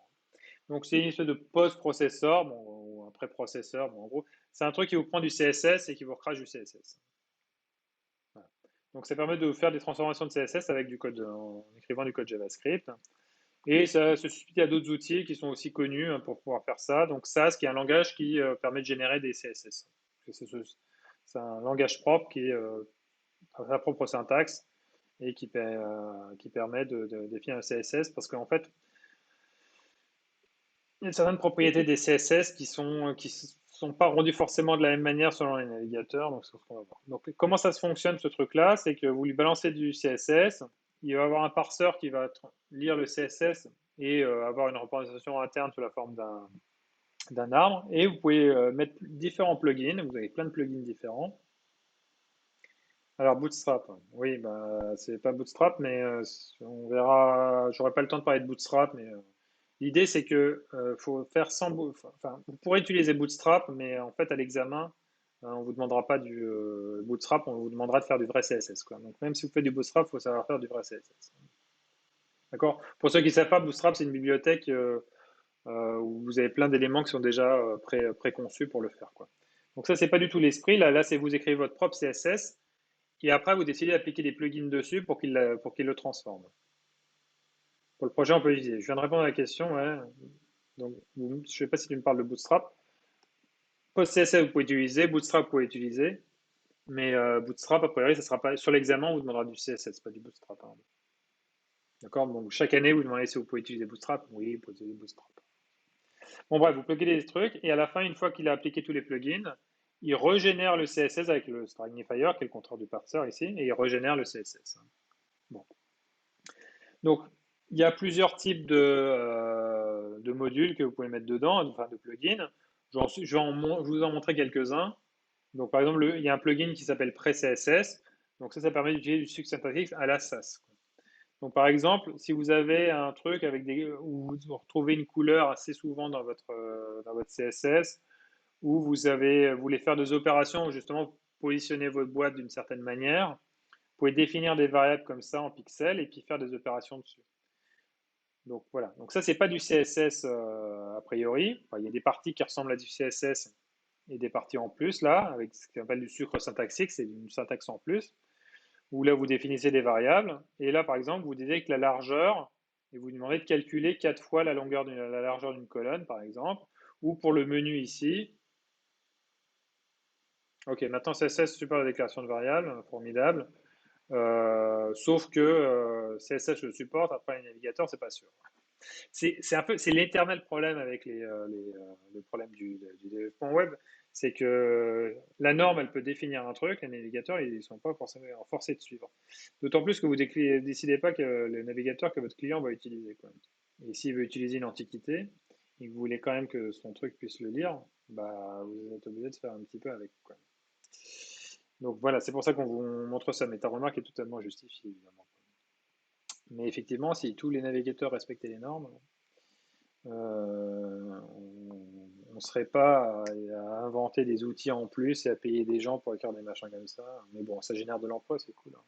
Donc c'est une espèce de post-processeur, bon, ou un pré-processeur, bon, en gros, c'est un truc qui vous prend du CSS et qui vous recrache du CSS. Voilà. Donc ça permet de faire des transformations de CSS avec du code, en écrivant du code JavaScript. Et ça se substitue à d'autres outils qui sont aussi connus, hein, pour pouvoir faire ça. Donc SAS, qui est un langage qui permet de générer des CSS. C'est un langage propre a sa propre syntaxe et qui permet de définir un CSS parce qu'en fait, il y a certaines propriétés des CSS qui sont pas rendues forcément de la même manière selon les navigateurs. Donc, c'est ce qu'on va voir. Donc, comment ça se fonctionne ce truc-là? C'est que vous lui balancez du CSS, il va avoir un parseur qui va lire le CSS et avoir une représentation interne sous la forme d'un arbre. Et vous pouvez mettre différents plugins. Vous avez plein de plugins différents. Alors Bootstrap, oui, bah, c'est pas Bootstrap, mais on verra. J'aurai pas le temps de parler de Bootstrap, mais l'idée c'est que faut faire enfin, vous pourrez utiliser Bootstrap, mais en fait à l'examen, on vous demandera pas du Bootstrap, on vous demandera de faire du vrai CSS, quoi. Donc même si vous faites du Bootstrap, il faut savoir faire du vrai CSS. D'accord? Pour ceux qui ne savent pas, Bootstrap c'est une bibliothèque où vous avez plein d'éléments qui sont déjà préconçus pour le faire, quoi. Donc ça c'est pas du tout l'esprit. Là c'est vous écrivez votre propre CSS. Et après, vous décidez d'appliquer des plugins dessus pour qu'il le transforme. Pour le projet, on peut utiliser. Je viens de répondre à la question. Ouais. Donc, je ne sais pas si tu me parles de Bootstrap. PostCSS, vous pouvez utiliser. Bootstrap, vous pouvez utiliser. Mais Bootstrap, a priori, ça sera pas sur l'examen, on vous demandera du CSS, pas du Bootstrap, hein. D'accord. Donc, chaque année, vous demandez si vous pouvez utiliser Bootstrap. Oui, vous pouvez utiliser Bootstrap. Bon, bref, vous pluguez des trucs. Et à la fin, une fois qu'il a appliqué tous les plugins, il régénère le CSS avec le Stringnifier, qui est le contrôleur du parseur ici, et il régénère le CSS. Bon. Donc, il y a plusieurs types de modules que vous pouvez mettre dedans, enfin de plugins. Je vous en montrer quelques-uns. Donc, par exemple, il y a un plugin qui s'appelle Pre-CSS. Donc, ça permet d'utiliser du succinct syntaxe à la SAS. Donc, par exemple, si vous avez un truc où vous retrouvez une couleur assez souvent dans votre CSS, où vous voulez faire des opérations où justement positionner votre boîte d'une certaine manière, vous pouvez définir des variables comme ça en pixels et puis faire des opérations dessus. Donc voilà. Donc ça, c'est pas du CSS a priori. Enfin, il y a des parties qui ressemblent à du CSS et des parties en plus là, avec ce qu'on appelle du sucre syntaxique, c'est une syntaxe en plus, où là vous définissez des variables. Et là, par exemple, vous disiez que la largeur, et vous demandez de calculer 4 fois la largeur d'une colonne, par exemple, ou pour le menu ici. Ok, maintenant CSS support la déclaration de variables, formidable. Sauf que CSS le supporte, après les navigateurs, c'est pas sûr. C'est l'éternel problème avec le problème du développement web, c'est que la norme, elle peut définir un truc, les navigateurs, ils ne sont pas forcément forcés de suivre. D'autant plus que vous ne décidez pas que le navigateur que votre client va utiliser, quoi. Et s'il veut utiliser une antiquité, et que vous voulez quand même que son truc puisse le lire, bah, vous êtes obligé de faire un petit peu avec, quoi. Donc voilà, c'est pour ça qu'on vous montre ça, mais ta remarque est totalement justifiée, évidemment. Mais effectivement, si tous les navigateurs respectaient les normes, on ne serait pas à inventer des outils en plus et à payer des gens pour écrire des machins comme ça. Mais bon, ça génère de l'emploi, c'est cool, hein.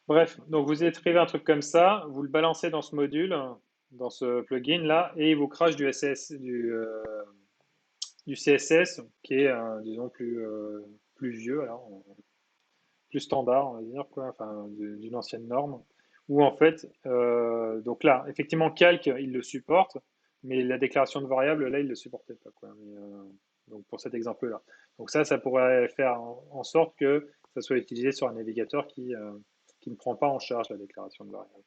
Bref, donc vous écrivez un truc comme ça, vous le balancez dans ce module, dans ce plugin là, et il vous crache du CSS qui est, disons, plus vieux, alors, plus standard, on va dire, quoi, enfin, d'une ancienne norme, où en fait, donc là, effectivement, Calc, il le supporte, mais la déclaration de variable, là, il ne le supportait pas, quoi. Mais, donc pour cet exemple-là. Donc ça pourrait faire en sorte que ça soit utilisé sur un navigateur qui ne prend pas en charge la déclaration de variable.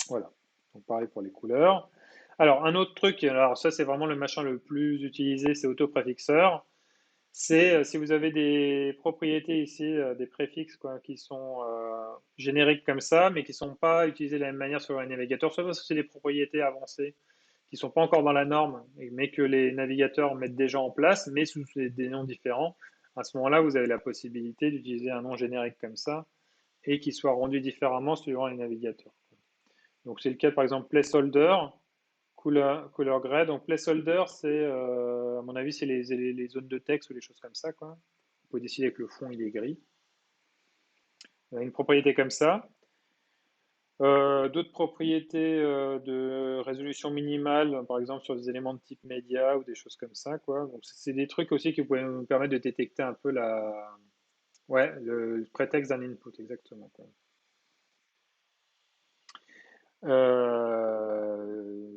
Voilà. Donc pareil pour les couleurs. Alors un autre truc, alors ça c'est vraiment le machin le plus utilisé, c'est autopréfixeur. C'est si vous avez des propriétés ici, des préfixes quoi, qui sont génériques comme ça, mais qui ne sont pas utilisés de la même manière sur un navigateur, soit parce que c'est des propriétés avancées qui ne sont pas encore dans la norme, mais que les navigateurs mettent déjà en place, mais sous des noms différents. À ce moment-là, vous avez la possibilité d'utiliser un nom générique comme ça et qui soit rendu différemment suivant les navigateurs. Donc c'est le cas par exemple placeholder, couleur grey. Donc placeholder, c'est à mon avis c'est les zones de texte ou les choses comme ça, quoi. Vous pouvez décider que le fond il est gris. Une propriété comme ça. D'autres propriétés de résolution minimale, par exemple sur des éléments de type média ou des choses comme ça, quoi. Donc c'est des trucs aussi qui pourraient nous permettre de détecter un peu ouais, le prétexte d'un input, exactement, quoi.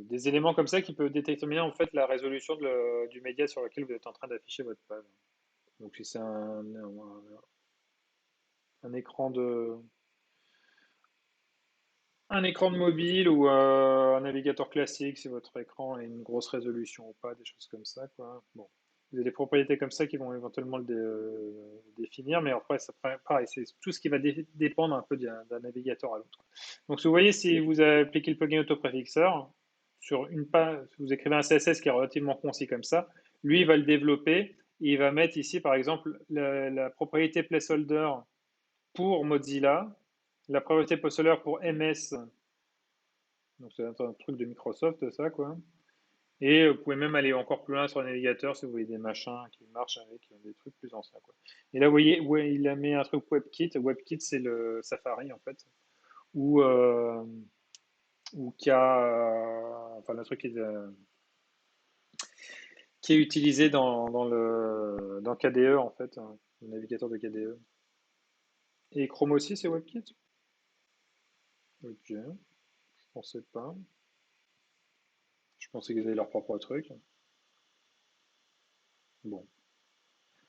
Des éléments comme ça qui peuvent déterminer en fait la résolution du média sur lequel vous êtes en train d'afficher votre page. Donc si c'est un écran un écran de mobile ou un navigateur classique, si votre écran a une grosse résolution ou pas, des choses comme ça, quoi. Bon, vous avez des propriétés comme ça qui vont éventuellement définir, mais après, ça, pareil, c'est tout ce qui va dépendre un peu d'un navigateur à l'autre. Donc, si vous voyez, si vous appliquez le plugin autopréfixeur sur une page, vous écrivez un CSS qui est relativement concis comme ça, lui, il va le développer et il va mettre ici, par exemple, la propriété placeholder pour Mozilla, la propriété placeholder pour MS, donc c'est un truc de Microsoft, ça, quoi. Et vous pouvez même aller encore plus loin sur le navigateur si vous voyez des machins qui marchent avec des trucs plus anciens, quoi. Et là, vous voyez, ouais, il a mis un truc WebKit. WebKit, c'est le Safari, en fait, où, qui a, enfin, le truc qui est utilisé dans KDE, en fait, hein, le navigateur de KDE. Et Chrome aussi, c'est WebKit? Ok, je pensais pas. Je pensais qu'ils avaient leur propre truc. Bon,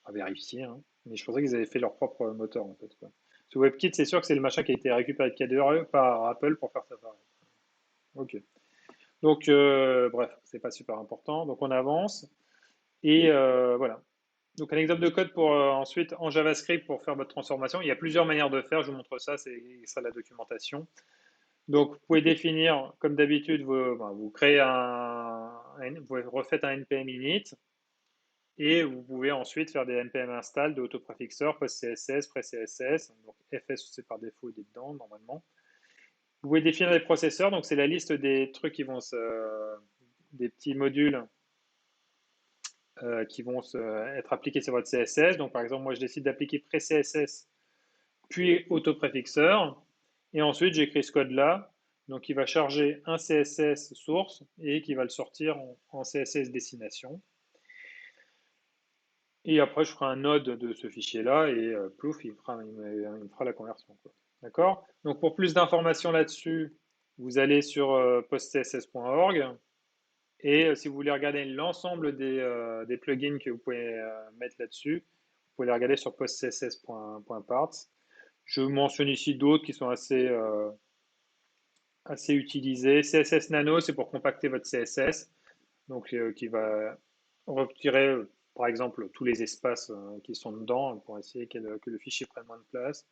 à vérifier, hein. Mais je pensais qu'ils avaient fait leur propre moteur, en fait, quoi. Ce WebKit, c'est sûr que c'est le machin qui a été récupéré de KDE par Apple pour faire Safari. Ok. Donc, bref, c'est pas super important. Donc, on avance. Et voilà. Donc, un exemple de code pour ensuite en JavaScript pour faire votre transformation. Il y a plusieurs manières de faire. Je vous montre ça. C'est ça la documentation. Donc, vous pouvez définir, comme d'habitude, vous créez vous refaites un npm init. Et vous pouvez ensuite faire des npm install de autopréfixeur, post-CSS, pré-CSS. Donc FS, c'est par défaut, il est dedans, normalement. Vous pouvez définir des processeurs. Donc, c'est la liste des trucs des petits modules qui vont être appliqués sur votre CSS. Donc, par exemple, moi, je décide d'appliquer pré-CSS, puis autopréfixeur. Et ensuite, j'écris ce code-là. Donc, il va charger un CSS source et qui va le sortir en CSS destination. Et après, je ferai un node de ce fichier-là et plouf, il me fera la conversion, quoi. D'accord? Donc, pour plus d'informations là-dessus, vous allez sur postcss.org et si vous voulez regarder l'ensemble des plugins que vous pouvez mettre là-dessus, vous pouvez les regarder sur postcss.parts. Je mentionne ici d'autres qui sont assez utilisés. CSS Nano, c'est pour compacter votre CSS, donc qui va retirer, par exemple, tous les espaces qui sont dedans pour essayer que le fichier prenne moins de place.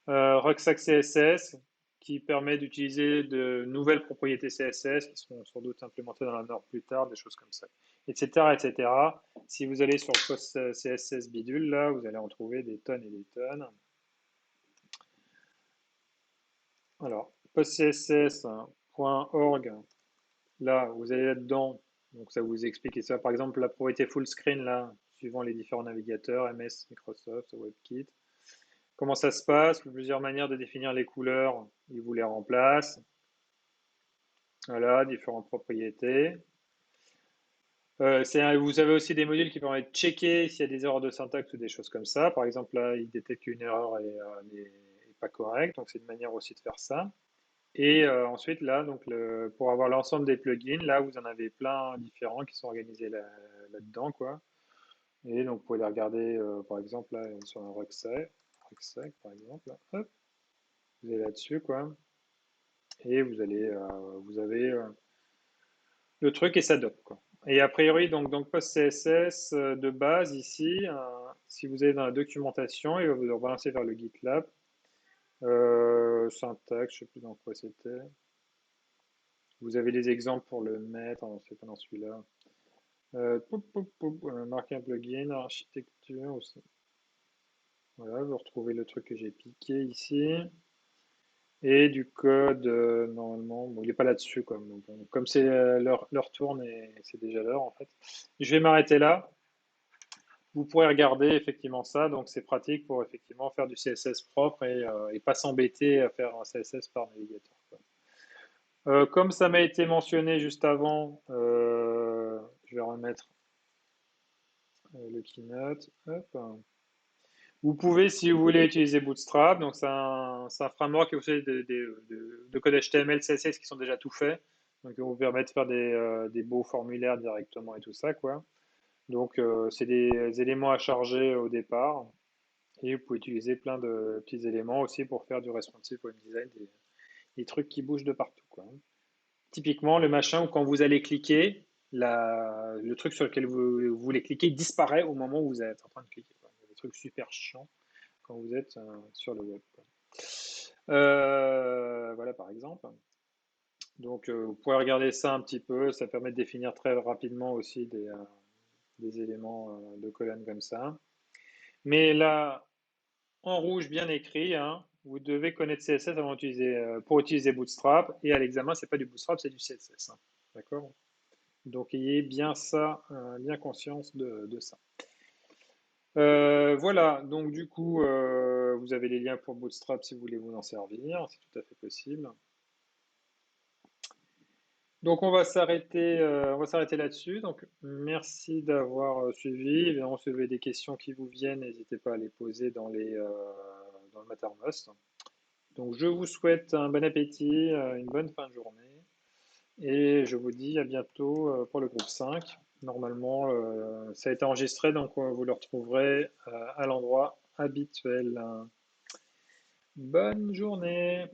Rucksack CSS qui permet d'utiliser de nouvelles propriétés CSS qui seront sans doute implémentées dans la norme plus tard, des choses comme ça, etc., etc. Si vous allez sur le post CSS bidule, là, vous allez en trouver des tonnes et des tonnes. Alors, postcss.org, là, vous allez là-dedans, donc ça vous explique ça. Par exemple, la propriété full screen, là, suivant les différents navigateurs, MS, Microsoft, WebKit. Comment ça se passe? Plusieurs manières de définir les couleurs, il vous les remplace. Voilà, différentes propriétés. Vous avez aussi des modules qui permettent de checker s'il y a des erreurs de syntaxe ou des choses comme ça. Par exemple, là, il détecte qu'une erreur n'est pas correcte, donc c'est une manière aussi de faire ça. Et ensuite, là, donc pour avoir l'ensemble des plugins, là, vous en avez plein différents qui sont organisés là-dedans, quoi. Et donc, vous pouvez les regarder, par exemple, là, sur un Rucksack, par exemple. Hop, vous allez là-dessus, quoi. Et vous avez le truc et ça doc, quoi. Et a priori, donc PostCSS de base ici, si vous allez dans la documentation, il va vous rebalancer vers le GitLab. Syntaxe, je sais plus dans quoi c'était. Vous avez des exemples pour le mettre, c'est pas dans celui-là. Marquer un plugin, architecture aussi. Voilà, vous retrouvez le truc que j'ai piqué ici. Et du code, normalement, bon, il n'est pas là-dessus, quoi. Donc, bon, comme c'est leur tourne et c'est déjà l'heure, en fait. Je vais m'arrêter là. Vous pourrez regarder effectivement ça, donc c'est pratique pour effectivement faire du CSS propre et pas s'embêter à faire un CSS par navigateur, quoi. Comme ça m'a été mentionné juste avant, je vais remettre le keynote. Hop. Vous pouvez, si vous voulez, utiliser Bootstrap. Donc, c'est un framework qui vous fait de code HTML, CSS qui sont déjà tout faits. Donc, ils vont vous permettre de faire des beaux formulaires directement et tout ça, quoi. Donc, c'est des éléments à charger au départ. Et vous pouvez utiliser plein de petits éléments aussi pour faire du responsive web design, des trucs qui bougent de partout, quoi. Typiquement, le machin où quand vous allez cliquer, le truc sur lequel vous voulez cliquer disparaît au moment où vous êtes en train de cliquer, quoi. Des trucs super chiants quand vous êtes sur le web, quoi. Voilà par exemple. Donc vous pourrez regarder ça un petit peu, ça permet de définir très rapidement aussi des éléments de colonne comme ça. Mais là, en rouge bien écrit, hein, vous devez connaître CSS pour utiliser Bootstrap. Et à l'examen, c'est pas du Bootstrap, c'est du CSS, hein. D'accord? Donc ayez bien ça, bien conscience de ça. Voilà, donc du coup, vous avez les liens pour Bootstrap si vous voulez vous en servir, c'est tout à fait possible. Donc on va s'arrêter là-dessus. Donc merci d'avoir suivi. Évidemment, si vous avez des questions qui vous viennent, n'hésitez pas à les poser dans le Mattermost. Donc je vous souhaite un bon appétit, une bonne fin de journée, et je vous dis à bientôt pour le groupe 5. Normalement, ça a été enregistré, donc vous le retrouverez à l'endroit habituel. Bonne journée.